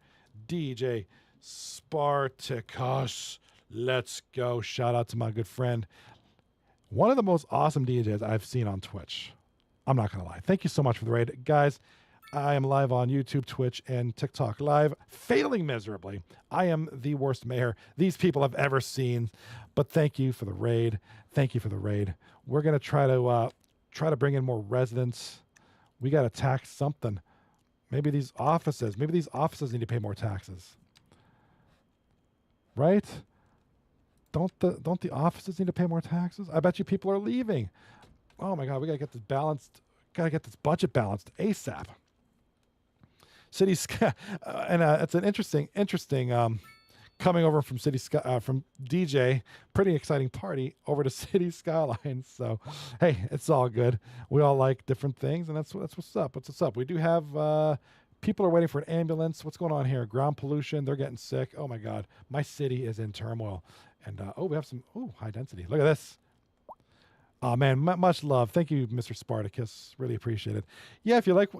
DJ Spartacus. Let's go. Shout out to my good friend. One of the most awesome DJs I've seen on Twitch. I'm not going to lie. Thank you so much for the raid. Guys, I am live on YouTube, Twitch, and TikTok live, failing miserably. I am the worst mayor these people have ever seen. But thank you for the raid. Thank you for the raid. We're going to try to bring in more residents. We got to tax something. Maybe these offices need to pay more taxes. Right? Don't the offices need to pay more taxes? I bet you people are leaving. Oh my God, we gotta get this balanced. Gotta get this budget balanced ASAP. Cities, and it's an interesting coming over from from DJ. Pretty exciting party over to City Skylines. So, hey, it's all good. We all like different things, and that's what's up. What's up? We do have. People are waiting for an ambulance. What's going on here? Ground pollution. They're getting sick. Oh my God, my city is in turmoil. And we have some high density. Look at this. Oh man, much love. Thank you, Mr. Spartacus. Really appreciate it. Yeah, if you like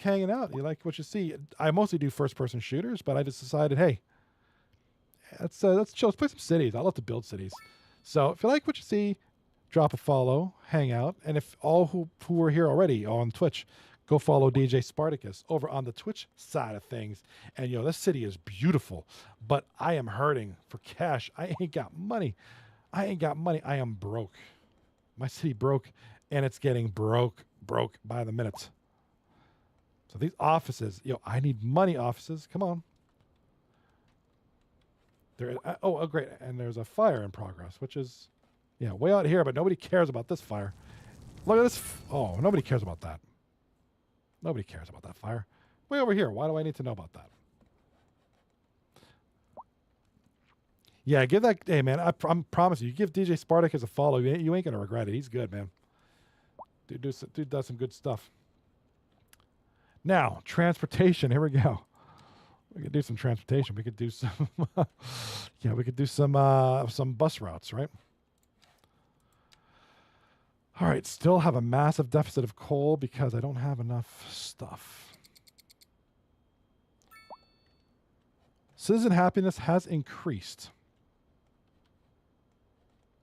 hanging out, you like what you see. I mostly do first-person shooters, but I just decided, hey, let's chill. Let's play some cities. I love to build cities. So if you like what you see, drop a follow, hang out, and if all who are here already on Twitch, go follow DJ Spartacus over on the Twitch side of things. And, this city is beautiful, but I am hurting for cash. I ain't got money. I am broke. My city broke, and it's getting broke by the minute. So these offices, I need money offices. Come on. Great. And there's a fire in progress, which is, way out here, but nobody cares about this fire. Look at this. Nobody cares about that. Nobody cares about that fire. Way over here. Why do I need to know about that? Yeah, give that. Hey, man, I promise you give DJ Spartacus a follow. You ain't going to regret it. He's good, man. Dude does some good stuff. Now, transportation. Here we go. We could do some transportation. We could do some. We could do some bus routes, right? All right, still have a massive deficit of coal because I don't have enough stuff. Citizen happiness has increased.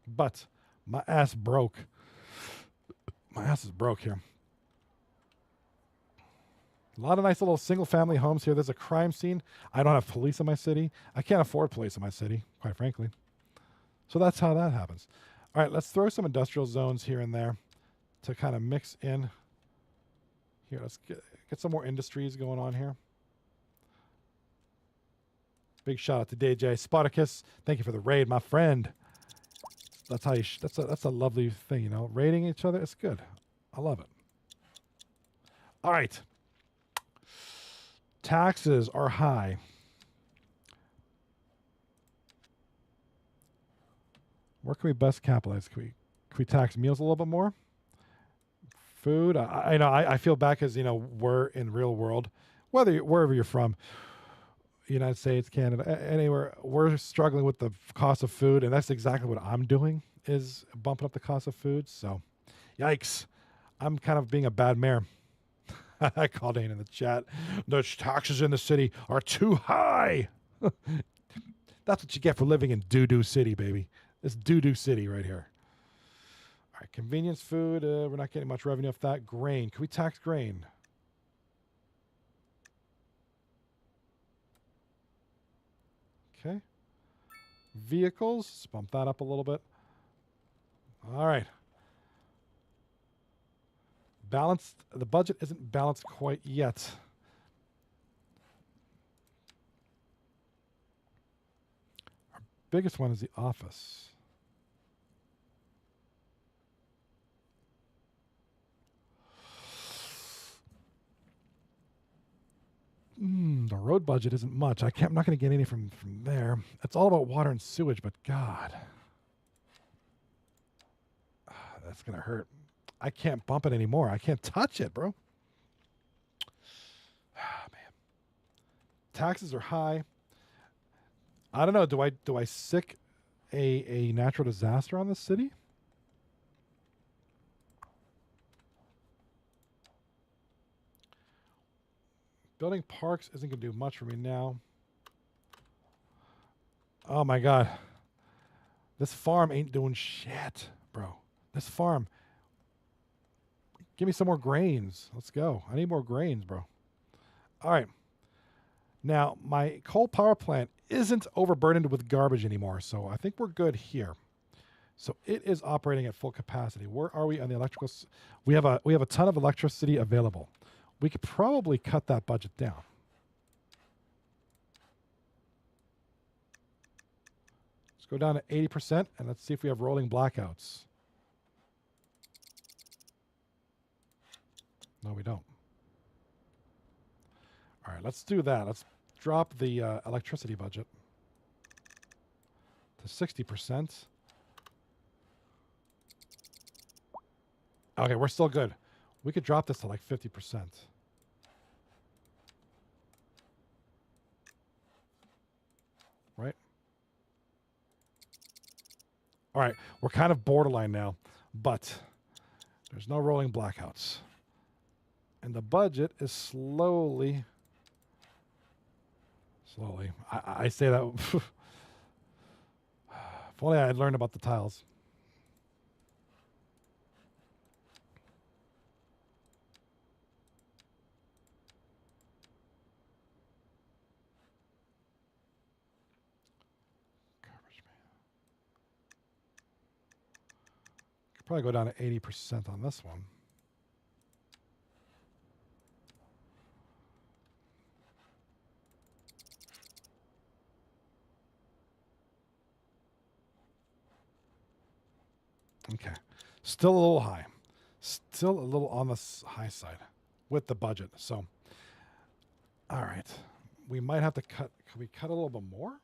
But my ass broke. My ass is broke here. A lot of nice little single-family homes here. There's a crime scene. I don't have police in my city. I can't afford police in my city, quite frankly. So that's how that happens. All right, let's throw some industrial zones here and there to kind of mix in. Here, let's get some more industries going on here. Big shout out to DJ Spartacus. Thank you for the raid, my friend. That's how that's a lovely thing, raiding each other. It's good. I love it. All right. Taxes are high. Where can we best capitalize? Can we tax meals a little bit more? Food. I know. I feel bad because we're in real world, wherever you're from, United States, Canada, anywhere, we're struggling with the cost of food, and that's exactly what I'm doing is bumping up the cost of food. So, yikes! I'm kind of being a bad mayor. I called in the chat. The taxes in the city are too high. That's what you get for living in doo-doo city, baby. This doo-doo city right here. All right, convenience food. We're not getting much revenue off that. Grain. Can we tax grain? Okay. Vehicles. Let's bump that up a little bit. All right. Balanced. The budget isn't balanced quite yet. Our biggest one is the office. The road budget isn't much. I'm not going to get any from there. It's all about water and sewage, but God. That's going to hurt. I can't bump it anymore. I can't touch it, bro. Man. Taxes are high. I don't know. Do I sick a natural disaster on this city? Building parks isn't going to do much for me now. Oh, my God. This farm ain't doing shit, bro. This farm. Give me some more grains. Let's go. I need more grains, bro. All right. Now, my coal power plant isn't overburdened with garbage anymore, so I think we're good here. So it is operating at full capacity. Where are we on the electrical? We have a ton of electricity available. We could probably cut that budget down. Let's go down to 80%, and let's see if we have rolling blackouts. No, we don't. All right, let's do that. Let's drop the electricity budget to 60%. Okay, we're still good. We could drop this to like 50%. Right? All right, we're kind of borderline now, but there's no rolling blackouts. And the budget is slowly. I say that. If only I had learned about the tiles. Could probably go down to 80% on this one. Okay. Still a little high. Still a little on the high side with the budget. So, all right. We might have to cut. Can we cut a little bit more?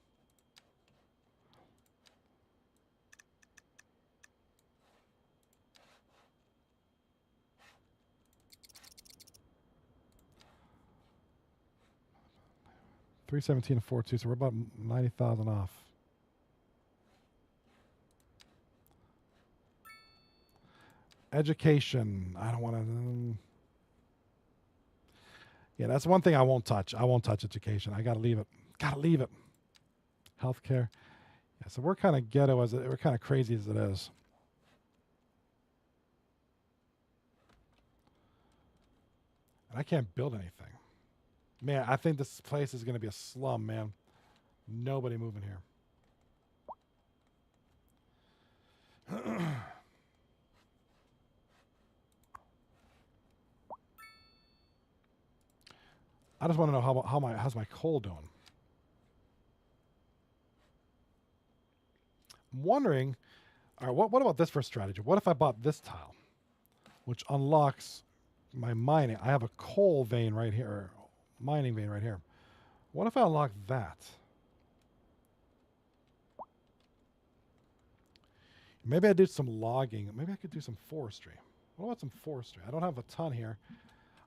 $317 and $4.2, so we're about 90,000 off. Education. I don't want to. Yeah, that's one thing I won't touch. I won't touch education. I gotta leave it. Gotta leave it. Healthcare. Yeah, so we're kind of ghetto we're kind of crazy as it is. And I can't build anything. Man, I think this place is gonna be a slum, man. Nobody moving here. I just want to know how's my coal doing. I'm wondering, all right, what about this for a strategy? What if I bought this tile, which unlocks my mining? I have a coal vein right here. mining vein right here. What if I unlock that? Maybe I did some logging. Maybe I could do some forestry. What about some forestry? I don't have a ton here.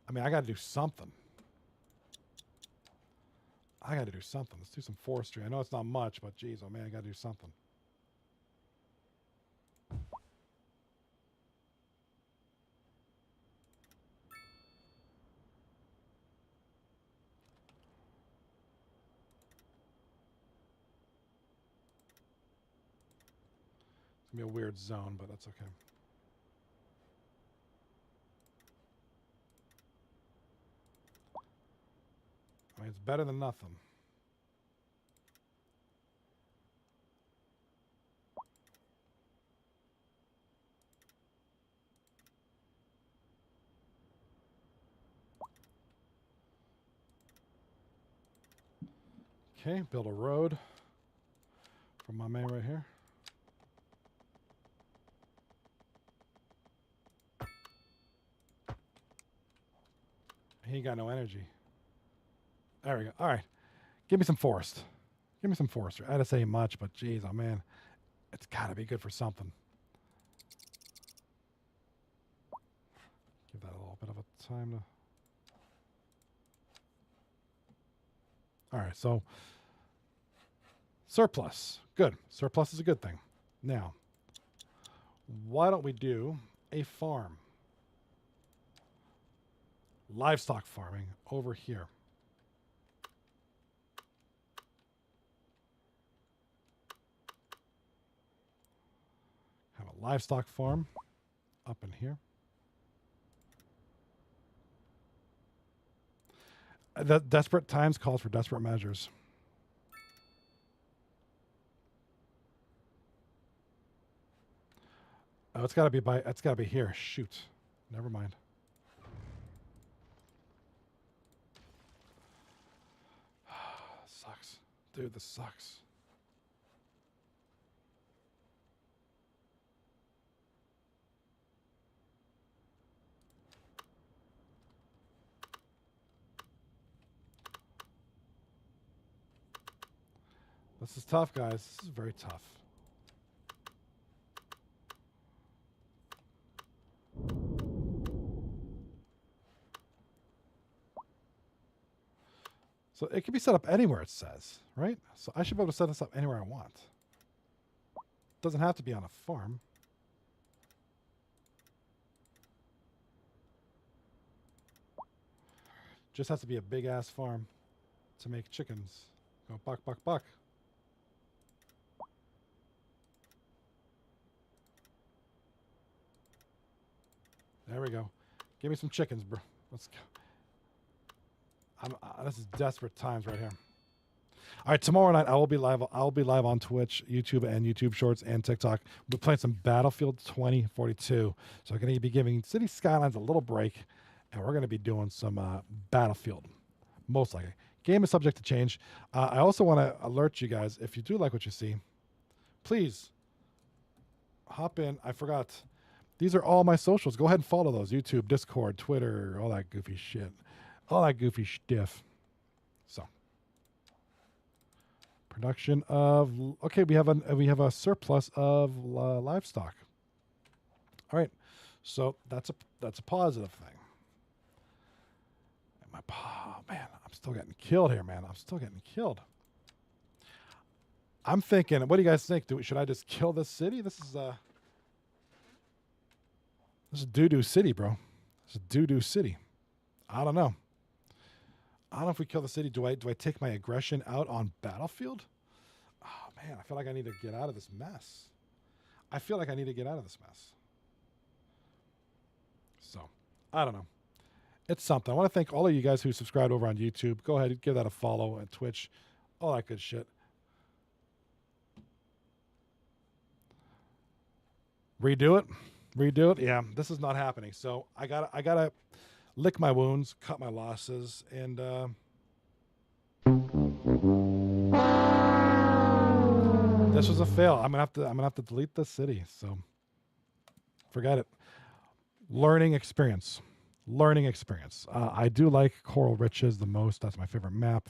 I mean, I got to do something. I got to do something. Let's do some forestry. I know it's not much, but geez, oh man, I got to do something. It's going to be a weird zone, but that's okay. I mean, it's better than nothing. Okay, build a road from my man right here. He ain't got no energy. There we go. All right. Give me some forest. Give me some forestry. I had to say much, but geez, oh man. It's got to be good for something. Give that a little bit of a time to... All right, so surplus. Good. Surplus is a good thing. Now, why don't we do a farm? Livestock farming over here. Have a livestock farm up in here. The desperate times calls for desperate measures. Oh, it's got to be by. It's got to be here. Shoot, never mind. Sucks, dude. This sucks. This is tough, guys. This is very tough. So it can be set up anywhere, it says, right? So I should be able to set this up anywhere I want. It doesn't have to be on a farm. Just has to be a big-ass farm to make chickens go buck, buck, buck. There we go. Give me some chickens, bro. Let's go. This is desperate times right here. All right, tomorrow night I will be live. I'll be live on Twitch, YouTube, and YouTube Shorts and TikTok. We're playing some Battlefield 2042. So I'm going to be giving City Skylines a little break, and we're going to be doing some Battlefield, most likely. Game is subject to change. I also want to alert you guys, if you do like what you see, please hop in. I forgot. These are all my socials. Go ahead and follow those. YouTube, Discord, Twitter, all that goofy shit. All that goofy stiff. So, production of... Okay, we have a surplus of livestock. All right. So, that's a positive thing. And man, I'm still getting killed here, man. I'm still getting killed. I'm thinking, what do you guys think? Should I just kill this city? This is doo-doo city, bro. This is doo-doo city. I don't know. I don't know if we kill the city. Do I take my aggression out on Battlefield? Oh, man, I feel like I need to get out of this mess. So, I don't know. It's something. I want to thank all of you guys who subscribed over on YouTube. Go ahead and give that a follow and Twitch. All that good shit. Redo it. Yeah, this is not happening. So I gotta lick my wounds, cut my losses, and this was a fail. I'm gonna have to delete the city. So forget it. Learning experience. learning experience. I do like Coral Riches the most. That's my favorite map.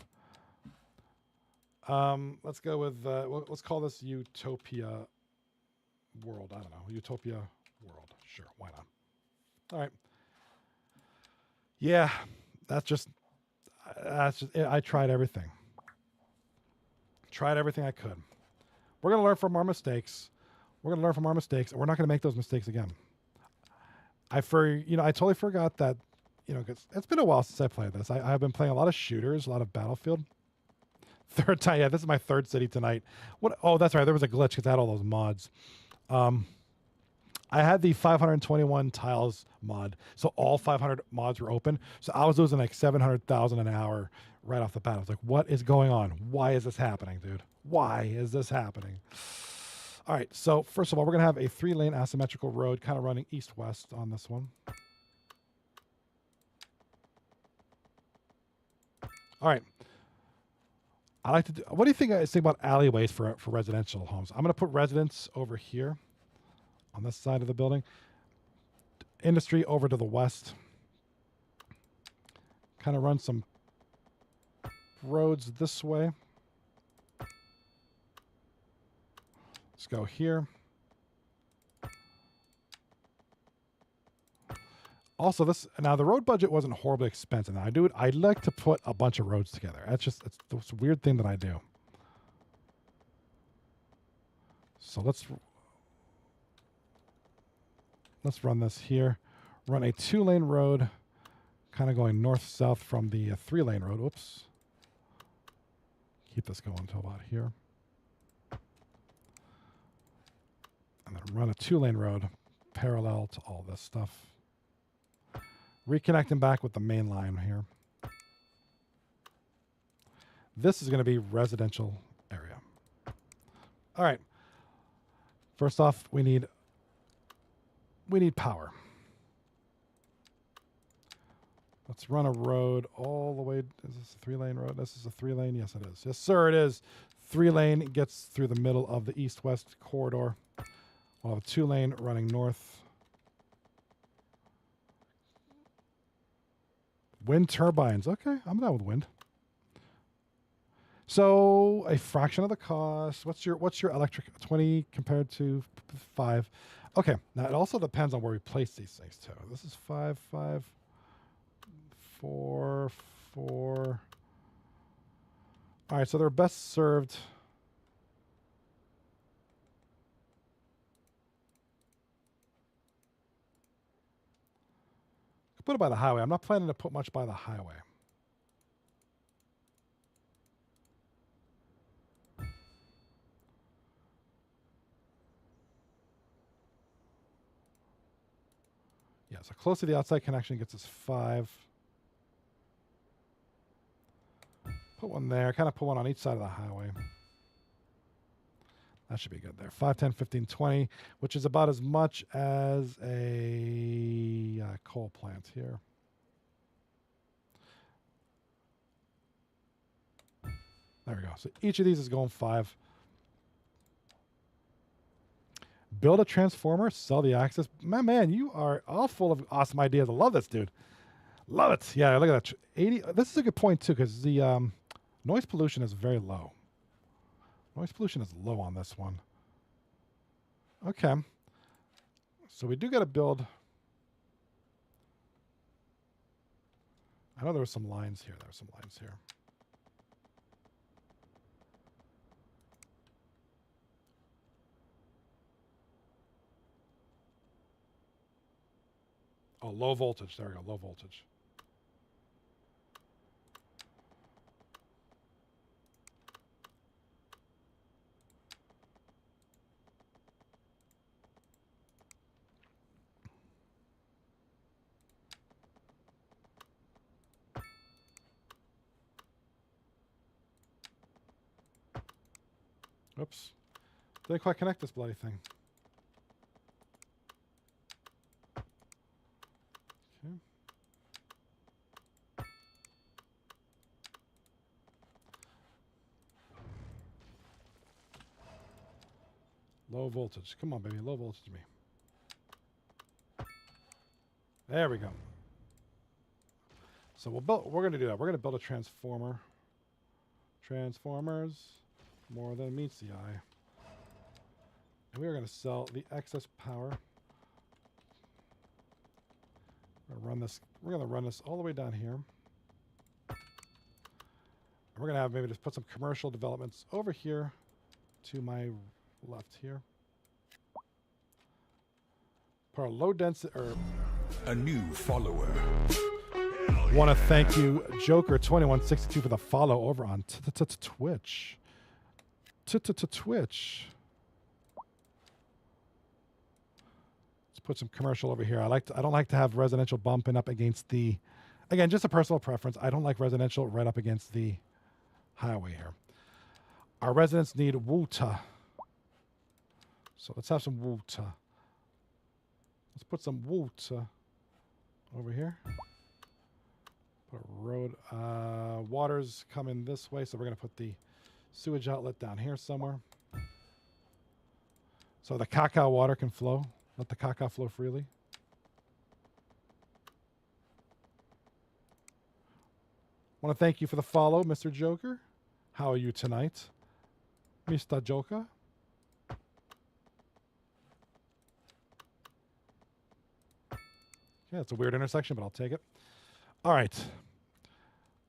Let's go with, let's call this Utopia World. I don't know. Utopia World. Sure, why not? All right. Yeah, that's just I tried everything. Tried everything I could. We're going to learn from our mistakes. We're going to learn from our mistakes, and we're not going to make those mistakes again. I totally forgot that, because it's been a while since I played this. I've been playing a lot of shooters, a lot of Battlefield. Third time, yeah, this is my third city tonight. What? Oh, that's right. There was a glitch because I had all those mods. I had the 521 tiles mod, so all 500 mods were open. So I was losing like 700,000 an hour right off the bat. I was like, "What is going on? Why is this happening, dude? Why is this happening?" All right. So first of all, we're gonna have a 3-lane asymmetrical road, kind of running east-west on this one. All right. I like to do. What do you think about alleyways for residential homes? I'm gonna put residence over here on this side of the building. Industry over to the west. Kind of run some roads this way. Let's go here. Also, now the road budget wasn't horribly expensive. Now I'd like to put a bunch of roads together. It's this weird thing that I do. So let's run this here. Run a 2-lane road, kind of going north-south from the 3-lane road. Whoops. Keep this going until about here. And then run a 2-lane road parallel to all this stuff. Reconnecting back with the main line here. This is going to be residential area. All right. First off, we need power. Let's run a road all the way. Is this a 3-lane road? This is a 3-lane. Yes, it is. Yes, sir, it is. 3-lane gets through the middle of the east-west corridor. We'll have a 2-lane running north. Wind turbines. Okay, I'm down with wind. So a fraction of the cost. What's your electric? 20 compared to 5. Okay. Now it also depends on where we place these things too. This is 5, 5, 4, 4. All right. So they're best served. Put it by the highway. I'm not planning to put much by the highway. Yeah, so close to the outside connection gets us 5. Put one there. Kind of put one on each side of the highway. That should be good there. 5, 10, 15, 20, which is about as much as a coal plant here. There we go. So each of these is going 5. Build a transformer, sell the access. My man, you are all full of awesome ideas. I love this, dude. Love it. Yeah, look at that. 80. This is a good point, too, because the noise pollution is very low. Noise pollution is low on this one. Okay. So we do got to build. I know there were some lines here. Oh, low voltage. There we go. Low voltage. Oops. Didn't quite connect this bloody thing. Okay. Low voltage. Come on, baby. Low voltage me. There we go. So we're going to do that. We're going to build a transformer. Transformers, more than meets the eye. And we are going to sell the excess power. We're going to run this all the way down here. And we're going to have maybe just put some commercial developments over here to my left here. Put our low density or A new follower. want to thank you, Joker2162, for the follow over on Twitch. Twitch. Let's put some commercial over here. I don't like to have residential bumping up against the, again, just a personal preference. I don't like residential right up against the highway here. Our residents need water. So let's have some water. Let's put some water over here. Put a road. Water's coming this way, so we're going to put the sewage outlet down here somewhere. So the caca water can flow. Let the caca flow freely. Want to thank you for the follow, Mr. Joker. How are you tonight, Mr. Joker? Yeah, it's a weird intersection, but I'll take it. All right.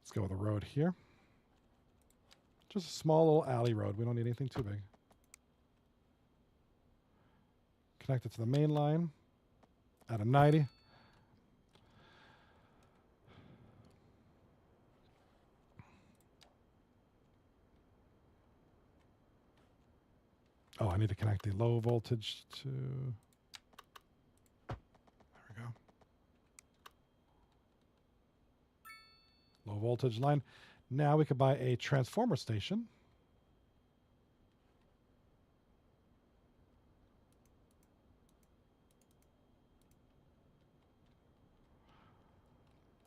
Let's go with a road here. Just a small little alley road. We don't need anything too big. Connect it to the main line at a 90. Oh, I need to connect the low voltage to... There we go. Low voltage line. Now we could buy a transformer station.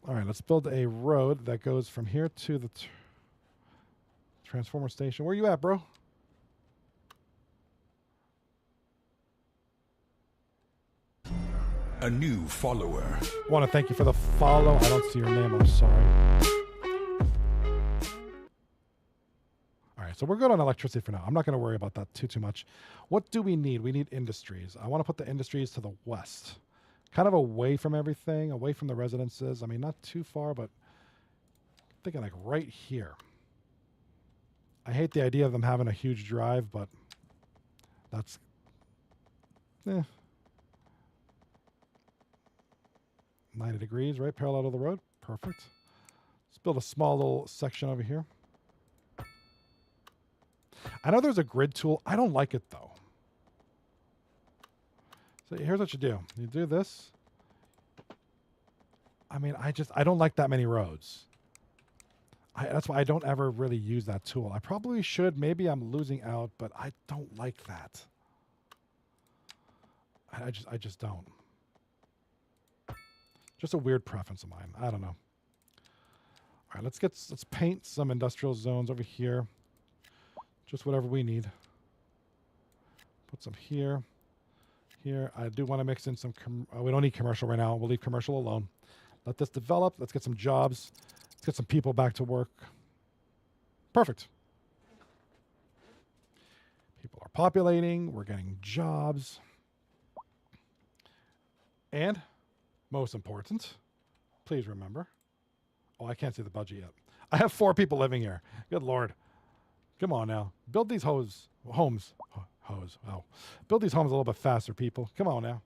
All right, let's build a road that goes from here to the transformer station. Where you at, bro? A new follower. I want to thank you for the follow. I don't see your name. I'm sorry. All right, so we're good on electricity for now. I'm not going to worry about that too much. What do we need? We need industries. I want to put the industries to the west. Kind of away from everything, away from the residences. I mean, not too far, but I'm thinking like right here. I hate the idea of them having a huge drive, but that's... 90 degrees, right? Parallel to the road. Perfect. Let's build a small little section over here. I know there's a grid tool. I don't like it, though. So here's what you do. You do this. I mean, I don't like that many roads. That's why I don't ever really use that tool. I probably should. Maybe I'm losing out, but I don't like that. I just don't. Just a weird preference of mine. I don't know. All right, let's paint some industrial zones over here. Just whatever we need. Put some here. Here, I do want to mix in some... we don't need commercial right now. We'll leave commercial alone. Let this develop. Let's get some jobs. Let's get some people back to work. Perfect. People are populating. We're getting jobs. And, most important, please remember... Oh, I can't see the budget yet. I have 4 people living here. Good Lord. Come on now. Build these homes. Oh. Build these homes a little bit faster, people. Come on now.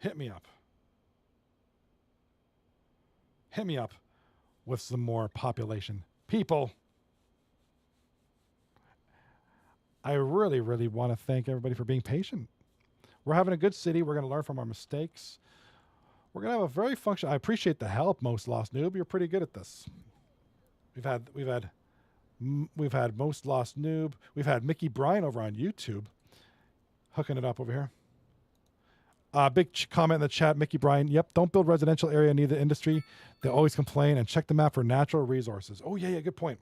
Hit me up. Hit me up with some more population. People. I really, really want to thank everybody for being patient. We're having a good city. We're going to learn from our mistakes. We're going to have a very functional... I appreciate the help, Most Lost Noob. You're pretty good at this. We've had Most Lost Noob. We've had Mickey Bryan over on YouTube hooking it up over here. Big comment in the chat, Mickey Bryan. Yep, don't build residential area near the industry. They always complain, and check the map for natural resources. Oh, yeah, good point.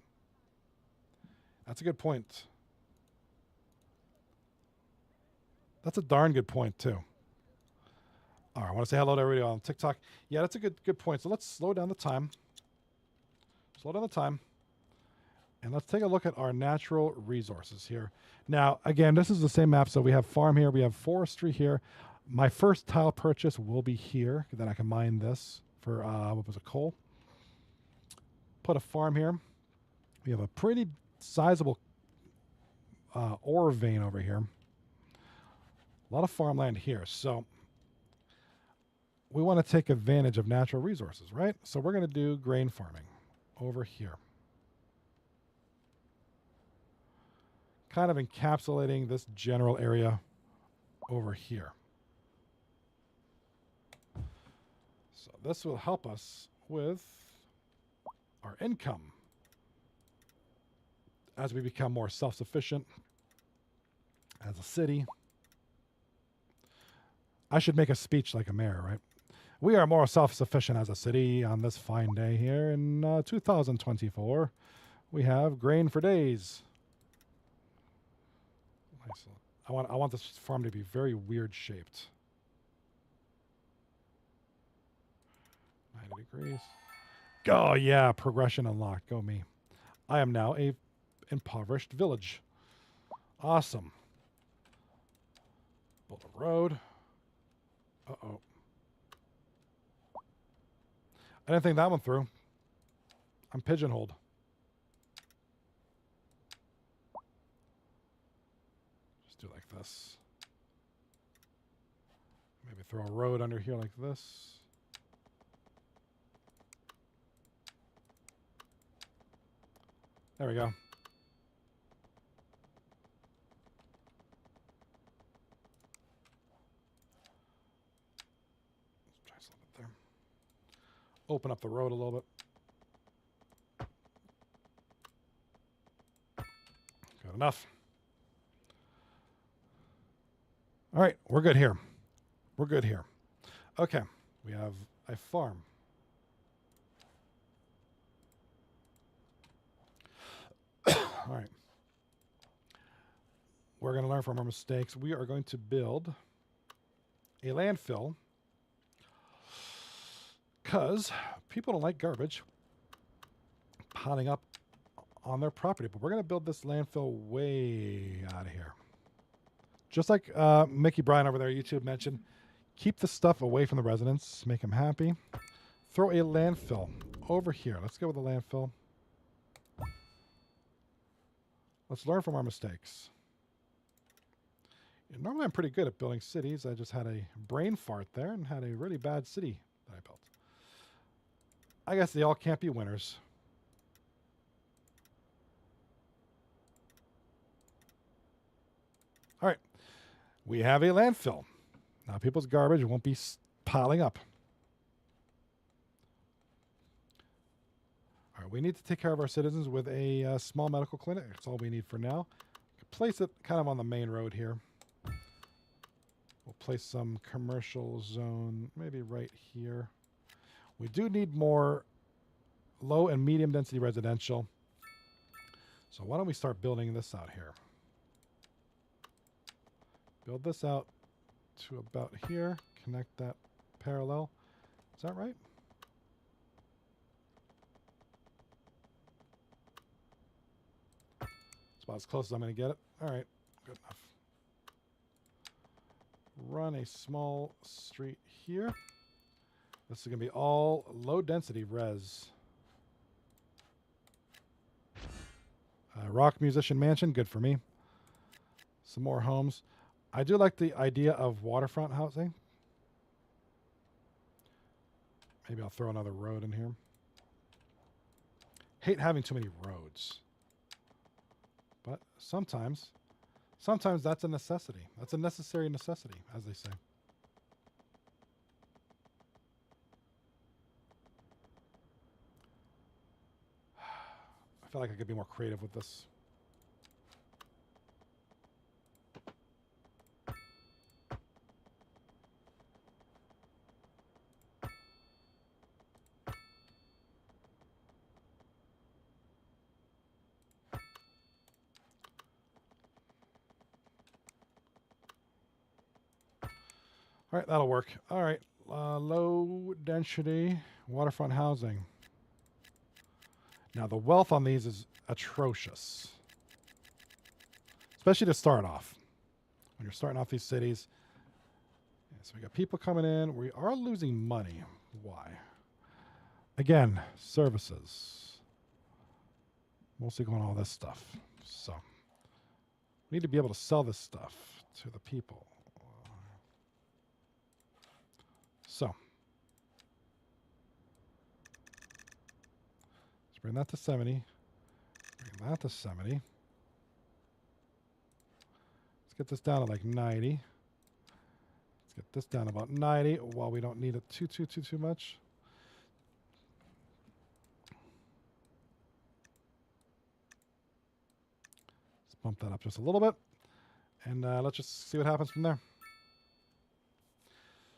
That's a good point. That's a darn good point, too. All right, I want to say hello to everybody on TikTok. Yeah, that's a good point. So let's slow down the time. Slow down the time. And let's take a look at our natural resources here. Now, again, this is the same map. So we have farm here. We have forestry here. My first tile purchase will be here. Then I can mine this for, what was it, coal? Put a farm here. We have a pretty sizable ore vein over here. A lot of farmland here. So we want to take advantage of natural resources, right? So we're going to do grain farming over here. Kind of encapsulating this general area over here. So this will help us with our income as we become more self-sufficient as a city. I should make a speech like a mayor, right? We are more self-sufficient as a city on this fine day here in 2024. We have grain for days. Nice. I want this farm to be very weird shaped. 90 degrees. Oh yeah, progression unlocked. Go me. I am now a impoverished village. Awesome. Build a road. Uh-oh. I didn't think that one through. I'm pigeonholed. Just do it like this. Maybe throw a road under here like this. There we go. Let's try something there. Open up the road a little bit. Good enough. All right, we're good here. We're good here. Okay, we have a farm. All right. We're going to learn from our mistakes. We are going to build a landfill because people don't like garbage piling up on their property. But we're going to build this landfill way out of here. Just like Mickey Bryan over there, YouTube mentioned, keep the stuff away from the residents. Make them happy. Throw a landfill over here. Let's go with a landfill. Let's learn from our mistakes. Normally I'm pretty good at building cities. I just had a brain fart there and had a really bad city that I built. I guess they all can't be winners. All right. We have a landfill. Now people's garbage won't be piling up. All right, we need to take care of our citizens with a small medical clinic. That's all we need for now. Place it kind of on the main road here. We'll place some commercial zone maybe right here. We do need more low and medium density residential. So why don't we start building this out here? Build this out to about here. Connect that parallel. Is that right? It's about as close as I'm going to get it. All right, good enough. Run a small street here. This is going to be all low density res. Rock Musician Mansion, good for me. Some more homes. I do like the idea of waterfront housing. Maybe I'll throw another road in here. Hate having too many roads. But sometimes that's a necessity. That's a necessary necessity, as they say. I feel like I could be more creative with this. All right, that'll work. All right, low density waterfront housing. Now, the wealth on these is atrocious, especially to start off. When you're starting off these cities. Yeah, so we got people coming in. We are losing money. Why? Again, services. Mostly going all this stuff. So we need to be able to sell this stuff to the people. So let's bring that to 70. Bring that to 70. Let's get this down to like 90. Let's get this down about 90 while we don't need it too much. Let's bump that up just a little bit. And let's just see what happens from there.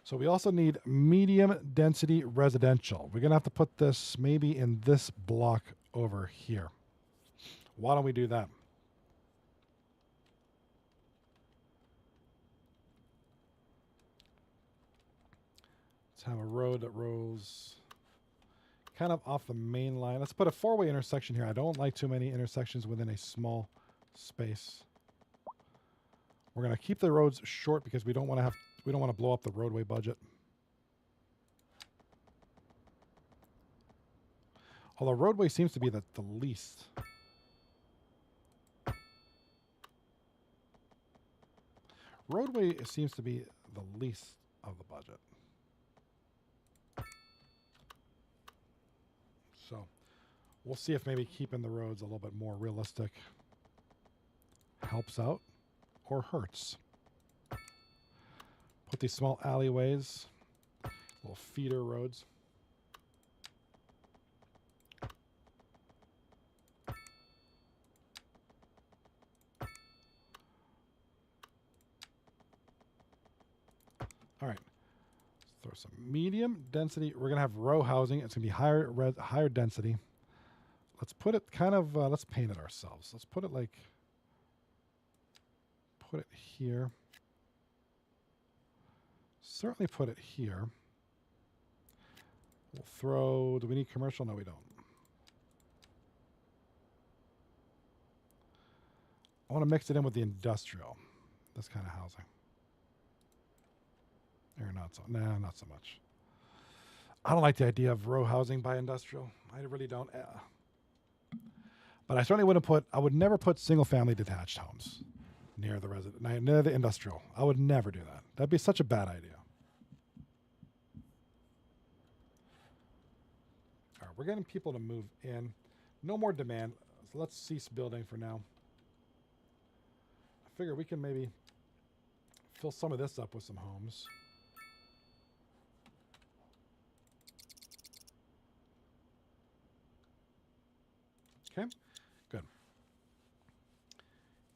So we also need medium density residential. We're going to have to put this maybe in this block over here. Why don't we do that? Let's have a road that rolls kind of off the main line. Let's put a four-way intersection here. I don't like too many intersections within a small space. We're going to keep the roads short because we don't want to blow up the roadway budget. Although roadway seems to be the least. Roadway seems to be the least of the budget. So we'll see if maybe keeping the roads a little bit more realistic helps out or hurts. Put these small alleyways, little feeder roads. All right, let's throw some medium density. We're gonna have row housing. It's gonna be higher density. Let's put it kind of. Let's paint it ourselves. Let's put it like. Put it here. Certainly put it here. We'll throw. Do we need commercial? No, we don't. I want to mix it in with the industrial. This kind of housing. Or not so. Nah, not so much. I don't like the idea of row housing by industrial. I really don't. But I certainly wouldn't put. I would never put single-family detached homes near the near the industrial. I would never do that. That'd be such a bad idea. All right, we're getting people to move in. No more demand. So let's cease building for now. I figure we can maybe fill some of this up with some homes. Okay, good.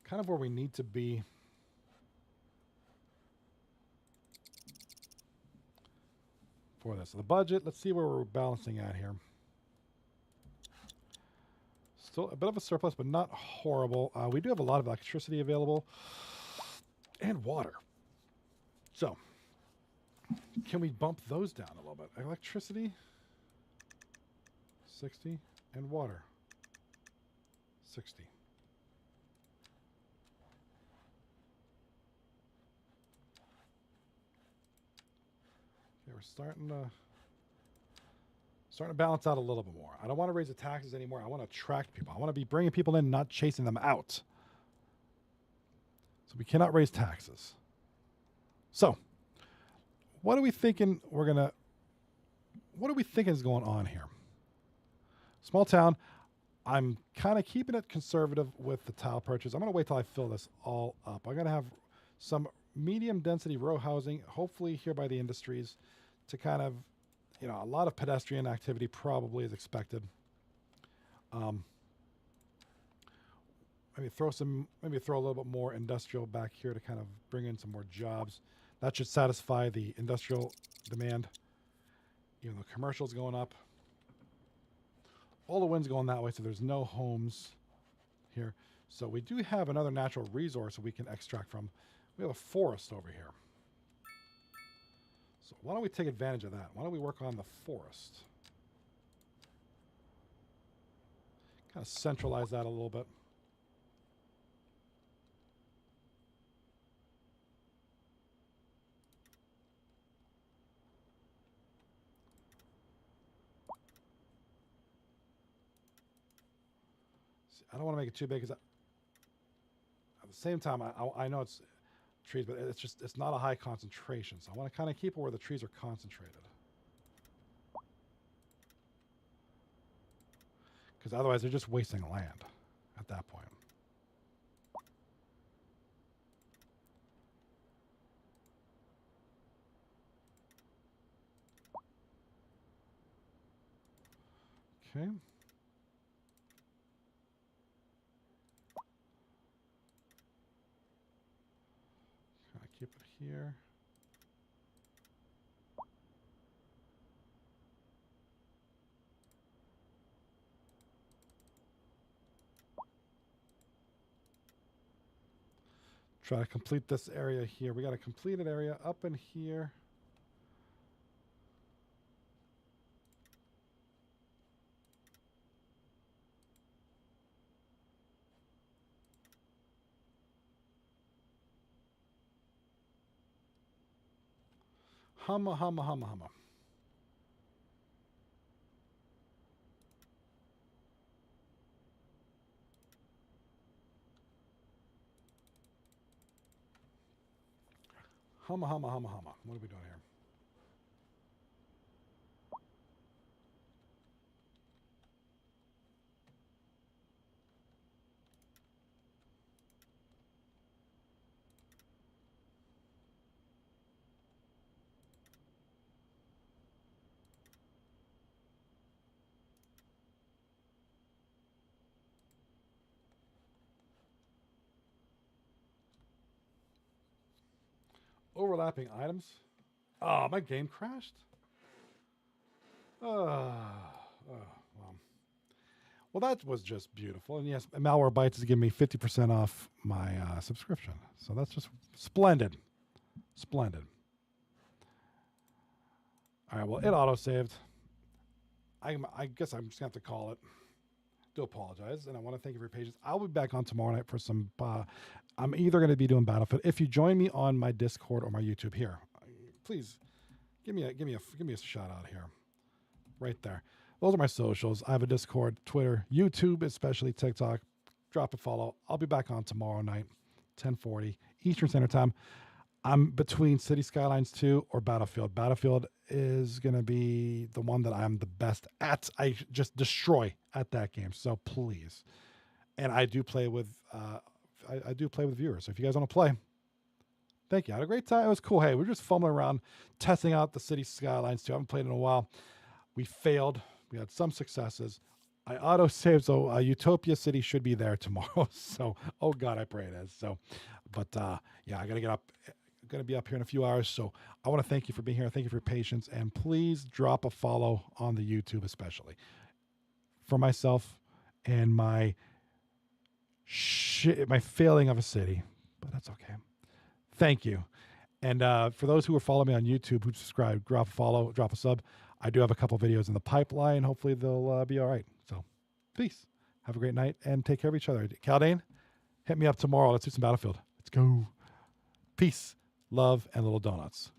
Kind of where we need to be. For this. So the budget, let's see where we're balancing at here. Still a bit of a surplus, but not horrible. We do have a lot of electricity available and water. So, can we bump those down a little bit? Electricity, 60, and water, 60. Okay, we're starting to balance out a little bit more. I don't want to raise the taxes anymore. I want to attract people. I want to be bringing people in, not chasing them out. So we cannot raise taxes. So, what are we thinking what are we thinking is going on here? Small town. I'm kind of keeping it conservative with the tile purchase. I'm going to wait till I fill this all up. I'm going to have some medium density row housing, hopefully here by the industries, to kind of, you know, a lot of pedestrian activity probably is expected. Maybe throw a little bit more industrial back here to kind of bring in some more jobs. That should satisfy the industrial demand. Even though commercial's going up. All the wind's going that way, so there's no homes here. So we do have another natural resource we can extract from. We have a forest over here. So why don't we take advantage of that? Why don't we work on the forest? Kind of centralize that a little bit. See, I don't want to make it too big because at the same time, I know it's trees, but it's not a high concentration. So I want to kind of keep it where the trees are concentrated. Because otherwise they're just wasting land at that point. Okay. Kind of keep it here. Try to complete this area here. We got a completed area up in here. Humma, humma, humma, humma. Humma, humma, humma, humma. What are we doing here? Overlapping items. Oh, my game crashed. Well, that was just beautiful. And yes, Malwarebytes is giving me 50% off my subscription. So that's just splendid. Splendid. All right, well, it auto-saved. I guess I'm just going to have to call it. Do apologize, and I want to thank you for your patience. I'll be back on tomorrow night for some. I'm either going to be doing Battlefield. If you join me on my Discord or my YouTube here, please give me a shout out here, right there. Those are my socials. I have a Discord, Twitter, YouTube, especially TikTok. Drop a follow. I'll be back on tomorrow night, 10:40 Eastern Standard Time. I'm between City Skylines 2 or Battlefield. Battlefield is going to be the one that I'm the best at. I just destroy at that game. So please. And I do play with I do play with viewers. So if you guys want to play, thank you. I had a great time. It was cool. Hey, we're just fumbling around, testing out the City Skylines 2. I haven't played in a while. We failed. We had some successes. I auto-saved, so Utopia City should be there tomorrow. So, oh God, I pray it is. So, but yeah, I got to get up. Going to be up here in a few hours, so I want to thank you for being here. Thank you for your patience, and please drop a follow on the YouTube, especially for myself and my failing of a city, but that's okay. Thank you, and for those who are following me on YouTube, who subscribe, drop a follow, drop a sub. I do have a couple videos in the pipeline. Hopefully, they'll be all right. So, peace. Have a great night, and take care of each other. Caldane, hit me up tomorrow. Let's do some Battlefield. Let's go. Peace. Love and little donuts.